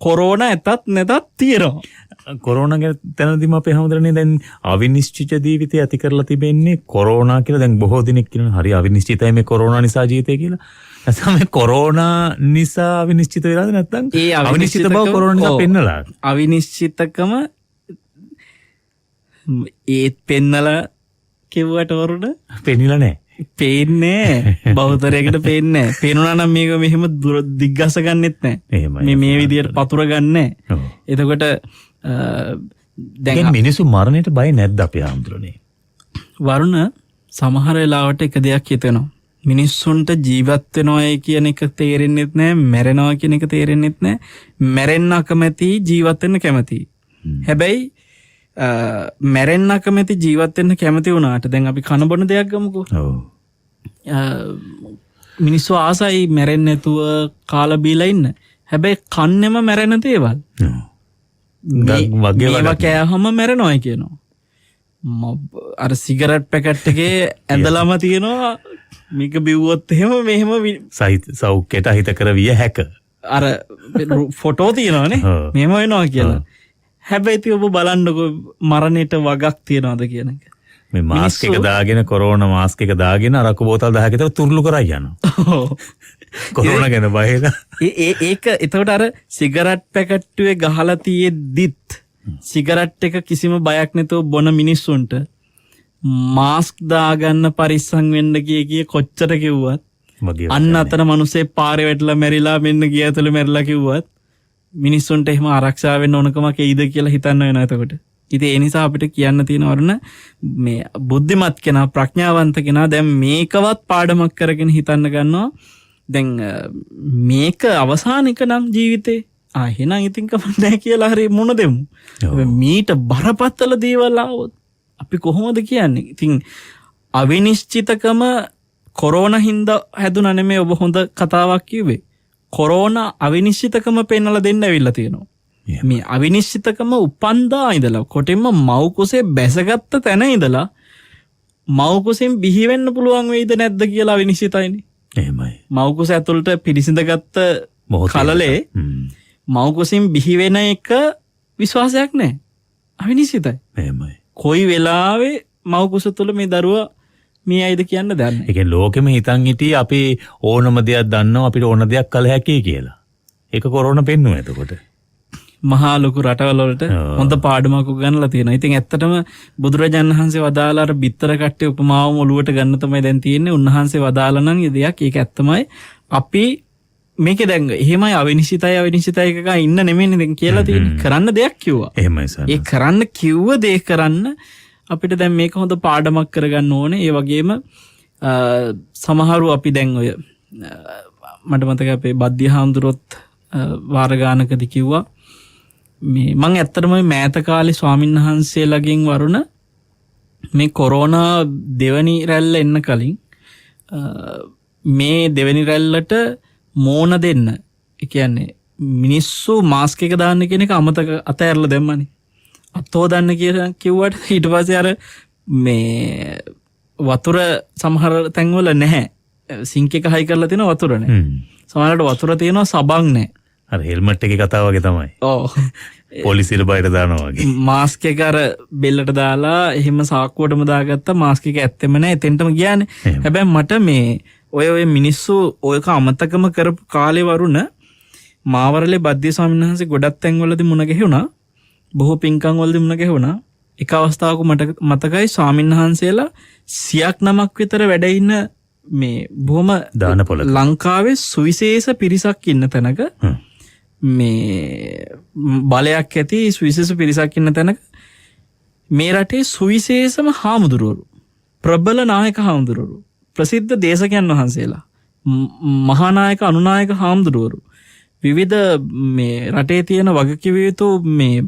B: කොරෝනා ඇතත් නැතත් තියෙනවා.
A: කොරෝනා ගැන තැනදීම අපේ හැමදෙරනේ දැන් අවිනිශ්චිත ජීවිතය ඇති කරලා තිබෙන්නේ කොරෝනා කියලා දැන් බොහෝ දිනක් කියනවා හරි අවිනිශ්චිතයි මේ කොරෝනා නිසා ජීවිතය කියලා. නැත්නම් මේ කොරෝනා නිසා අවිනිශ්චිත වෙලාද නැත්නම්
B: ඒ
A: අවිනිශ්චිත බව කොරෝනා නිසා පෙන්නලා
B: අවිනිශ්චිතකම ඒත් පෙන්නලා කිව්වට වරුණ
A: පෙන්නලා නැහැ.
B: පේන්නේ බෞතරයකට පේන්නේ නැහැ. පේනුණා නම් මේක මෙහෙම දිග්ගස ගන්නෙත් නැහැ. මේ විදියට පතුර ගන්නෑ. එතකොට
A: දැන් මිනිස්සු මරණයට බය නැද්ද අපේ ආම්දුරනේ?
B: වරුණ සමහර වෙලාවට එක දෙයක් හිතෙනවා. මිනිස්සුන්ට ජීවත් වෙනවයි කියන එක තේරෙන්නෙත් නැහැ, මැරෙනවා කියන එක තේරෙන්නෙත් නැහැ. මැරෙන්න අකමැති ජීවත් වෙන්න කැමති. හැබැයි මැරෙන්න අකමැති ජීවත් වෙන්න කැමති වුණාට දැන් අපි කන බොන දෙයක් ගමුකෝ. ඔව්. මිනිස්සු ආසයි මැරෙන්නේ නැතුව කාලා බීලා ඉන්න. හැබැයි කන්නෙම මැරෙන දේවල්. මේවා කෑවම මැරෙනවා කියනවා. අර සිගරට් පැකට් එකේ ඇඳලම තියෙනවා මේක බිව්වොත් එහෙම මෙහෙම
A: සෞඛ්‍යයට හිත කර විය හැක.
B: අර ෆොටෝ තියෙනවානේ මෙහෙම වෙනවා කියලා. හැබැයි ඉතින් ඔබ බලන්නකො මරණයට වගක් තියනවාද කියන එක.
A: මේ මාස්ක් එක දාගෙන කොරෝනා මාස්ක් එක දාගෙන අරක්කු බෝතල් 10ක විතර තුරුළු කරා යනවා. කොරෝනා ගැන බයලා.
B: ඒක එතකොට අර සිගරට් පැකට්ටුවේ ගහලා තියෙද්දිත් සිගරට් එක කිසිම බයක් නැතුව බොන මිනිස්සුන්ට මාස්ක් දාගන්න පරිස්සම් වෙන්න කිය කොච්චර කිව්වත් අන්න අතන මිනිස්සේ පාරේ වැටලා මැරිලා මෙන්න ගිය ඇතුළේ මැරිලා කිව්වත් මිනිස්සුන්ට එහෙම ආරක්ෂා වෙන්න ඕනකමක් එයිද කියලා හිතන්න වෙනවා එතකොට. ඉතින් ඒ නිසා අපිට කියන්න තියෙන වරුණ මේ බුද්ධිමත් කෙනා ප්‍රඥාවන්ත කෙනා දැන් මේකවත් පාඩමක් කරගෙන හිතන්න ගන්නවා. දැන් මේක අවසානික නම් ජීවිතේ එහෙනම් ඉතින් කමන්නේ කියලා හරි මොන දෙමු. මීට බරපතල දේවල් ආවොත් අපි කොහොමද කියන්නේ? ඉතින් අවිනිශ්චිතකම කොරෝනා හින්දා හැදුනා නෙමෙයි ඔබ හොඳ කතාවක් කිව්වේ. කොරෝනා අවිනිශ්චිතකම පෙන්වලා දෙන්න ඇවිල්ලා තියෙනවා. මේ අවිනිශ්චිතකම උපන්දා ඉඳලා කොටින්ම මව් කුසේ බැසගත්ත තැන ඉඳලා මව් කුසෙන් බිහි වෙන්න පුළුවන් වෙයිද නැද්ද කියලා අවිනිශ්චිතයිනේ.
A: එහෙමයි.
B: මව් කුස ඇතුළට පිරිසිඳගත්ත කලලේ මව් කුසින් බිහි වෙන එක විශ්වාසයක් නැහැ. අවිනිශ්චිතයි.
A: එහෙමයි.
B: කොයි වෙලාවෙ මව් කුස තුළ මේ දරුවා මේ අයද කියන්න දන්නේ.
A: ඒ කියන්නේ ලෝකෙම හිතන් හිටියේ අපි ඕනම දෙයක් දන්නවා අපිට ඕන දෙයක් කළ හැකියි කියලා. ඒක කොරෝනා පෙන්නුවා එතකොට.
B: මහා ලොකු රටවල් වලට හොඳ පාඩමක් උගන්වලා තියෙනවා. ඉතින් ඇත්තටම බුදුරජාණන් වහන්සේ වදාලා අර බිත්තර කට්ටේ උපමාවම ඔලුවට ගන්න තමයි දැන් තියෙන්නේ. උන්වහන්සේ වදාලා නම් මේ දෙයක් ඒක ඇත්තමයි. අපි මේකේ දැන් එහෙමයි අවිනිශ්චිතයි එකක ඉන්න නෙමෙයිනේ දැන් කියලා තියෙන්නේ. කරන්න දෙයක් කිව්වා.
A: එහෙමයි සර්.
B: ඒ කරන්න කිව්ව දේ කරන්න අපිට දැන් මේක හොඳ පාඩමක් කරගන්න ඕනේ. ඒ වගේම සමහරු අපි දැන් ඔය මට මතකයි අපේ බද්දිය හාමුදුරුවොත් වාර ගානකදී කිව්වා මේ මම ඇත්තටම මෑත කාලේ ස්වාමීන් වහන්සේලාගෙන් වරුණ මේ කොරෝනා දෙවනි රැල්ල එන්න කලින් මේ දෙවනි රැල්ලට මෝන දෙන්න. ඒ කියන්නේ මිනිස්සු මාස්ක් එක දාන්න කියන එක අමතක අතහැරලා දැම්මනේ. අතෝ දන්න කියලා කිව්වට ඊට පස්සේ අර මේ වතුර සමහර තැන්වල නැහැ. සිංක් එක හයි කරලා තියෙන වතුර නැහැ. සමහරවිට වතුර තියෙනවා සබන් නැහැ.
A: අර හෙල්මට් එකේ කතාව වගේ තමයි.
B: ඔව්.
A: පොලිසියට බයිට දානවා වගේ.
B: මාස්ක් එක අර බෙල්ලට දාලා එහෙම සාක්කුවටම දාගත්තා. මාස්ක් එක ඇත්තෙම නැහැ. එතෙන්ටම ගියානේ. හැබැයි මට මේ ඔය මිනිස්සු ඔයක අමතකම කරපු කාලේ වරුණ මාවරලේ බද්දේ ස්වාමීන් වහන්සේ ගොඩක් තැන්වලදී මුණ ගැහුණා. බොහෝ පින්කම් වලදී මුණ ගැහුණා. එක අවස්ථාවක මට මතකයි ස්වාමීන් වහන්සේලා 100ක් නමක් විතර වැඩ ඉන්න මේ බොහොම
A: දානපොළ
B: ලංකාවේ සුවිශේෂ පිරිසක් ඉන්න තැනක මේ බලයක් ඇති සුවිශේෂ පිරිසක් ඉන්න තැනක මේ රටේ සුවිශේෂම හාමුදුරුවරු ප්‍රබල නායක හාමුදුරුවරු ප්‍රසිද්ධ දේශකයන් වහන්සේලා මහානායක අනුනායක හාමුදුරුවරු විවිධ මේ රටේ තියෙන වගකිව යුතු මේ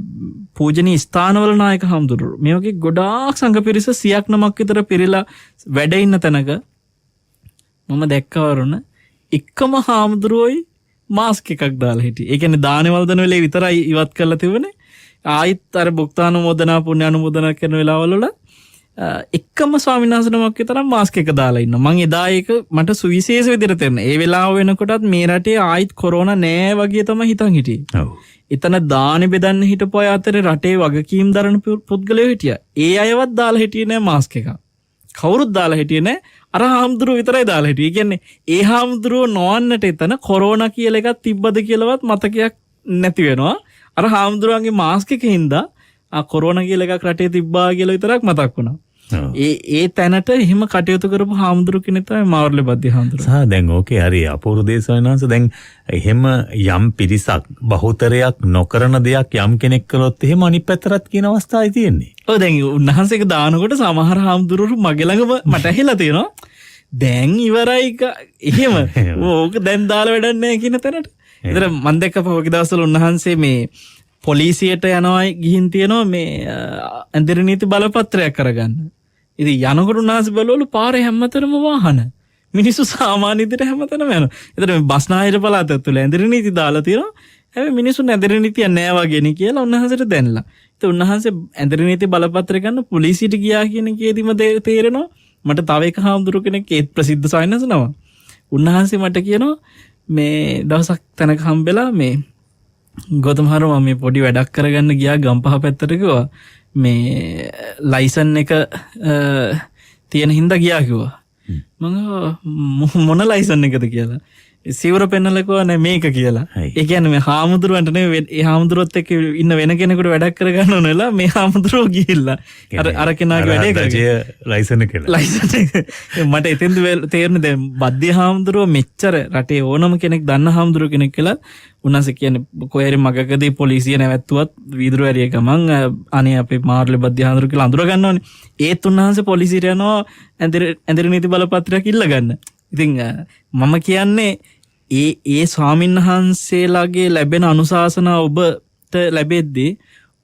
B: පූජනීය ස්ථානවල නායක හාමුදුරුවරු මේ වගේ ගොඩාක් සංඝ පිරිස 100ක් නමක් විතර පිරීලා වැඩ ඉන්න තැනක මම දැක්කවරුණ එකම හාමුදුරුවෝයි මාස්ක් එකක් දාලා හිටියේ. ඒ කියන්නේ දාන වන්දන වෙලේ විතරයි ඉවත් කරලා තිබුණේ. ආයිත් අර භුක්තානුමෝදනා පුණ්‍යානුමෝදනා කරන වෙලාවල වල එකම ස්වාමීන් වහන්සේ නමක් විතරක් මාස්ක් එක දාලා ඉන්නවා. මම එදා ඒක මට සුවිශේෂ විදිහට තේරුණා. ඒ වෙලාව වෙනකොටත් මේ රටේ ආයිත් කොරෝනා නෑ වගේ තමයි හිතන් හිටියේ. ඔව්. එතන දාන බෙදන්න හිටපු අය අතරේ රටේ වගකීම් දරන පුද්ගලයෝ හිටියා. ඒ අයවත් දාලා හිටියේ නෑ මාස්ක් එක. කවුරුත් දාලා හිටියේ නෑ. අර හාමුදුරුවෝ විතරයි දාලා හිටියේ. ඒ කියන්නේ ඒ හාමුදුරුවෝ නොවන්නට එතන කොරෝනා කියලා එකක් තිබ්බද කියලාවත් මතකයක් නැති වෙනවා. අර හාමුදුරුවන්ගේ මාස්ක් එකකින්ද කොරෝනා කියලා එකක් රටේ තිබ්බා කියලා විතරක් මතක් වුණා. ඒ තැනට එහෙම කටයුතු කරපු හාමුදුරු කෙනෙක් තමයි මාවර්ලේ බද්දේ හාමුදුරුවෝ.
A: සහ දැන් ඕකේ හරි අපූර්ව දේශනාංශ දැන් එහෙම යම් පිරිසක් බහුතරයක් නොකරන දෙයක් යම් කෙනෙක් කළොත් එහෙම අනිත් පැත්තට කියන අවස්ථාවයි තියෙන්නේ.
B: ඔව් දැන් උන්වහන්සේක දානකොට සමහර හාමුදුරුවෝ මගේ ළඟම මට ඇහිලා තියෙනවා. දැන් ඉවරයි එහෙම ඕක දැන් දාලා වැඩක් නැහැ කියන තැනට. ඒතර මම දැක්ක පහුගිය දවස්වල උන්වහන්සේ මේ පොලිසියට යනවා ගිහින් තියෙනවා මේ ඇඳිරි නීති බලපත්‍රයක් කරගන්න. ඉතින් යනකොට උන්වහන්සේ බලවලු පාරේ හැමතැනම වාහන. මිනිස්සු සාමාන්‍ය විදිහට හැමතැනම යනවා. ඒතර මේ බස්නාහිර පළාත තුළ ඇඳිරි නීති දාලා තියෙනවා. හැබැයි මිනිස්සු ඇඳිරි නීතිය නෑ වගේනේ කියලා උන්වහන්සේට දැනලා. ඉතින් උන්වහන්සේ ඇඳිරි නීති බලපත්‍රය ගන්න පොලිසියට ගියා කියන කේදීම තේරෙනවා. මට තව එක හාමුදුරු කෙනෙක් ඒත් ප්‍රසිද්ධ සායනස් නම. උන්වහන්සේ මට කියනවා මේ දවසක් තැනක හම්බෙලා මේ ගෞතම හාමුදුරුවෝ මම මේ පොඩි වැඩක් කරගන්න ගියා ගම්පහ පැත්තට කිව්වා. මේ ලයිසන් එක තියෙන හින්දා ගියා කිව්වා. මම මොන ලයිසන් එකද කියලා. සිවුර පෙන්නලා කිව්වා නෑ මේක කියලා. ඒ කියන්නේ මේ හාමුදුරුවන්ට නෙවෙයි ඒ හාමුදුරුවොත් එක්ක ඉන්න වෙන කෙනෙකුට වැඩක් කරගන්න ඕන වෙලා මේ හාමුදුරුවෝ ගිහිල්ලා අර කෙනාගේ වැඩේ කරගෙන
A: ලයිසන් එක කියලා.
B: ලයිසන් එක මට එතෙන්ද තේරෙන්නේ දැන් බද්දේ හාමුදුරුවෝ මෙච්චර රටේ ඕනම කෙනෙක් දන්න හාමුදුරුවෝ කෙනෙක් කියලා උන්වහන්සේ කියන්නේ කොහේරි මගකදී පොලිසිය නැවැත්තුවත් වීදුරු ඇරිය ගමන් අනේ අපේ මාර්ලේ බද්දේ හාමුදුරුවෝ කියලා අඳුර ගන්න ඕනේ. ඒත් උන්වහන්සේ පොලිසියට යනවා ඇඳිරි නීති බලපත්‍රයක් ඉල්ල ගන්න. ඉතින් මම කියන්නේ ඒ ස්වාමීන් වහන්සේලාගේ ලැබෙන අනුශාසනා ඔබට ලැබෙද්දී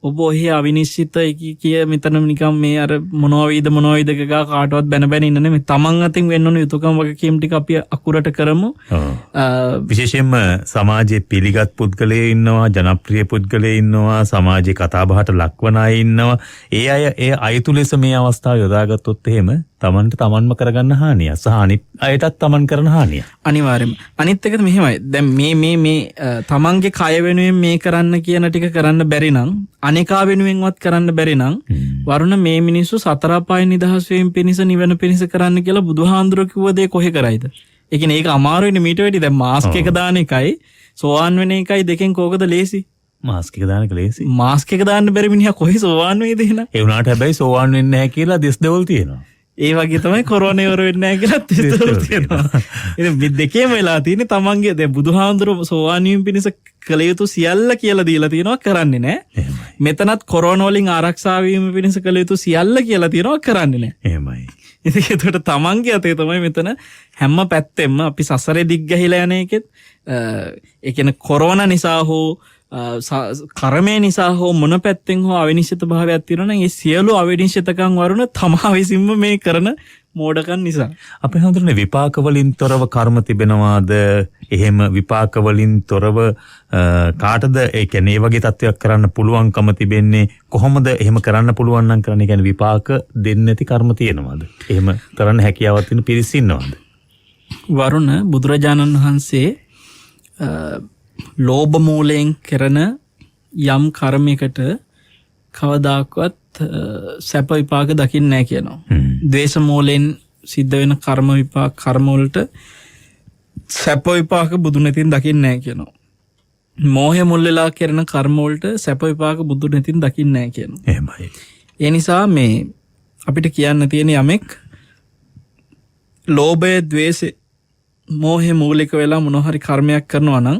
B: ඔබ ඔහි අවිනිශ්චිත කිය මෙතන නිකම් මේ අර මොනවයිද ගා කාටවත් බැන ඉන්න නෙමෙයි තමන් අතින් වෙන්න ඕන යුතුයකම් වගකීම් ටික අපි අකුරට කරමු.
A: විශේෂයෙන්ම සමාජයේ පිළිගත් පුද්ගලයෝ ඉන්නවා, ජනප්‍රිය පුද්ගලයෝ ඉන්නවා, සමාජයේ කතාබහට ලක්වන අය ඉන්නවා. ඒ අය ඒ අයතු ලෙස මේ අවස්ථාව යොදාගත්තොත් එහෙම තමන්ට තමන්ම කරගන්න හානිය සහ අනිත් අයටත් තමන් කරන හානිය.
B: අනිවාර්යයෙන්ම. අනිත් එකත් මෙහෙමයි. දැන් මේ තමන්ගේ කය වෙනුවෙන් මේ කරන්න කියන ටික කරන්න බැරි නම් අනේකා වෙනුවෙන්වත් කරන්න බැරි නම් වරුණ මේ මිනිස්සු සතර අපාය නිදහස් වීම පිණිස නිවන පිණිස කරන්න කියලා බුදුහාඳුරෝ කිව්ව දේ කොහෙ කරයිද? ඒ කියන්නේ ඒක අමාරුයිනේ මීට වැඩි. දැන් මාස්ක් එක දාන එකයි සෝවාන් වෙන එකයි දෙකෙන් කෝකද ලේසි?
A: මාස්ක් එක දාන එක ලේසි.
B: මාස්ක් එක දාන්න බැරි මිනිහා කොහේ සෝවාන් වෙයිද එහෙනම්?
A: ඒ වුණාට හැබැයි සෝවාන් වෙන්නේ නැහැ කියලා දෙස් දෙවල් තියෙනවා.
B: ඒ වගේ තමයි කොරෝනා ඉවර වෙන්නේ නැහැ කියලා තේරුම් තියෙනවා. ඉතින් මේ දෙකේම වෙලා තියෙන්නේ තමන්ගේ දැන් බුදුහාඳුරෝ සෝවාන් වීම පිණිස කළ යුතු සියල්ල කියලා දීලා තියෙනවා කරන්නේ නැහැ. මෙතනත් කොරෝනා වලින් ආරක්ෂා වීම පිණිස කළ යුතු සියල්ල කියලා තියෙනවා කරන්නේ නැහැ.
A: එහෙමයි.
B: ඉතින් ඒකට තමන්ගේ අතේ තමයි මෙතන හැම පැත්තෙම අපි සසරේ දිග් ගැහිලා යන එකෙත් ඒ කියන්නේ කොරෝනා නිසා හෝ කර්මය නිසා හෝ මොන පැත්තෙන් හෝ අවිනිශ්චිත භාවයක් තියෙනවා නම් ඒ සියලු අවිනිශ්චිතකම් වරුණ තමා විසින්ම මේ කරන මෝඩකම් නිසා.
A: අපේ හඳුනන්නේ විපාක වලින් තොරව කර්ම තිබෙනවාද? එහෙම විපාක වලින් තොරව කාටද ඒ කියන්නේ මේ වගේ තත්වයක් කරන්න පුළුවන්කම තිබෙන්නේ? කොහොමද එහෙම කරන්න පුළුවන් නම් කරන්නේ? කියන්නේ විපාක දෙන්නේ නැති කර්ම තියෙනවද? එහෙම කරන්න හැකියාවක් තියෙන පිරිස ඉන්නවද?
B: වරුණ බුදුරජාණන් වහන්සේ ලෝභ මූලයෙන් කරන යම් කර්මයකට කවදාකවත් සැප විපාක දකින්නේ නැහැ කියනවා. ද්වේෂ මූලයෙන් සිද්ධ වෙන කර්ම වලට සැප විපාක බුදු නැතින් දකින්නේ නැහැ කියනවා. මෝහය මුල් වෙලා කරන කර්ම වලට සැප විපාක බුදු නැතින් දකින්නේ නැහැ කියනවා.
A: එහෙමයි.
B: ඒ නිසා මේ අපිට කියන්න තියෙන යමෙක් ලෝභය, ද්වේෂය, මෝහය මූලික වෙලා මොන හරි කර්මයක් කරනවා නම්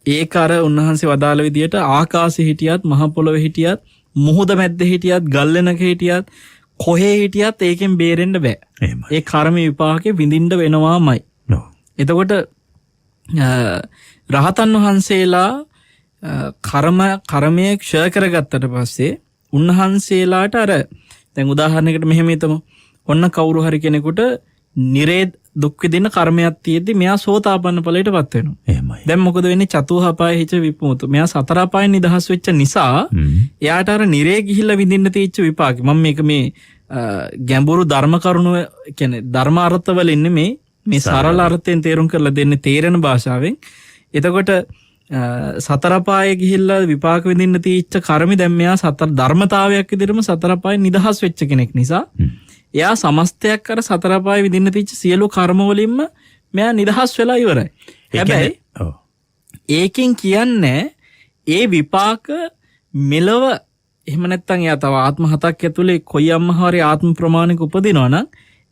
B: ඒක අර උන්වහන්සේ වදාළ විදියට ආකාශෙ හිටියත්, මහ පොළොවේ හිටියත්, මුහුද මැද්දේ හිටියත්, ගල්ලෙනක හිටියත්, කොහේ හිටියත් ඒකෙන් බේරෙන්න බෑ. ඒ කර්ම විපාකේ විඳින්න වෙනවාමයි. එතකොට රහතන් වහන්සේලා කර්මය ක්ෂය කරගත්තට පස්සේ උන්වහන්සේලාට අර දැන් උදාහරණයකට මෙහෙම හිතමු. ඔන්න කවුරු හරි කෙනෙකුට නිරේධ දුක් විඳින කර්මයක් තියෙද්දි මෙයා සෝතාපන්න ඵලයටපත් වෙනවා.
A: එහෙමයි.
B: දැන් මොකද වෙන්නේ? චතුහපාය හිච විපමුතු. මෙයා සතර අපායෙන් නිදහස් වෙච්ච නිසා එයාට අර නිරේ ගිහිල්ලා විඳින්න තියෙච්ච විපාක. මම මේක මේ ගැඹුරු ධර්ම කරුණ කියන්නේ ධර්ම අර්ථවල ඉන්නේ මේ සරල අර්ථයෙන් තේරුම් කරලා දෙන්නේ තේරෙන භාෂාවෙන්. එතකොට සතර අපායේ ගිහිල්ලා විපාක විඳින්න තියෙච්ච කර්මي දැන් මෙයා සතර ධර්මතාවයක් විදිහටම සතර අපායෙන් නිදහස් වෙච්ච කෙනෙක් නිසා එයා සමස්තයක් අර සතර අපායේ විඳින්න තියෙච්ච සියලු කර්ම වලින්ම මෙයා නිදහස් වෙලා ඉවරයි. හැබැයි ඒකෙන් කියන්නේ ඒ විපාක මෙලව එහෙම නැත්නම් එයා තව ආත්ම 7ක් ඇතුලේ කොයියම්ම හරි ආත්ම ප්‍රමාණික උපදිනවා නම්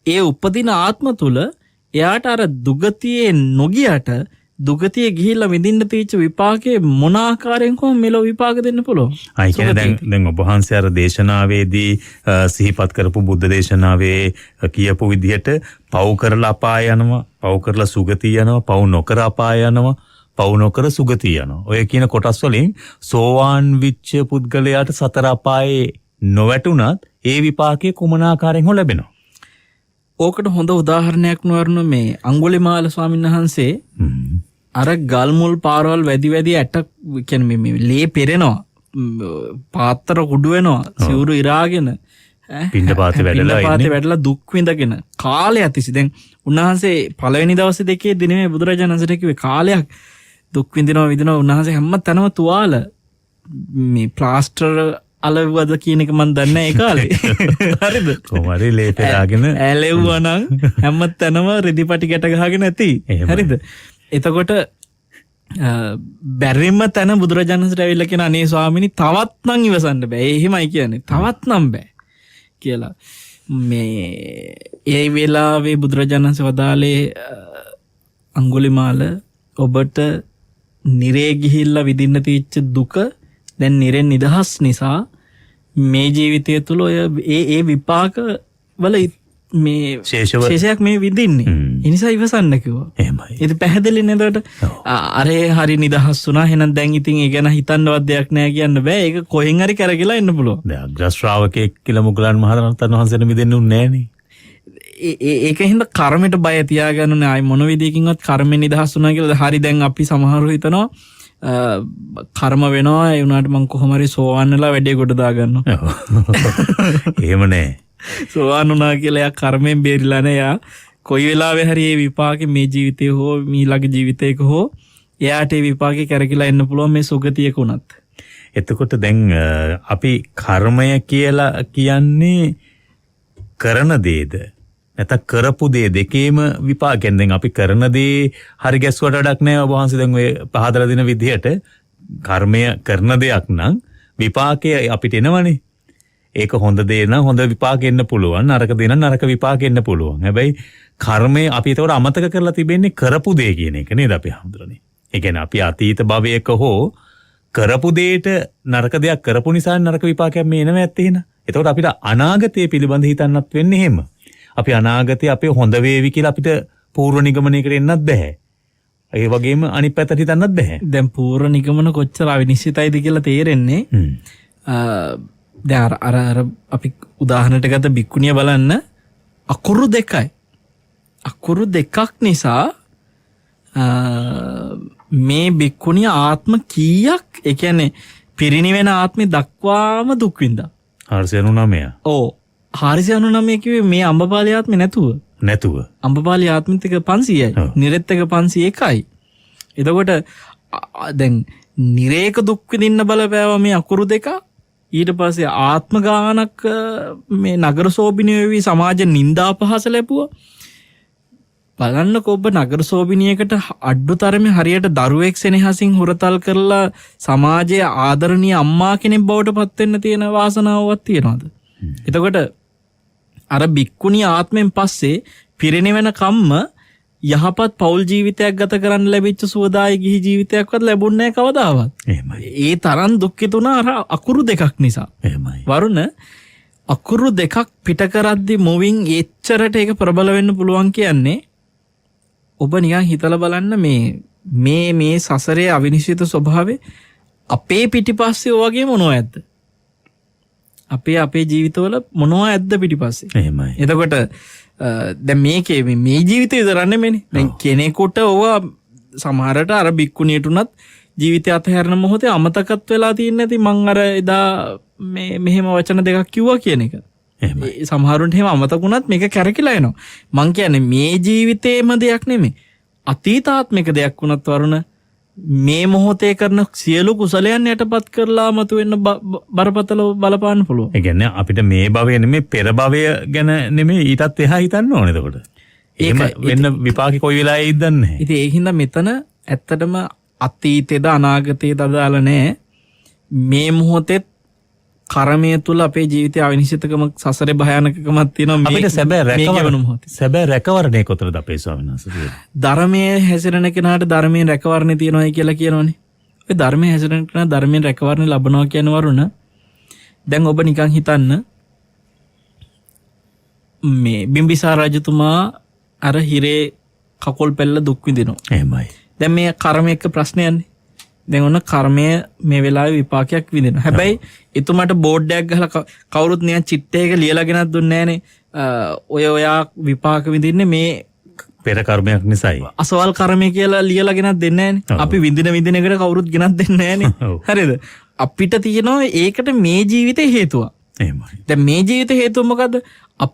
B: ඒ උපදින ආත්ම තුල එයාට අර දුගතියේ නොගියට දුගතිය ගිහිල්ලා විඳින්න තියෙච්ච විපාකේ මොන ආකාරයෙන් කොහොම මෙලෝ විපාක දෙන්න පුළුවන්?
A: ආයි කියන්නේ දැන් ඔබ වහන්සේ අර දේශනාවේදී සිහිපත් කරපු බුද්ධ දේශනාවේ කියපු විදිහට පව් කරලා අපාය යනවා, පව් කරලා සුගතිය යනවා, පව් නොකර අපාය යනවා, පව් නොකර සුගතිය යනවා. ඔය කියන කොටස් වලින් සෝවාන් විච්ච පුද්ගලයාට සතර අපායේ නොවැටුණත් ඒ විපාකයේ කුමන ආකාරයෙන් හෝ ලැබෙනවා.
B: ඕකට හොඳ උදාහරණයක් නවරන මේ අඟුලිමාල ස්වාමීන් වහන්සේ අර ගල් මුල් පාරවල් වැඩි ඇටක් කියන්නේ මේ ලේ පෙරෙනවා, පාත්‍ර කුඩු වෙනවා, සිවුරු ඉරාගෙන
A: පින්ඩපාතේ වැඩලා
B: දුක් විඳගෙන කාලයක් තිස්සේ දැන් උන්වහන්සේ පළවෙනි දවසේ දෙකේ දිනේ බුදුරජාණන් වහන්සේට කිව්වේ කාලයක් දුක් විඳිනවා උන්වහන්සේ හැම තැනම තුවාල මේ ප්ලාස්ටර් අලවුවද කියන එක මන් දන්නේ නැහැ ඒ කාලේ. හරිද?
A: කොහමද ලේ පෙරාගෙන
B: ඇලෙව්වා නම් හැම තැනම රෙදිපටි ගැට ගහගෙන ඇති. හරිද? එතකොට බැරිම තැන බුදුරජාණන් වහන්සේට ඇවිල්ලා කියන අනේ ස්වාමීනි තවත් නම් ඉවසන්න බෑ. එහෙමයි කියන්නේ. තවත් නම් බෑ කියලා. මේ ඒ වෙලාවේ බුදුරජාණන් වහන්සේ වදාලේ අඟුලිමාල ඔබට නිරේ ගිහිල්ලා විඳින්න තියෙච්ච දුක දැන් නිරෙන් නිදහස් නිසා මේ ජීවිතය තුළ ඔය ඒ විපාක වල මේ ශේෂයක් මේ විඳින්නේ. ඒ නිසා ඉවසන්න කිව්වා.
A: එහෙමයි.
B: ඒක පැහැදිලි නේද? අරේ හරි නිදහස් වුණා. එහෙනම් දැන් ඉතින් ඒ ගැන හිතන්නවත් දෙයක් නැහැ කියන්න බෑ. ඒක කොහෙන් හරි කරගලා එන්න පුළුවන්.
A: දැන් අග්‍ර ශ්‍රාවකෙක් කියලා මුගලන් මහරහතන් වහන්සේට මිදෙන්න උන්නේ නෑනේ.
B: ඒකින්ද කර්මයට බය තියාගන්න ඕනේ. ආයි මොන විදියකින්වත් කර්මෙන් නිදහස් වුණා කියලා හරි දැන් අපි සමහරව හිතනවා කර්ම වෙනවා ඒ වුණාට මං කොහොම හරි සෝවාන් වෙලා වැඩේ කොට දාගන්නවා.
A: එහෙම නෑ.
B: සෝවාන් වුණා කියලා එයා කර්මෙන් බේරිලා නෑ. එයා කොයි වෙලාවෙ හරි මේ විපාකේ මේ ජීවිතේ හෝ ඊළඟ ජීවිතයක හෝ එයාට මේ විපාකේ කරකිලා එන්න පුළුවන් මේ සුගතියක උනත්.
A: එතකොට දැන් අපි කර්මය කියලා කියන්නේ කරන දේද නැත්නම් කරපු දේ දෙකේම විපාකෙන් දැන් අපි කරන දේ හරි ගැස්සුවට වැඩක් නැහැ. ඔබ වහන්සේ දැන් ඔය පහදලා දෙන විදිහට කර්මය කරන දෙයක් නම් විපාකය අපිට එනවනේ. ඒක හොඳ දේ නම් හොඳ විපාක එන්න පුළුවන්, නරක දේ නම් නරක විපාක එන්න පුළුවන්. හැබැයි කර්මය අපි ඒතකොට අමතක කරලා තිබෙන්නේ කරපු දේ කියන එක නේද අපි හඳුනන්නේ. ඒ කියන්නේ අපි අතීත භවයක හෝ කරපු දෙයට නරක දෙයක් කරපු නිසා නරක විපාකයක් මේ එනවා ඇත්තේ නේද? එතකොට අපිට අනාගතය පිළිබඳ හිතන්නත් වෙන්නේ එහෙම. අපි අනාගතේ අපේ හොඳ වේවි කියලා අපිට පූර්ව නිගමනයකට එන්නත් බෑ. ඒ වගේම අනිත් පැත්තට හිතන්නත් බෑ.
B: දැන් පූර්ව නිගමන කොච්චර අවිනිශ්චිතයිද කියලා තේරෙන්නේ. දැන් අර අපි උදාහරණයට ගත්ත බික්කුණිය බලන්න අකුරු දෙකයි. අකුරු දෙකක් නිසා මේ බික්කුණිය ආත්ම කීයක් ඒ කියන්නේ පිරිනිවෙන ආත්මේ දක්වාම දුක් විඳා.
A: 499.
B: ඕ 499 කිව්වේ මේ අම්බපාලි ආත්මේ
A: නැතුව.
B: අම්බපාලි ආත්මිත එක 500යි. නිරෙත් එක 501යි. එතකොට දැන් නිරේක දුක් විඳින්න බලපෑවා මේ අකුරු දෙක. ඊට පස්සේ ආත්ම ගානක් මේ නගර සෝබිනිය වෙවි සමාජ නින්දා පහස ලැබුවා. බලන්නකෝ ඔබ නගර සෝබිනියකට අඩුතරමේ හරියට දරුවෙක් සෙනෙහසින් හුරතල් කරලා සමාජයේ ආදරණීය අම්මා කෙනෙක් බවට පත් වෙන්න තියෙන වාසනාවක් තියනවාද? එතකොට අර බික්කුණී ආත්මෙන් පස්සේ පිරිනිවෙන කම්ම යහපත් පෞල් ජීවිතයක් ගත කරන්න ලැබිච්ච සුවදායි ගිහි ජීවිතයක්වත් ලැබුණේ නැහැ කවදාවත්.
A: එහෙමයි.
B: ඒ තරම් දුක්ඛිතුණා අර අකුරු දෙකක් නිසා.
A: එහෙමයි.
B: වරුණ අකුරු දෙකක් පිට කරද්දි මොවින් එච්චරට ඒක ප්‍රබල වෙන්න පුළුවන් කියන්නේ ඔබ නිකන් හිතලා බලන්න මේ සසරේ අවිනිශ්චිත ස්වභාවය අපේ පිටිපස්සේ ඔය වගේ මොනවද ඇද්ද? අපේ ජීවිතවල මොනවා ඇද්ද පිටිපස්සේ?
A: එහෙමයි.
B: එතකොට දැන් මේකේ මේ ජීවිතය විතරක් නෙමෙයිනේ. දැන් කෙනෙකුට ඕවා සමහරට අර බික්කුණියට උනත් ජීවිතය අතහැරන මොහොතේ අමතකත් වෙලා තියෙන්නේ නැති මං අර එදා මෙහෙම වචන දෙකක් කිව්වා කියන එක.
A: එහෙමයි.
B: සමහරුන්ට එහෙම අමතක වුණත් මේක කැරකිලා එනවා. මං කියන්නේ මේ ජීවිතේම දෙයක් නෙමෙයි. අතීතාත්මික දෙයක් වුණත් වරුණ මේ මොහොතේ කරන සියලු කුසලයන් යටපත් කරලා මතුවෙන්න බරපතල බලපාන්න පුළුවන්.
A: ඒ කියන්නේ අපිට මේ භවය නෙමෙයි පෙර භවය ගැන නෙමෙයි ඊටත් එහා හිතන්න ඕනේ එතකොට. එහෙම වෙන්න විපාකේ කොයි වෙලාවෙයිද දන්නේ නැහැ.
B: ඉතින් ඒකින්ද මෙතන ඇත්තටම අතීතේද අනාගතේද අදාළ නැහැ. මේ මොහොතේ කර්මය තුල අපේ ජීවිතයේ අවිනිශ්චිතකම සසරේ භයානකකමක් තියෙනවා.
A: අපිට සැබෑ රැකවරණය කොතරද අපේ ස්වාමීන් වහන්සේ?
B: ධර්මයේ හැසිරෙන කෙනාට ධර්මයෙන් රැකවරණය තියෙනවායි කියලා කියනවනේ. ඔය ධර්මයේ හැසිරෙන කෙනා ධර්මයෙන් රැකවරණය ලබනවා කියන වරුණ දැන් ඔබ නිකන් හිතන්න මේ බිම්බිසාර රජතුමා අර හිරේ කකුල් පෙල්ල දුක් විඳිනවා.
A: එහෙමයි.
B: දැන් මේ කර්ම එක්ක ප්‍රශ්නයන්නේ. දැන් ඔන්න කර්මය මේ වෙලාවේ විපාකයක් විඳිනවා. හැබැයි එතුමාට බෝඩ් එකක් ගහලා කවුරුත් නිකන් චිත්තයක ලියලා ගෙනත් දුන්නේ නැහනේ. ඔයා විපාක විඳින්නේ මේ
A: පෙර කර්මයක් නිසායි.
B: අසවල් කර්මය කියලා ලියලා ගෙනත් දෙන්නේ නැහනේ. අපි විඳින එකට කවුරුත් ගෙනත් දෙන්නේ නැහනේ. හරිද? අපිට තියෙනවා ඒකට මේ ජීවිතේ හේතුවක්.
A: එහෙමයි.
B: දැන් මේ ජීවිතේ හේතුව මොකද්ද?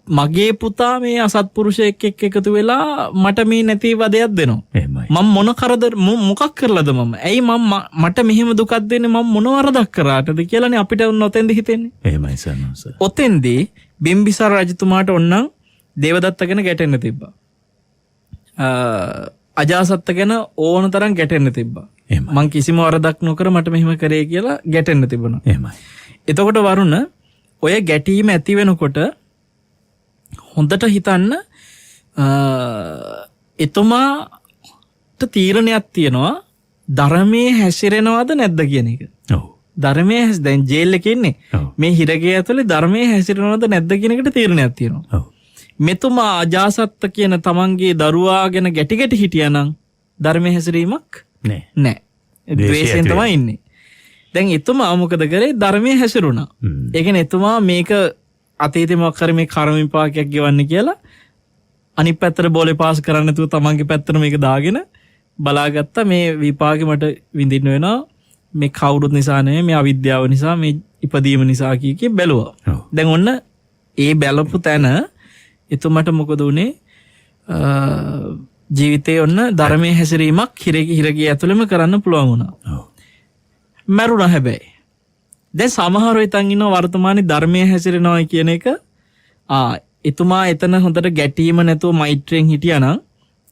B: මගේ පුතා මේ අසත්පුරුෂයෙක් එක්ක එකතු වෙලා මට මේ නැති වදයක් දෙනවා.
A: එහෙමයි.
B: මම මොන කරදර මොකක් කරලාද මම? ඇයි මට මෙහෙම දුකක් දෙන්නේ මම මොන වරදක් කරාටද කියලානේ අපිට ඔතෙන්ද හිතෙන්නේ.
A: එහෙමයි සන්නස.
B: ඔතෙන්දී බිම්බිසාර රජතුමාට ඔන්නම් දේවදත්ත ගැන ගැටෙන්න තිබ්බා. අජාසත්ත ගැන ඕන තරම් ගැටෙන්න තිබ්බා. මං කිසිම වරදක් නොකර මට මෙහෙම කරේ කියලා ගැටෙන්න තිබුණා.
A: එහෙමයි.
B: එතකොට වරුණ ඔය ගැටීම ඇති වෙනකොට හොඳට හිතන්න එතුමාට තීරණයක් තියෙනවා ධර්මයේ හැසිරෙනවද නැද්ද කියන එක.
A: ඔව්.
B: ධර්මයේ දැන් ජේල් එකේ ඉන්නේ. මේ හිරගේ ඇතුලේ ධර්මයේ හැසිරෙනවද නැද්ද කියන එකට තීරණයක් තියෙනවා.
A: ඔව්.
B: මෙතුමා අජාසත්ත කියන තමන්ගේ දරුවා ගැන ගැටි හිටියානම් ධර්මයේ හැසිරීමක් නැහැ. ද්වේෂයෙන් තමයි ඉන්නේ. දැන් එතුමා මොකද කරේ? ධර්මයේ හැසිරුණා. ඒ කියන්නේ එතුමා මේක අතීතේ මොකක් හරි මේ කර්ම විපාකයක් ගෙවන්න කියලා අනිත් පැත්තට බෝලේ පාස් කරන්න නැතුව තමන්ගේ පැත්තට මේක දාගෙන බලාගත්තා මේ විපාකෙ මට විඳින්න වෙනවා මේ කවුරුත් නිසා නෙමෙයි මේ අවිද්‍යාව නිසා මේ ඉපදීම නිසා කිය බැලුවා. දැන් ඔන්න ඒ බැලපු තැන එතුමට මොකද උනේ? ජීවිතේ ඔන්න ධර්මයේ හැසිරීමක් හිරගේ ඇතුළෙම කරන්න පුළුවන් වුණා. මරුණා හැබැයි. දැන් සමහරව ඉතින් ඉන්න වර්තමානයේ ධර්මයේ හැසිරෙනවා කියන එක එතුමා එතන හොඳට ගැටීම නැතුව මෛත්‍රියෙන් හිටියානම්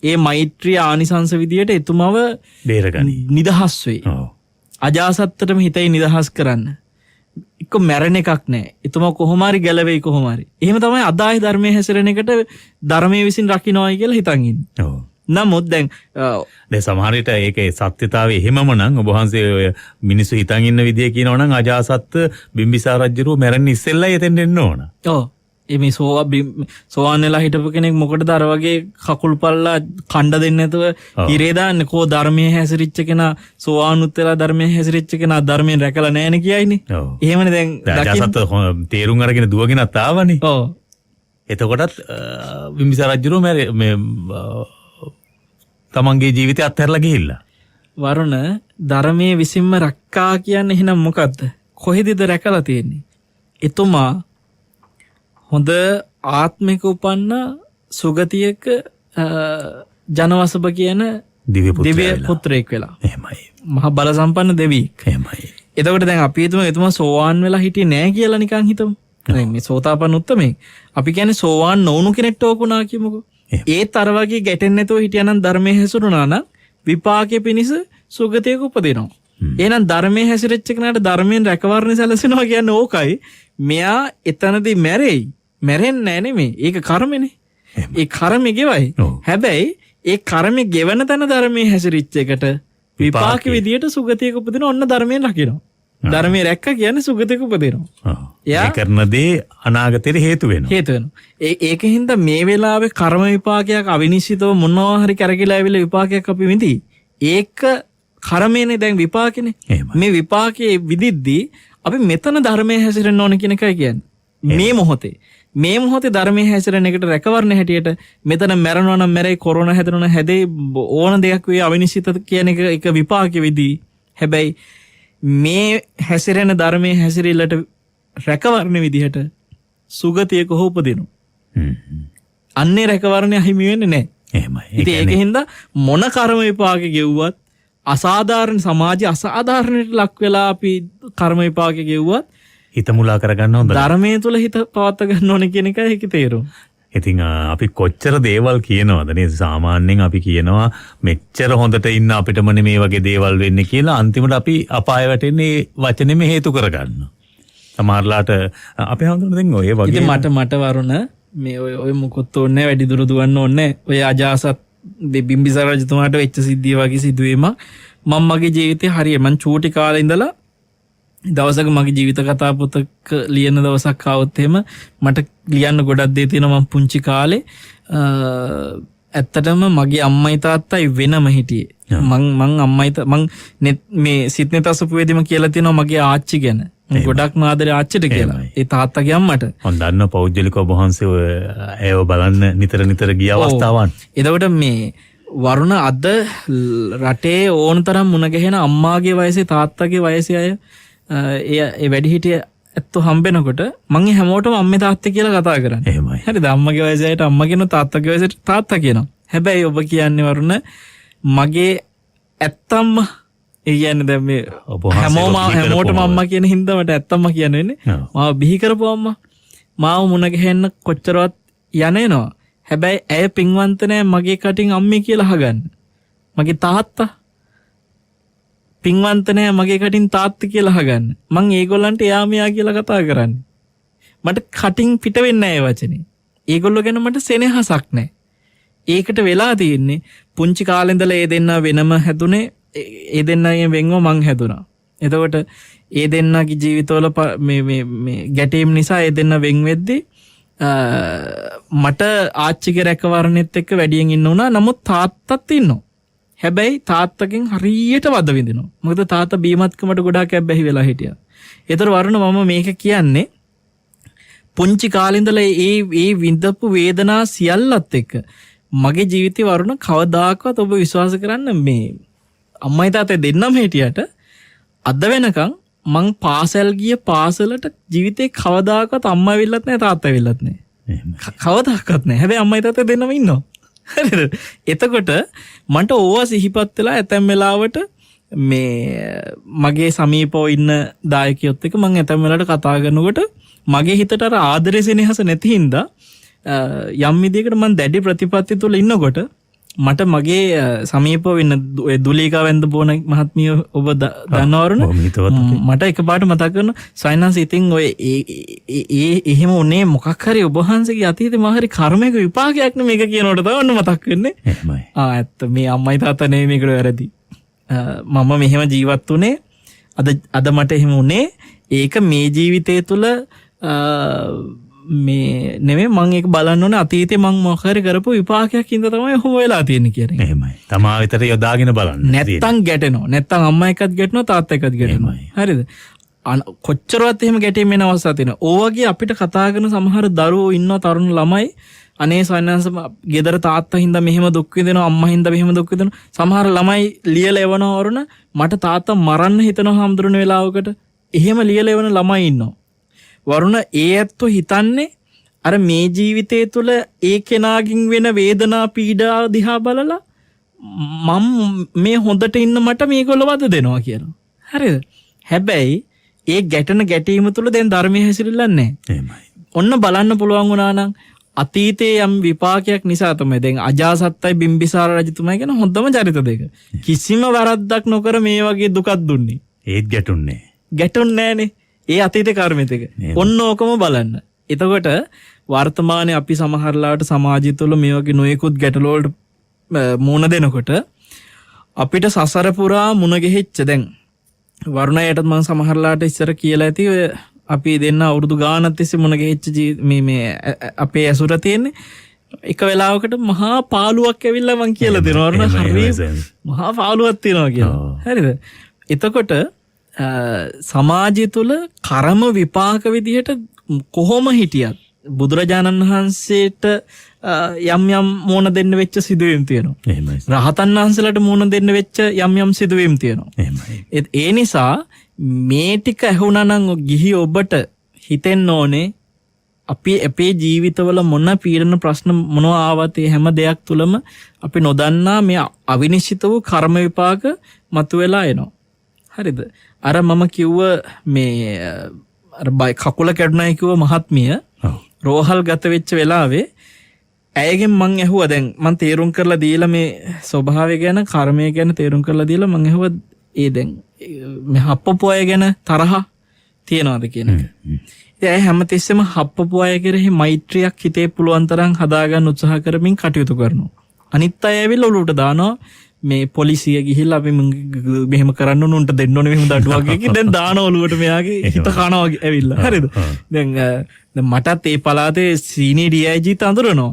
B: ඒ මෛත්‍රිය ආනිසංස විදියට එතුමව
A: බේරගනි.
B: නිදහස් වෙයි. අජාසත්තටම හිතේ නිදහස් කරන්න. එක්ක මැරෙන එකක් නැහැ. එතුමා කොහොම හරි ගැලවෙයි කොහොම හරි. එහෙම තමයි අදායි ධර්මයේ හැසිරෙන එකට ධර්මයේ විසින් රකින්නයි කියලා හිතන් ඉන්නේ.
A: ඔව්.
B: නමුත් දැන්
A: සමහර විට ඒකේ සත්‍යතාවය එහෙමම නම් ඔබ වහන්සේ ඔය මිනිස්සු හිතන් ඉන්න විදිය කියනවා නම් අජාසත් බිම්බිසාර රජුව මැරෙන්න ඉස්සෙල්ලා එතෙන් එන්න ඕන.
B: ඔව්. මේ සෝවාන් වෙලා හිටපු කෙනෙක් මොකටද අර වගේ කකුල් පල්ලා කණ්ඩ දෙන්නේ නැතුව ඉරේ දාන්නේ? කෝ ධර්මයේ හැසිරිච්ච කෙනා සෝවාන් උත්තලා ධර්මයේ හැසිරිච්ච කෙනා ධර්මයෙන් රැකලා නැහැනේ කියයිනේ. එහෙමනේ දැන්
A: අජාසත් තේරුම් අරගෙන දුවගෙනත් ආවනේ.
B: ඔව්.
A: එතකොටත් බිම්බිසාර රජුරෝ මේ තමන්ගේ ජීවිතය අත්හැරලා ගිහිල්ලා.
B: වරුණ ධර්මයේ විසින්ම රක්කා කියන්නේ එහෙනම් මොකද්ද? කොහෙදද රැකලා තියෙන්නේ? එතුමා හොඳ ආත්මික උපන්න සුගතියක ජනවසභ කියන දිව්‍ය පුත්‍රයෙක් වෙලා.
A: එහෙමයි.
B: මහා බල සම්පන්න දෙවියෙක්.
A: එහෙමයි.
B: එතකොට දැන් අපි හිතමු එතුමා සෝවාන් වෙලා හිටියේ නෑ කියලා නිකන් හිතමු. දැන් මේ සෝතාපන්න උත්තමේ අපි කියන්නේ සෝවාන් නොවුණු කෙනෙක්ට ඕකුණා කියමුකෝ. ඒත් අර වගේ ගැටෙන්නේ නැතුව හිටියානම් ධර්මයේ හැසිරුණා නම් විපාකයේ පිණිස සුගතියක උපදිනවා. එහෙනම් ධර්මයේ හැසිරෙච්ච කෙනාට ධර්මයෙන් රැකවරණ සැලසෙනවා කියන්නේ ඕකයි. මෙයා එතනදී මැරෙයි. මැරෙන්නේ නැහැ නෙමෙයි. ඒක කර්මනේ. ඒ කර්මෙ ගෙවයි. හැබැයි ඒ කර්මෙ ගෙවන තැන ධර්මයේ හැසිරිච්ච එකට විපාක විදියට සුගතියක උපදින ඔන්න ධර්මයෙන් රකිනවා. ධර්මයේ රැක්ක කියන්නේ සුගතියක උපදිනවා.
A: එයා කරන දේ අනාගතේට හේතු වෙනවා.
B: හේතු වෙනවා. ඒකින්ද මේ වෙලාවේ කර්ම විපාකයක් අවිනිශ්චිතව මොනවා හරි කරකිලා ඇවිල්ලා විපාකයක් අපි විඳි. ඒක කර්මයනේ දැන් විපාකනේ. මේ විපාකයේ විදිද්දී අපි මෙතන ධර්මයේ හැසිරෙන්න ඕන කියන එකයි කියන්නේ. මේ මොහොතේ ධර්මයේ හැසිරෙන එකට රැකවරණ හැටියට මෙතන මැරෙනවා නම් මැරෙයි, කොරෝනා හැදෙනවා හැදේ, ඕන දෙයක් වේ අවිනිශ්චිත කියන එක විපාකෙ විදි. හැබැයි මේ හැසිරෙන ධර්මයේ හැසිරෙල්ලට රැකවරණ විදිහට සුගතියක උපදිනවා. අන්නේ රැකවරණය හිමි වෙන්නේ නැහැ.
A: එහෙමයි.
B: ඉතින් ඒකෙන්ද මොන කර්ම විපාක ගෙව්වත් අසාධාරණ සමාජයේ අසාධාරණයට ලක් වෙලා අපි කර්ම විපාක ගෙව්වත්
A: හිත මුලා කරගන්න හොඳ.
B: ධර්මයේ තුල හිත පවත්වා ගන්න ඕනේ කියන එකයි ඒකේ තේරුම.
A: ඉතින් අපි කොච්චර දේවල් කියනවද නේද? සාමාන්‍යයෙන් අපි කියනවා මෙච්චර හොඳට ඉන්න අපිටමනේ මේ වගේ දේවල් වෙන්නේ කියලා. අන්තිමට අපි අපාය වැටෙන්නේ වචනේම හේතු කරගන්නවා. සමහරලාට අපි හඳුනන දැන් ඔය වගේ
B: ඉතින් මට වරුණ මේ ඔය මොකොත් ඕනේ වැඩි දුර දුවන්න ඕනේ. ඔය අජාසත් බිම්බිසාර රජතුමාට වෙච්ච සිද්ධිය වගේ සිදුවීමක් මම මගේ ජීවිතේ හරිය මං චූටි කාලේ ඉඳලා දවසක මගේ ජීවිත කතා පොතක ලියන දවසක් ආවොත් එහෙම මට ලියන්න ගොඩක් දේ තියෙනවා. මම පුංචි කාලේ ඇත්තටම මගේ අම්මයි තාත්තයි වෙනම හිටියේ. මං මේ සිත්නෙත් අසපුවේදීම කියලා තියෙනවා මගේ ආච්චි ගැන. ගොඩක් මාදරේ ආච්චිට කියලා. ඒ තාත්තගේ අම්මට.
A: මම දන්න පෞද්ගලිකව වහන්සේ ඒව බලන්න නිතර ගිය අවස්ථාවන්.
B: එතකොට මේ වරුණ අද රටේ ඕන තරම් මුණ ගැහෙන අම්මාගේ වයසේ තාත්තගේ වයසේ අය ඒ වැඩිහිටිය ඇත්තෝ හම්බෙනකොට මං හැමෝටම අම්මේ තාත්තේ කියලා කතා කරන්නේ.
A: එහෙමයි.
B: හරිද? අම්මගේ වයසේ අයට අම්මා කියනවා, තාත්තගේ වයසට තාත්තා කියනවා. හැබැයි ඔබ කියන්නේ වරුණ මගේ ඇත්තම්ම ඒ කියන්නේ දැන් මේ හැමෝටම අම්මා කියන හින්දා මට ඇත්තම්ම කියන්න වෙන්නේ. මාව බිහි කරපු අම්මා. මාව මුණ ගැහෙන්න කොච්චරවත් යන්නේනවා. හැබැයි ඇය පින්වන්ත නෑ මගේ කටින් අම්මේ කියලා අහගන්න. මගේ තාත්තා පින්වන්ත නෑ මගේ කටින් තාත්තා කියලා අහගන්න. මං ඒගොල්ලන්ට එයා මෙයා කියලා කතා කරන්නේ. මට කටින් පිට වෙන්නේ නෑ වචනේ. ඒගොල්ලෝ ගැන මට සෙනෙහසක් නෑ. ඒකට වෙලා තියෙන්නේ පුංචි කාලේ ඉඳලා ඒ දෙන්නා වෙනම හැදුනේ. ඒ දෙන්නගෙන් වෙන්ව මං හැදුනා. එතකොට ඒ දෙන්නගේ ජීවිතවල මේ ගැටීම් නිසා ඒ දෙන්න වෙන් වෙද්දී මට ආච්චිගේ රැකවරණෙත් එක්ක වැඩියෙන් ඉන්න උනා. නමුත් තාත්තත් ඉන්නවා. හැබැයි තාත්තගෙන් හරියට වද විඳිනවා. මොකද තාත්තා බීමත්කමට ගොඩාක් ඇබ්බැහි වෙලා හිටියා. ඒතර වරුණ මම මේක කියන්නේ පුංචි කාලේ ඉඳලා ඒ විඳපු වේදනා සියල්ලත් එක්ක මගේ ජීවිතේ වරුණ කවදාකවත් ඔබ විශ්වාස කරන්න මේ අම්මයි තාත්තයි දෙන්නම හිටියට අද වෙනකන් මං පාසල් ගිය පාසලට ජීවිතේ කවදාකවත් අම්මා ඇවිල්ලත් නැහැ තාත්තා ඇවිල්ලත් නැහැ. කවදාකවත් නැහැ. හැබැයි අම්මයි තාත්තයි දෙන්නම ඉන්නවා. හරිද? එතකොට මන්ට ඕවා සිහිපත් වෙලා ඇතැම් වෙලාවට මේ මගේ සමීපව ඉන්න දායකයොත් එක්ක මං ඇතැම් වෙලාවට කතා කරනකොට මගේ හිතට අර ආදරේ සෙනෙහස නැති හින්දා යම් විදියකට මං දැඩි ප්‍රතිපත්ති තුල ඉන්නකොට මට මගේ සමීපව ඉන්න දුලීකා වෙන්ද බෝන මහත්මිය ඔබ දන්නවරුන මට එකපාරට මතක් කරනවා සයින්ස් ඉතින් ඔය එහෙම උනේ මොකක් හරි ඔබ වහන්සේගේ අතීතේ මහ හරි කර්මයක විපාකයක් නේ මේක කියනකොට තමයි ඔන්න මතක් වෙන්නේ.
A: එහෙමයි.
B: ඇත්ත මේ අම්මයි තාත්තා නෙමෙයි මේකට වැරදි. මම මෙහෙම ජීවත් වුණේ අද මට එහෙම උනේ ඒක මේ ජීවිතය තුළ මේ නෙමෙයි මම ඒක බලන්න ඕනේ අතීතේ මම මොකක් හරි කරපු විපාකයක් හින්දා තමයි ඔහොම වෙලා තියෙන්නේ කියන්නේ.
A: එහෙමයි. තමා විතර යොදාගෙන බලන්න.
B: නැත්තම් ගැටෙනවා. නැත්තම් අම්මා එක්කත් ගැටෙනවා තාත්තා එක්කත් ගැටෙනවා. හරිද? කොච්චරවත් එහෙම ගැටීම් වෙන අවස්ථා තියෙනවා. ඕවගේ අපිට කතා කරන සමහර දරුවෝ ඉන්නවා තරුණ ළමයි අනේ සයන්ස් ගෙදර තාත්තා හින්දා මෙහෙම දුක් විඳිනවා අම්මා හින්දා මෙහෙම දුක් විඳිනවා. සමහර ළමයි ලියලා එවනවා වරුණ මට තාත්තා මරන්න හිතනවා හම්දුරන වෙලාවකට. එහෙම ලියලා එවන ළමයි ඉන්නවා. වරුණ ඒ ඇත්තෝ හිතන්නේ අර මේ ජීවිතය තුළ ඒ කෙනාගින් වෙන වේදනා පීඩා දිහා බලලා මම මේ හොඳට ඉන්න මට මේගොල්ලෝ වද දෙනවා කියලා. හරිද? හැබැයි ඒ ගැටෙන ගැටීම තුළ දැන් ධර්මයේ හැසිරෙලා නැහැ.
A: එහෙමයි.
B: ඔන්න බලන්න පුළුවන් වුණා නම් අතීතයේ යම් විපාකයක් නිසා තමයි දැන් අජාසත්තයි බිම්බිසාර රජතුමා කියන හොඳම චරිත දෙක. කිසිම වරද්දක් නොකර මේ වගේ දුකක් දුන්නේ.
A: ඒත් ගැටුන්නේ.
B: ගැටුන්නේ නැහනේ. ඒ අතීත කර්මෙත් එක. ඔන්න ඕකම බලන්න. එතකොට වර්තමානයේ අපි සමහරලාට සමාජය තුළ මේ වගේ නොයෙකුත් ගැටලු වලට මුණ දෙනකොට අපිට සසර පුරා මුණ ගෙහිච්ච දැන් වරුණයටත් මම සමහරලාට ඉස්සර කියලා ඇති ඔය අපි දෙන්න අවුරුදු ගානක් තිස්සේ මුණ ගෙහිච්ච මේ අපේ ඇසුර තියෙන්නේ එක වෙලාවකට මහා පාළුවක් ඇවිල්ලා මං කියලා දෙනවා වරුණ හරි මහා පාළුවක් තියෙනවා කියලා. හරිද? එතකොට සමාජය තුළ කර්ම විපාක විදිහට කොහොම හිටියත් බුදුරජාණන් වහන්සේට යම් යම් මෝන දෙන්න වෙච්ච සිදුවීම් තියෙනවා.
A: එහෙමයි.
B: රහතන් වහන්සේලාට මෝන දෙන්න වෙච්ච යම් යම් සිදුවීම් තියෙනවා.
A: එහෙමයි.
B: ඒ නිසා මේ ටික ඇහුණා නම් ගිහි ඔබට හිතෙන්න ඕනේ අපි අපේ ජීවිතවල මොන පීඩන ප්‍රශ්න මොනවා ආවත් ඒ හැම දෙයක් තුළම අපි නොදන්නා මේ අවිනිශ්චිත වූ කර්ම විපාක මතුවලා එනවා. හරිද? අර මම කිව්ව මේ අර කකුල කැඩුණයි කිව්ව මහත්මිය රෝහල් ගත වෙච්ච වෙලාවේ ඇයගෙන් මං ඇහුවා දැන් මං තේරුම් කරලා දීලා මේ ස්වභාවය ගැන කර්මය ගැන තේරුම් කරලා දීලා මං ඇහුවා ඒ දැන් මේ හප්පපු අය ගැන තරහ තියනවාද කියන එක. ඉතින් ඇය හැමතිස්සෙම හප්පපු අය කෙරෙහි මෛත්‍රියක් හිතේ පුළුවන් තරම් හදාගන්න උත්සාහ කරමින් කටයුතු කරනවා. අනිත් අය ඇවිල්ලා ඔලුවට දානවා මේ පොලිසිය ගිහිල්ලා අපි මෙහෙම කරන්න උන්ට දෙන්න ඕනේ මෙහෙම දඩුවක් එකකින් දැන් දාන ඔලුවට මෙයාගේ හිත කනවා ඇවිල්ලා. හරිද? දැන් මටත් ඒ පළාතේ සීනියර් DIG අඳුරනවා.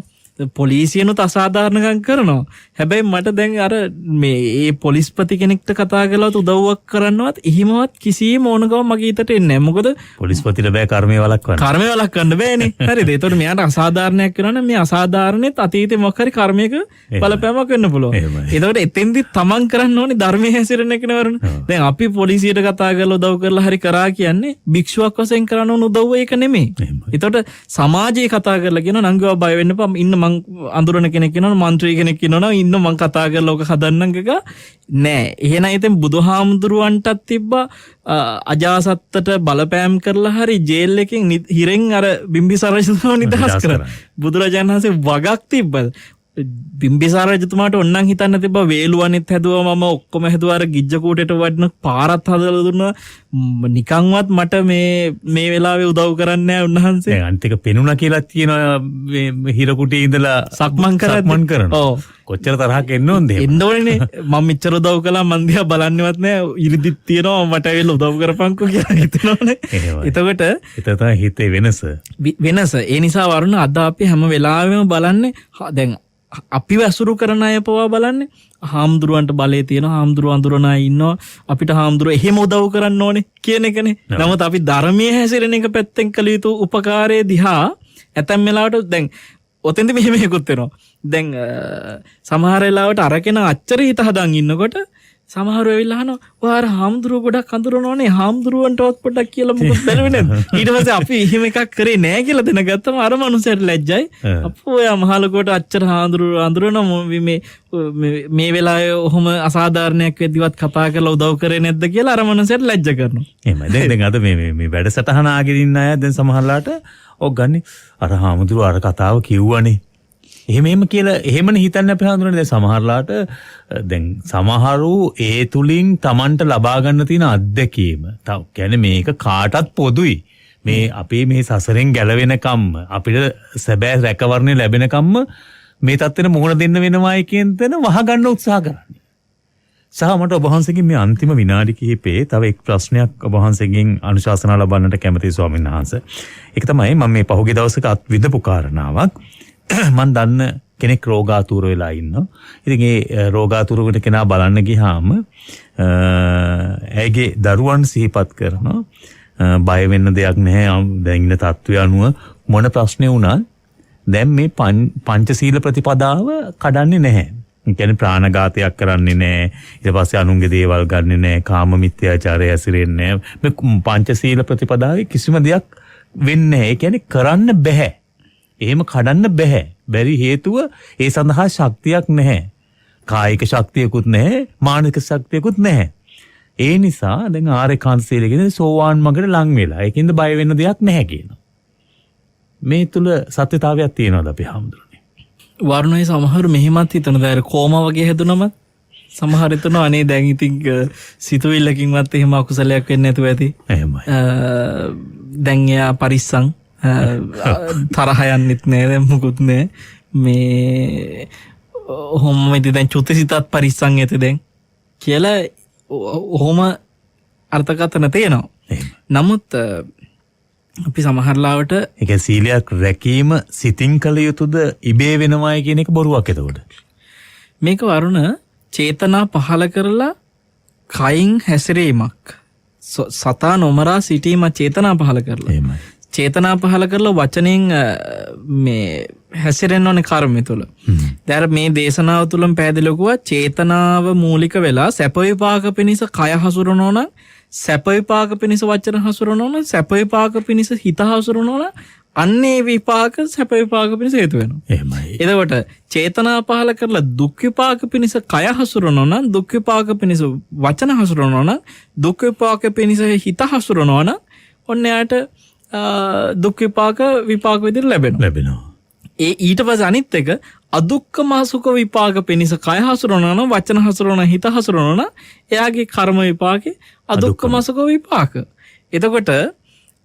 B: පොලිසියනුත් අසාධාරණකම් කරනවා. හැබැයි මට දැන් අර මේ ඒ පොලිස්පති කෙනෙක්ට කතා කරලාවත් උදව්වක් කරන්නවත් එහිමවත් කිසිම ඕනකම මගේ හිතට එන්නේ නැහැ. මොකද
A: පොලිස්පතිට බෑ කර්මය වළක්වන්න.
B: කර්මය වළක්වන්න බෑනේ. හරිද? ඒතකොට මෙයාට අසාධාරණයක් වෙනවා නම් මේ අසාධාරණෙත් අතීතේ මොකක් හරි කර්මයක බලපෑමක් වෙන්න පුළුවන්. ඒතකොට එතෙන්දි තමන් කරන්න ඕනේ ධර්මයේ හැසිරෙන එක නෙවරන. දැන් අපි පොලිසියට කතා කරලා උදව් කරලා හරි කරා කියන්නේ භික්ෂුවක් වශයෙන් කරන්න ඕන උදව්ව ඒක නෙමෙයි. ඒතකොට සමාජයේ කතා කරලා කියනවා නංගව බය වෙන්න එපා ඉන්න මං අඳුරන කෙනෙක් ඉන්නවනේ මන්ත්‍රී කෙනෙක් ඉන්නවනේ ඉන්න මං කතා කරලා ඔක හදන්නම් ගග නෑ. එහෙනම් ඉතින් බුදුහාමුදුරුවන්ටත් තිබ්බා අජාසත්තට බලපෑම් කරලා හරි ජේල් එකෙන් හිරෙන් අර බිම්බිසාර රජතුමාව නිදහස් කරා. බුදුරජාණන් වහන්සේ වගක් තිබ්බා. බිම්බිසාර රජතුමාට ඔන්නම් හිතන්න තිබ්බා වේලුවනෙත් හැදුවා මම ඔක්කොම හැදුවා අර ගිජ්ජ කූටේට වඩන පාරත් හදලා දුන්නා නිකන්වත් මට මේ වෙලාවේ උදව් කරන්නේ නැහැ උන්වහන්සේ.
A: දැන් අනිත් එක පෙනුණා කියලා තියෙනවා මේ හිර කුටියේ ඉඳලා
B: සක්මන් කරනවා. ඔව්.
A: කොච්චර තරහක් එන්න ඕනද එහෙම?
B: එන්න ඕනේ මම මෙච්චර උදව් කළා මන් දිහා බලන්නේවත් නැහැ ඉරිදිත් තියෙනවා මට ඇවිල්ලා උදව් කරපන්කෝ කියලා හිතනවනේ. එතකොට
A: ඒක තමයි හිතේ වෙනස.
B: ඒ නිසා වරුණ අද අපි හැම වෙලාවෙම බලන්නේ දැන් අපි වැසුරු කරන අය පවා බලන්නේ හාමුදුරුවන්ට බලය තියෙන හාමුදුරුව අඳුරන අය ඉන්නවා අපිට හාමුදුරුව එහෙම උදව් කරන්න ඕනේ කියන එකනේ. නමුත් අපි ධර්මයේ හැසිරෙන එක පැත්තෙන් කළ යුතු උපකාරයේ දිහා ඇතැම් වෙලාවට දැන් ඔතෙන්ද මෙහෙම එකකුත් වෙනවා. දැන් සමහර වෙලාවට අරගෙන අච්චර හිත හදන් ඉන්නකොට සමහරව ඇවිල්ලා අහනවා ඔයා අර හාමුදුරුව ගොඩක් අඳුරනවනේ හාමුදුරුවන්ටවත් පොඩ්ඩක් කියලා මොකද බැලුවේ නැද්ද? ඊට පස්සේ අපි එහෙම එකක් කරේ නෑ කියලා දැනගත්තම අර මනුස්සයාට ලැජ්ජයි. අපෝ ඔයා මහලකොට අච්චර හාමුදුරුව අඳුරන මේ වෙලාවේ ඔහොම අසාධාරණයක් වෙද්දිවත් කතා කරලා උදව් කරේ නැද්ද කියලා අර මනුස්සයාට ලැජ්ජ කරනවා.
A: එහෙමයි. දැන් අද මේ වැඩසටහන ආගෙන ඉන්න අය දැන් සමහරලාට ඔක් ගන්නේ අර හාමුදුරුව අර කතාව කිව්වනේ එහෙම කියලා එහෙමනේ හිතන්න අපි හඳුනන්නේ. දැන් සමහරලාට දැන් සමහරු ඒ තුලින් Tamanට ලබා ගන්න තියෙන අත්දැකීම කියන්නේ මේක කාටත් පොදුයි. මේ අපේ මේ සසරෙන් ගැලවෙනකම්ම අපිට සැබෑ රැකවරණය ලැබෙනකම්ම මේ තත්ත්වෙට මුහුණ දෙන්න වෙනවායි කියන තැන වහගන්න උත්සාහ කරන්නේ. සහ මට ඔබ වහන්සේගෙන් මේ අන්තිම විනාඩි කිහිපේ තව එක් ප්‍රශ්නයක් ඔබ වහන්සේගෙන් අනුශාසනා ලබන්නට කැමතියි ස්වාමීන් වහන්සේ. ඒක තමයි මම මේ පහුගිය දවසක අත් විඳපු කාරණාවක්. මන් දන්න කෙනෙක් රෝගාතුර වෙලා ඉන්නවා. ඉතින් ඒ රෝගාතුරකට කෙනා බලන්න ගියාම ඇයගේ දරුවන් සිහිපත් කරනවා බය වෙන්න දෙයක් නැහැ. දැන් ඉන්න තත්ත්වය අනුව මොන ප්‍රශ්නේ වුණත් දැන් මේ පංචශීල ප්‍රතිපදාව කඩන්නේ නැහැ. ඒ කියන්නේ ප්‍රාණඝාතයක් කරන්නේ නැහැ. ඊට පස්සේ අනුන්ගේ දේවල් ගන්නෙ නැහැ. කාම මිත්‍යාචාරය ඇසිරෙන්නේ නැහැ. මේ පංචශීල ප්‍රතිපදාවේ කිසිම දෙයක් වෙන්නේ නැහැ. ඒ කියන්නේ කරන්න බෑ. එහෙම කඩන්න බෑ. බැරි හේතුව ඒ සඳහා ශක්තියක් නැහැ. කායික ශක්තියකුත් නැහැ, මානසික ශක්තියකුත් නැහැ. ඒ නිසා දැන් ආරේකාන්ත සීලය කියන්නේ සෝවාන් මඟට ලං වෙලා. ඒකින්ද බය වෙන්න දෙයක් නැහැ කියනවා. මේ තුල සත්‍යතාවයක් තියෙනවද අපි හඳුනන්නේ?
B: වර්ණයේ සමහර මෙහෙමත් හිතන දැන් කොම වගේ හැදුනම සමහර හිතන අනේ දැන් ඉතින් සිතුවිල්ලකින්වත් එහෙම අකුසලයක් වෙන්නේ නැතුව ඇති.
A: එහෙමයි.
B: දැන් එයා පරිස්සම් තරහ යන්නෙත් නෑ දැන් මොකුත් නෑ. මේ ඔහොම ඉතින් දැන් චුතිසිතත් පරිස්සම් ඇති දැන් කියලා ඔහොම අර්ථකථන තියෙනවා. නමුත් අපි සමහරලාවට
A: ඒක සීලයක් රැකීම සිතින් කළ යුතුද ඉබේ වෙනවයි කියන එක බොරුවක් එතකොට.
B: මේක වරුණ චේතනා පහල කරලා කයින් හැසිරීමක් සතා නොමරා සිටීම චේතනා පහල කරලා.
A: එහෙමයි.
B: චේතනා පහල කරලා වචනෙන් මේ හැසිරෙන්න ඕනේ කර්මය තුළ. දැන් මේ දේශනාව තුළම පැහැදිලිවකුවා චේතනාව මූලික වෙලා සැප විපාක පිණිස කය හසුරනෝ නම් සැප විපාක පිණිස වචන හසුරනෝ නම් සැප විපාක පිණිස හිත හසුරනෝ නම් අන්නේ විපාක සැප විපාක පිණිස හේතු වෙනවා.
A: එහෙමයි.
B: එතකොට චේතනා පහල කරලා දුක් විපාක පිණිස කය හසුරනෝ නම් දුක් විපාක පිණිස වචන හසුරනෝ නම් දුක් විපාක පිණිස හිත හසුරනෝ නම් ඔන්න යාට දුක් විපාක විදිහට ලැබෙනවා. ඒ ඊට පස්සේ අනිත් එක අදුක්කම සුඛ විපාක පිණිස කය හසුරනවා නම් වචන හසුරනවා හිත හසුරනවා නම් එයාගේ කර්ම විපාකේ අදුක්කම සුඛ විපාක. එතකොට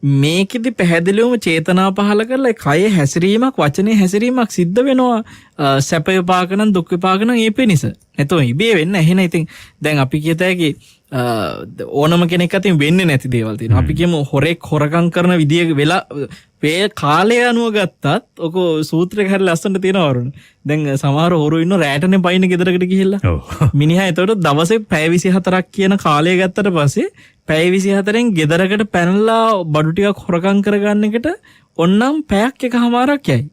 B: මේකෙදි පැහැදිලිවම චේතනා පහල කරලා කය හැසිරීමක් වචනේ හැසිරීමක් සිද්ධ වෙනවා. සැප විපාක නම් දුක් විපාක නම් ඒ පිණිස. නැතෝ ඉබේ වෙන්නේ නැහැ. එහෙනම් ඉතින් දැන් අපි කියතෑකි ඕනම කෙනෙක් අතින් වෙන්නේ නැති දේවල් තියෙනවා. අපි කියමු හොරෙක් හොරකම් කරන විදිය වෙලා වේ කාලය අනුව ගත්තත් ඔක සූත්‍රයක හරිය ලස්සනට තියෙනවා වරුණ. දැන් සමහර හොරු ඉන්න රැටනේ පයින් ගෙදරකට ගිහිල්ලා. මිනිහා එතකොට දවසේ පැය 24ක් කියන කාලය ගත්තට පස්සේ පැය 24න් ගෙදරකට පැනලා බඩු ටිකක් හොරකම් කරගන්න එකට ඔන්නම් පැයක් එකමාරක් යයි.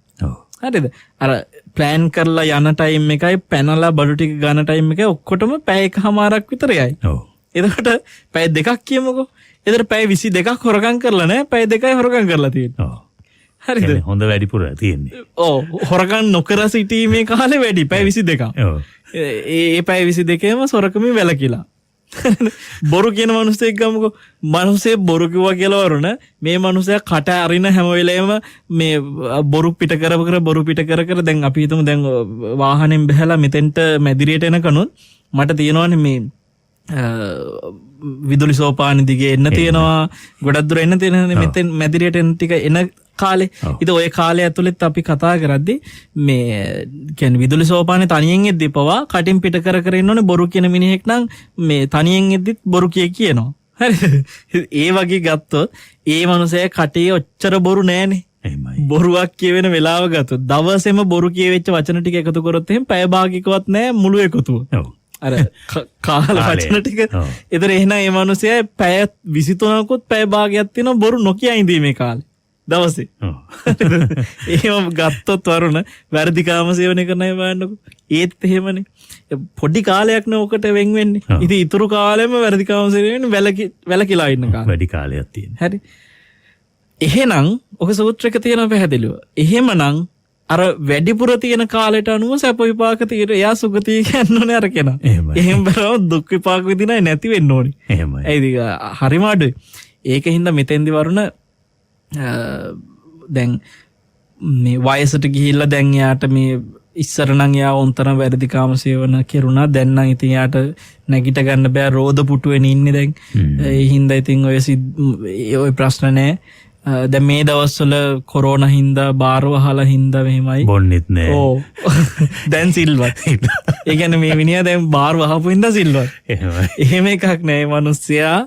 B: හරිද? අර ප්ලෑන් කරලා යන ටයිම් එකයි පැනලා බඩු ටික ගන්න ටයිම් එකයි ඔක්කොටම පැය එකමාරක් විතර යයි. එතකොට පැය දෙකක් කියමුකෝ. එතකොට පැය 22ක් හොරකම් කරලා නැහැ. පැය 2යි හොරකම් කරලා තියෙනවා. හරිද?
A: හොඳ වැඩිපුර තියෙන්නේ.
B: හොරකම් නොකර සිටීමේ කාලේ වැඩි පැය 22ක්. ඒ පැය 22ේම සොරකමින් වැළකීලා. බොරු කියන මිනිස්සෙක් ගමුකෝ. මිනිස්සේ බොරු කිව්වා කියලා වරුණ මේ මිනිස්සයා කට අරින හැම වෙලේම මේ බොරු පිට කර දැන් අපි හිතමු දැන් වාහනෙන් බහැලා මෙතෙන්ට මැදිරියට එනකනොත් මට තියෙනවානේ මේ විදුලි සෝපාන දිගේ එන්න තියෙනවා. ගොඩක් දුර එන්න තියෙනවා. මෙතෙන් මැදිරියට එන ටික එන කාලේ. ඉතින් ওই කාලය ඇතුළෙත් අපි කතා කරද්දී මේ කියන්නේ විදුලි සෝපානේ තනියෙන් එද්දී පවා කටින් පිට කර ඉන්නෝනේ බොරු කියන මිනිහෙක් නම් මේ තනියෙන් එද්දිත් බොරු කියනවා. හරිද? ඒ වගේ ගත්තොත් ඒ මනුස්සයා කටේ ඔච්චර බොරු නෑනේ. බොරුවක් කියවෙන වෙලාව ගත්තොත් දවසෙම බොරු කියවෙච්ච වචන ටික එකතු කරොත් එහෙනම් පැය භාගිකවත් නෑ මුළු එකතුව. අර කාල වචන ටික. ඒතර එහෙනම් මේ මනුස්සයා පැය 23කුත් පැය භාගයක් තියෙනවා බොරු නොකිය ඉඳීමේ කාලේ. දවසේ. එහෙම ගත්තොත් වරුණ වැරදි කාම සේවනය කරන අය බලන්නකො. ඒත් එහෙමනේ. පොඩි කාලයක් නේ ඔකට වෙන් වෙන්නේ. ඉතින් ඊතුරු කාලෙම වැරදි කාම සේවනයෙන් වැලකිලා ඉන්න කාලේ.
A: වැඩි කාලයක් තියෙනවා.
B: හරි. එහෙනම් ඔක සූත්‍රයක තියෙනවා පැහැදිලිව. එහෙමනම් අර වැඩිපුර තියෙන කාලයට අනුව සැප විපාක තියෙන එයා සුගතිය කියන්නේ අර කෙනා. එහෙම බලව දුක් විපාක විඳිනයි නැති වෙන්න ඕනේ.
A: එහෙමයි.
B: ඒයි හරිම අඩුයි. ඒකින්ද මෙතෙන්දි වරුණ දැන් මේ වයසට ගිහිල්ලා දැන් යාට මේ ඉස්සර නම් යා උන්තරම් වැරදි කාම සේවන කෙරුණා. දැන් නම් ඉතින් යාට නැගිට ගන්න බෑ රෝද පුටුවෙන් ඉන්නේ දැන්. ඒ හින්දා ඉතින් ඔය ප්‍රශ්න නැහැ. දැන් මේ දවස්වල කොරෝනා හින්දා බාර වහලා හින්දා මෙහෙමයි
A: බොන්නෙත් නෑ.
B: දැන් සිල්වත්. ඒ කියන්නේ මේ මිනිහා දැන් බාර වහපු හින්දා සිල්වත්. එහෙම එකක් නෑ. මේ මිනිස්සයා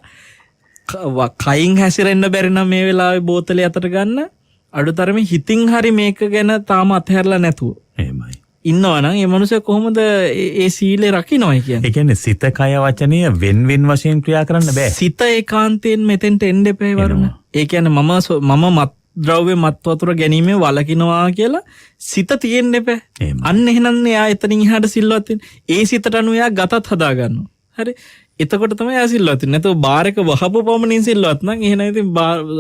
B: කයින් හැසිරෙන්න බැරි නම් මේ වෙලාවේ බෝතලේ අතට ගන්න අඩුතරමේ හිතින් හරි මේක ගැන තාම අතහැරලා නැතුව.
A: එහෙමයි.
B: ඉන්නවා නම් ඒ මනුස්සයා කොහොමද ඒ සීලය රකින්නයි කියන්නේ?
A: ඒ කියන්නේ සිත කය වචනය වෙන් වශයෙන් ක්‍රියා කරන්න බෑ.
B: සිත ඒකාන්තයෙන් මෙතෙන්ට එන්න එපා වරුණ. ඒ කියන්නේ මම මත් ද්‍රව්‍ය මත් වතුර ගැනීමේ වලකිනවා කියලා සිත තියෙන්න එපා. අන්න එහෙනම් එයා එතනින් එහාට සිල්වත් වෙන්නේ. ඒ සිතට අනුව එයා ගතත් හදා ගන්නවා. හරි. එතකොට තමයි එයා සිල්වත් වෙන්නේ. නැත්නම් බාර් එක වහපු පමණින් සිල්වත් නම් එහෙනම් ඉතින්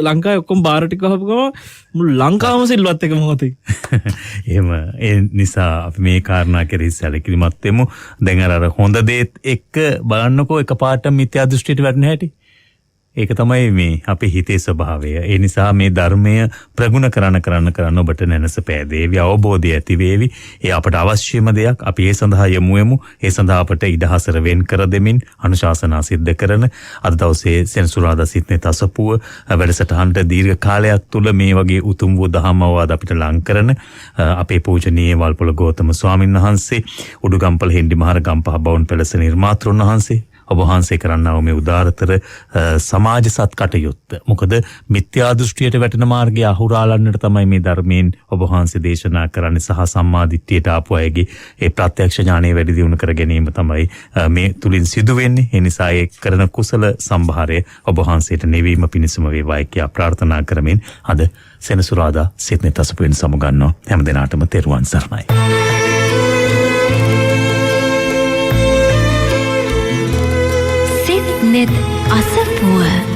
B: ලංකාවේ ඔක්කොම බාර් ටික වහපු ගම මුළු ලංකාවම සිල්වත් එක මොහොතේ.
A: එහෙම ඒ නිසා අපි මේ කාරණා කෙරෙහි සැලකිලිමත් වෙමු. දැන් අර හොඳ දේත් එක්ක බලන්නකෝ එකපාරට මිත්‍යා දෘෂ්ටියට වැටෙන හැටි. ඒක තමයි මේ අපේ හිතේ ස්වභාවය. ඒ නිසා මේ ධර්මය ප්‍රගුණ කරන්න ඔබට නැනස පෑදේවි, අවබෝධය ඇති වේවි. ඒ අපට අවශ්‍යම දෙයක්. අපි ඒ සඳහා යමු. ඒ සඳහා අපට ඉඩහසර වෙන් කර දෙමින් අනුශාසනා සිද්ධ කරන අද දවසේ සෙනසුරාදා සිටනේ තසපුව වැඩසටහනට දීර්ඝ කාලයක් තුල මේ වගේ උතුම් වූ දහම් අවවාද අපිට ලං කරන අපේ පූජනීය වල්පොළ ගෞතම ස්වාමින් වහන්සේ, උඩුගම්පල හෙන්ඩි මහර ගම්පහ බවුන් පෙළස නිර්මාතෘන් වහන්සේ ඔබ වහන්සේ කරන්නව මේ උදාරතර සමාජ සත් කටයුත්ත. මොකද මිත්‍යා දෘෂ්ටියට වැටෙන මාර්ගය අහුරාලන්නට තමයි මේ ධර්මයෙන් ඔබ වහන්සේ දේශනා කරන්නේ සහ සම්මාදිට්ඨියට ආපු අයගේ ඒ ප්‍රත්‍යක්ෂ ඥානය වැඩි දියුණු කර ගැනීම තමයි මේ තුලින් සිදු වෙන්නේ. ඒ නිසා ඒ කරන කුසල සම්භාරය ඔබ වහන්සේට නිවීම පිණිසම වේවායි කියා ප්‍රාර්ථනා කරමින් අද සෙනසුරාදා සිටනේ තසපුවෙන් සමුගන්නවා. හැම දිනාටම තෙරුවන් සරණයි.
H: net අසපුව